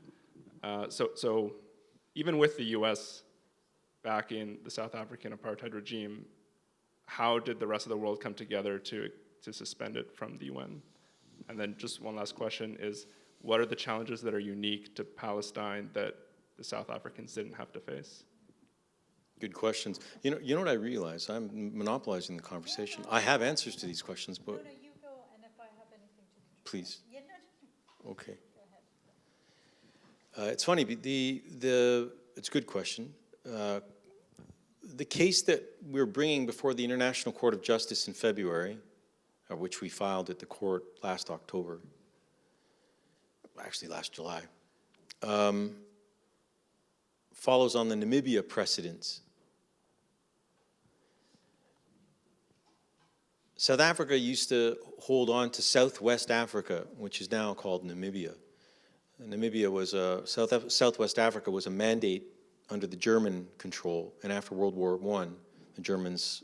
So even with the US backing the South African apartheid regime, how did the rest of the world come together to suspend it from the UN? And then just one last question is, what are the challenges that are unique to Palestine that the South Africans didn't have to face? Good questions. You know what I realize? I'm monopolizing the conversation. I have answers to these questions, but... No, you go, and if I have anything to... Please. Yeah, no. Okay. It's funny, it's a good question. The case that we're bringing before the International Court of Justice in February, which we filed at the court last October, actually last July, follows on the Namibia precedents. South Africa used to hold on to Southwest Africa, which is now called Namibia. Namibia was Southwest Africa was a mandate under the German control, and after World War I, the Germans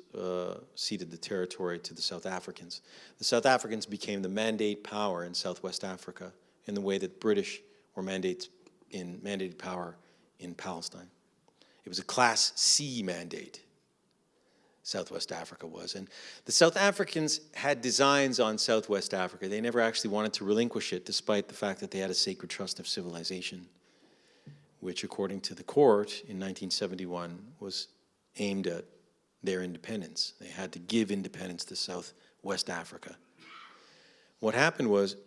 ceded the territory to the South Africans. The South Africans became the mandate power in Southwest Africa in the way that British were mandated power in Palestine. It was a Class C mandate, Southwest Africa was. And the South Africans had designs on Southwest Africa. They never actually wanted to relinquish it, despite the fact that they had a sacred trust of civilization, which, according to the court in 1971, was aimed at their independence. They had to give independence to Southwest Africa. What happened was,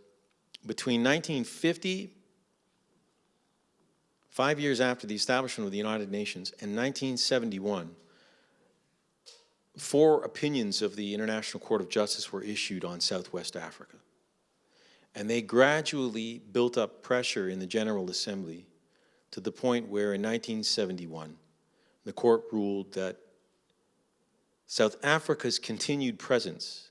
between 1950, 5 years after the establishment of the United Nations, and 1971, 4 opinions of the International Court of Justice were issued on Southwest Africa. And they gradually built up pressure in the General Assembly to the point where in 1971, the court ruled that South Africa's continued presence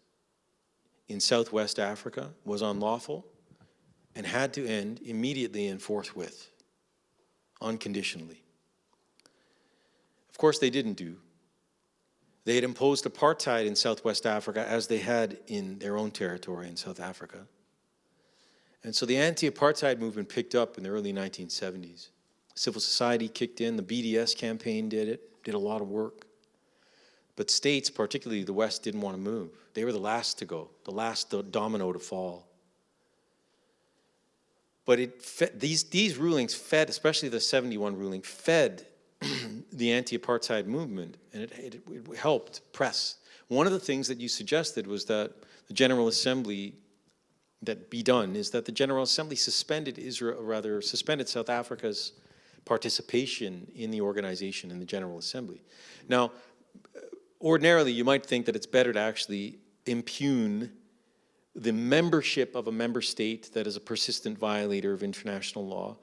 in Southwest Africa was unlawful and had to end immediately and forthwith, unconditionally. Of course, they didn't do. They had imposed apartheid in Southwest Africa as they had in their own territory in South Africa. And so the anti-apartheid movement picked up in the early 1970s. Civil society kicked in, the BDS campaign did a lot of work. But states, particularly the West, didn't want to move. They were the last to go, the last domino to fall. But these rulings fed, especially the 71 ruling, fed the anti-apartheid movement, and it helped press. One of the things that you suggested was that the General Assembly, that be done, is that the General Assembly suspended South Africa's participation in the organization in the General Assembly. Now, ordinarily, you might think that it's better to actually impugn the membership of a member state that is a persistent violator of international law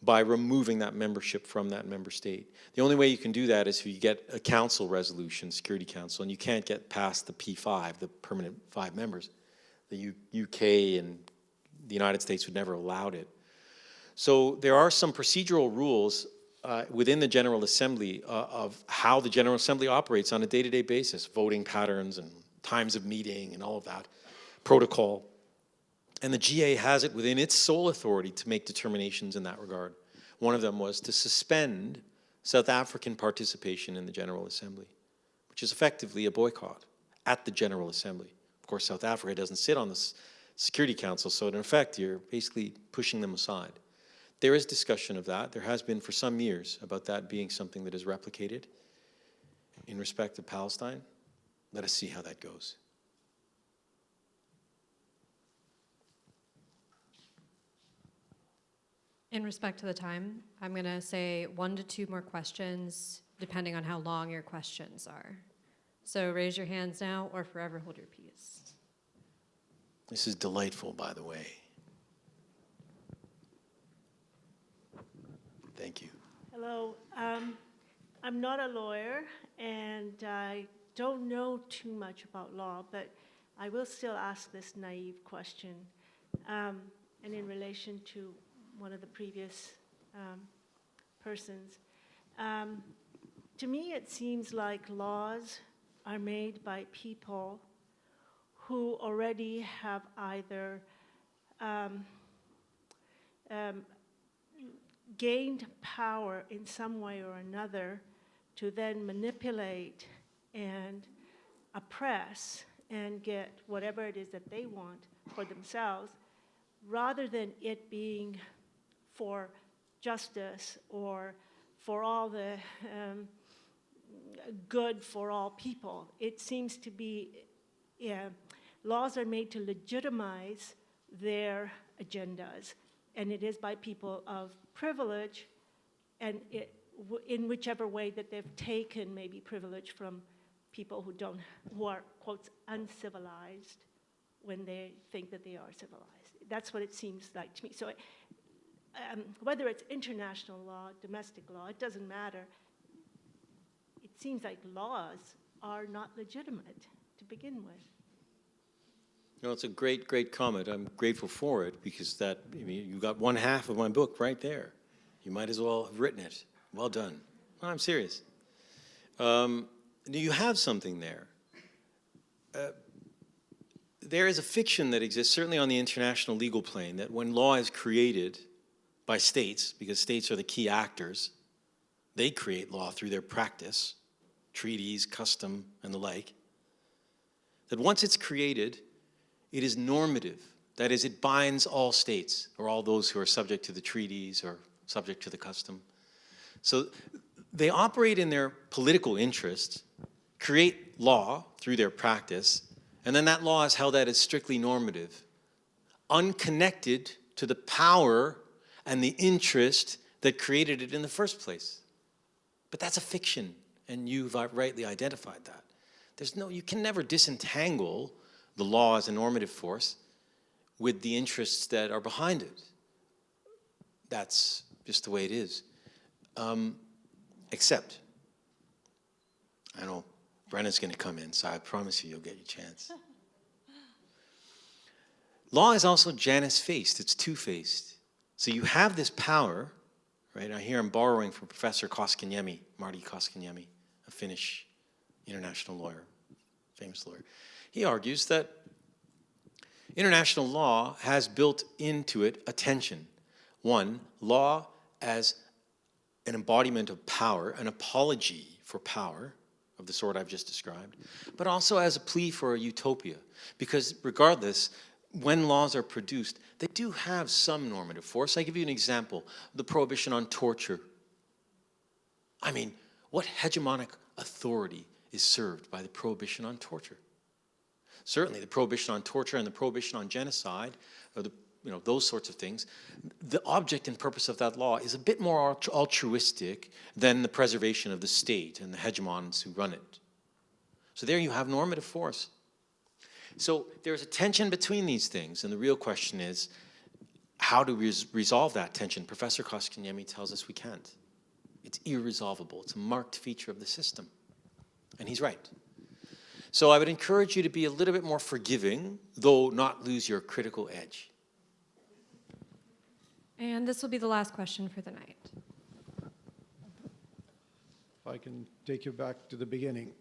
by removing that membership from that member state. The only way you can do that is if you get a council resolution, Security Council, and you can't get past the P5, the permanent 5 members. The UK and the United States would never allowed it. So there are some procedural rules within the General Assembly of how the General Assembly operates on a day-to-day basis, voting patterns and times of meeting and all of that, protocol. And the GA has it within its sole authority to make determinations in that regard. One of them was to suspend South African participation in the General Assembly, which is effectively a boycott at the General Assembly. Of course, South Africa doesn't sit on the Security Council, so in effect, you're basically pushing them aside. There is discussion of that. There has been for some years about that being something that is replicated in respect of Palestine. Let us see how that goes. In respect to the time, I'm going to say 1 to 2 more questions, depending on how long your questions are. So raise your hands now or forever hold your peace. This is delightful, by the way. Thank you. Hello. I'm not a lawyer, and I don't know too much about law, but I will still ask this naive question. And in relation to one of the previous persons, to me it seems like laws are made by people who already have either gained power in some way or another to then manipulate and oppress and get whatever it is that they want for themselves, rather than it being for justice or for all the good for all people. It seems to be laws are made to legitimize their agendas, and it is by people of privilege, and in whichever way that they've taken maybe privilege from people who are, quotes, uncivilized when they think that they are civilized. That's what it seems like to me. So whether it's international law, domestic law, it doesn't matter. It seems like laws are not legitimate to begin with. No, it's a great, great comment. I'm grateful for it because you got one half of my book right there. You might as well have written it. Well done. No, I'm serious. You have something there. There is a fiction that exists, certainly on the international legal plane, that when law is created by states, because states are the key actors, they create law through their practice, treaties, custom, and the like, that once it's created, it is normative. That is, it binds all states, or all those who are subject to the treaties or subject to the custom. So they operate in their political interests, create law through their practice, and then that law is held out as strictly normative, unconnected to the power and the interest that created it in the first place. But that's a fiction, and you've rightly identified that. You can never disentangle the law as a normative force with the interests that are behind it. That's just the way it is. Except, I know Brennan's going to come in, so I promise you'll get your chance. Law is also Janus-faced. It's two-faced. So you have this power, right? I hear I'm borrowing from Professor Koskiniemi, Marty Koskiniemi, a Finnish international lawyer, famous lawyer. He argues that international law has built into it a tension. One, law as an embodiment of power, an apology for power of the sort I've just described, but also as a plea for a utopia. Because regardless, when laws are produced, they do have some normative force. I give you an example, the prohibition on torture. I mean, what hegemonic authority is served by the prohibition on torture? Certainly, the prohibition on torture and the prohibition on genocide, or those sorts of things, the object and purpose of that law is a bit more altruistic than the preservation of the state and the hegemons who run it. So there you have normative force. So there's a tension between these things, and the real question is, how do we resolve that tension? Professor Koskiniemi tells us we can't. It's irresolvable. It's a marked feature of the system. And he's right. So I would encourage you to be a little bit more forgiving, though not lose your critical edge. And this will be the last question for the night. If I can take you back to the beginning.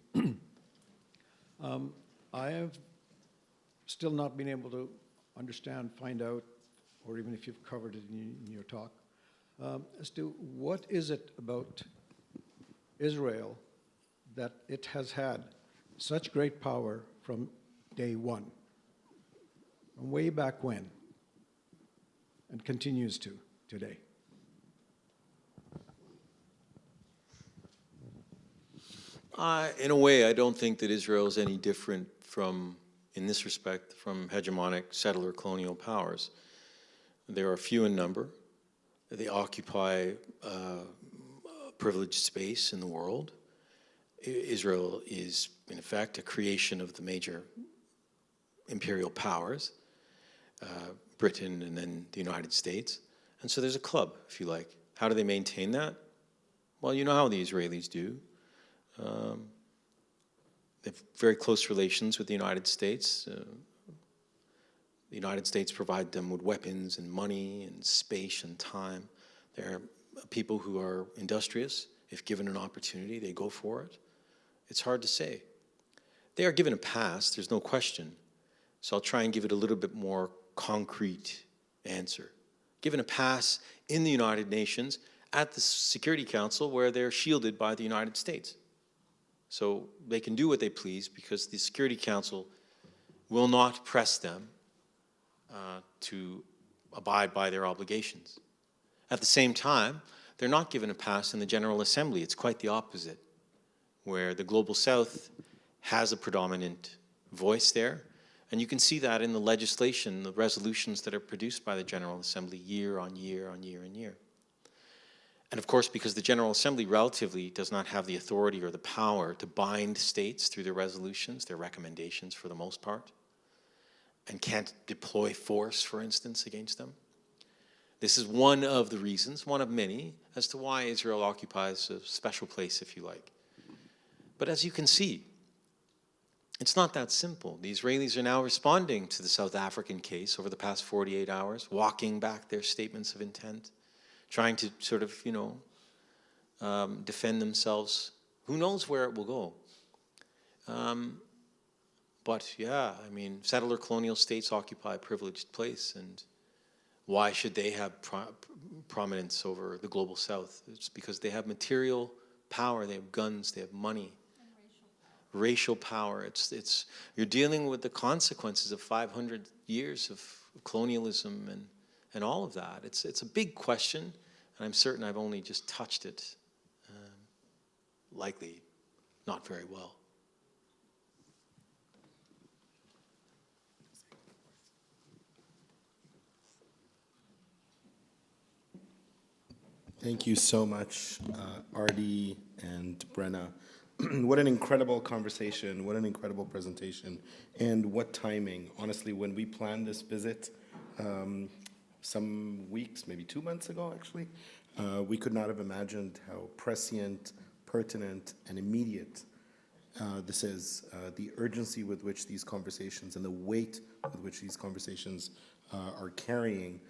I have still not been able to understand, find out, or even if you've covered it in your talk, as to what is it about Israel that it has had such great power from day one, from way back when, and continues to today. In a way, I don't think that Israel is any different from, in this respect, from hegemonic settler colonial powers. There are few in number. They occupy a privileged space in the world. Israel is, in effect, a creation of the major imperial powers, Britain and then the United States. And so there's a club, if you like. How do they maintain that? Well, you know how the Israelis do. They have very close relations with the United States. The United States provide them with weapons and money and space and time. They're people who are industrious. If given an opportunity, they go for it. It's hard to say. They are given a pass, there's no question. So I'll try and give it a little bit more concrete answer. Given a pass in the United Nations at the Security Council where they're shielded by the United States. So they can do what they please because the Security Council will not press them to abide by their obligations. At the same time, they're not given a pass in the General Assembly. It's quite the opposite, where the Global South has a predominant voice there. And you can see that in the legislation, the resolutions that are produced by the General Assembly year on year on year on year. And of course, because the General Assembly relatively does not have the authority or the power to bind states through their resolutions, their recommendations for the most part, and can't deploy force, for instance, against them. This is one of the reasons, one of many, as to why Israel occupies a special place, if you like. But as you can see, it's not that simple. The Israelis are now responding to the South African case over the past 48 hours, walking back their statements of intent, trying to sort of, defend themselves. Who knows where it will go? But yeah, I mean, settler colonial states occupy a privileged place, and why should they have prominence over the Global South? It's because they have material power, they have guns, they have money. Racial power. You're dealing with the consequences of 500 years of colonialism and all of that. It's a big question, and I'm certain I've only just touched it, likely not very well. Thank you so much, Ardi and Brenna. What an incredible conversation, what an incredible presentation, and what timing. Honestly, when we planned this visit some weeks, maybe 2 months ago actually, we could not have imagined how prescient, pertinent, and immediate this is. The urgency with which these conversations and the weight with which these conversations are carrying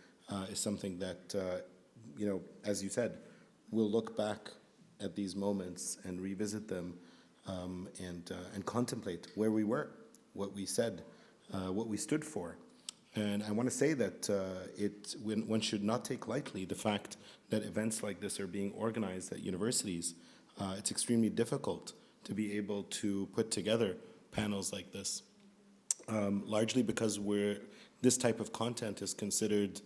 is something that, as you said, we'll look back at these moments and revisit them and contemplate where we were, what we said, what we stood for. And I want to say that one should not take lightly the fact that events like this are being organized at universities. It's extremely difficult to be able to put together panels like this, largely because this type of content is considered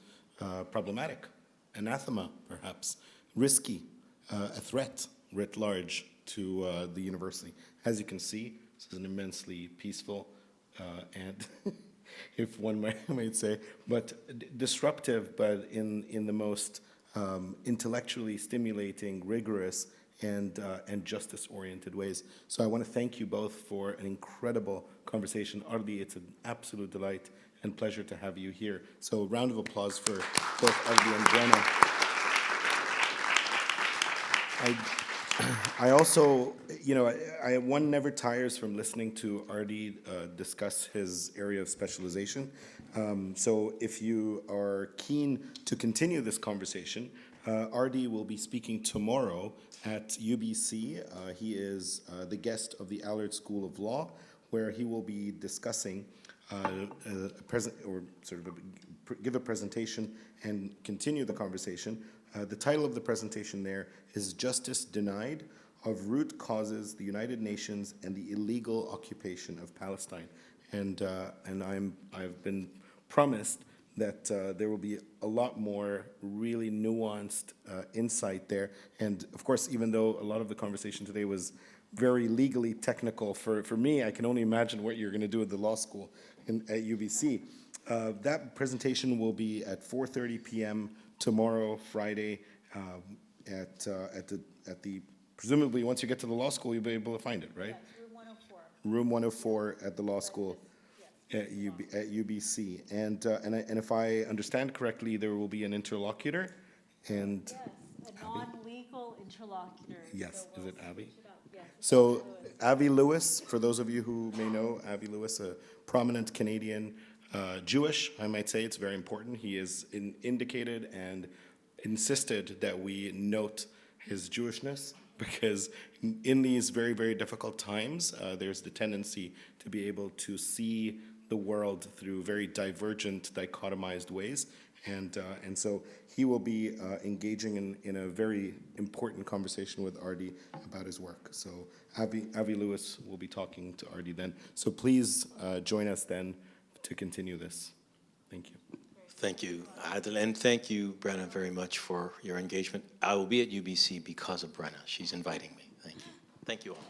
problematic, anathema perhaps, risky, a threat writ large to the university. As you can see, this is an immensely peaceful and, if one might say, but disruptive, but in the most intellectually stimulating, rigorous, and justice-oriented ways. So I want to thank you both for an incredible conversation. Ardi, it's an absolute delight and pleasure to have you here. So a round of applause for both Ardi and Brenna. I also, one never tires from listening to Ardi discuss his area of specialization. So if you are keen to continue this conversation, Ardi will be speaking tomorrow at UBC. He is the guest of the Allard School of Law, where he will be discussing give a presentation and continue the conversation. The title of the presentation there is Justice Denied of Root Causes, the United Nations, and the Illegal Occupation of Palestine. And I've been promised that there will be a lot more really nuanced insight there. And of course, even though a lot of the conversation today was very legally technical, for me, I can only imagine what you're going to do at the law school at UBC. That presentation will be at 4:30 p.m. tomorrow, Friday, at the presumably once you get to the law school, you'll be able to find it, right? Yes, room 104. Room 104 at the law school at UBC. And if I understand correctly, there will be an interlocutor, and Yes, a non-legal interlocutor. yes, So is it we'll Abby? switch it up. Yes. So Avi Lewis, for those of you who may know, Avi Lewis, a prominent Canadian Jewish, I might say, it's very important. He is indicated and insisted that we note his Jewishness, because in these very, very difficult times, there's the tendency to be able to see the world through very divergent, dichotomized ways. And so he will be engaging in a very important conversation with Ardi about his work. So Avi Lewis will be talking to Ardi then. So please join us then to continue this. Thank you. Thank you, Adil, and thank you, Brenna, very much for your engagement. I will be at UBC because of Brenna. She's inviting me. Thank you. Thank you all.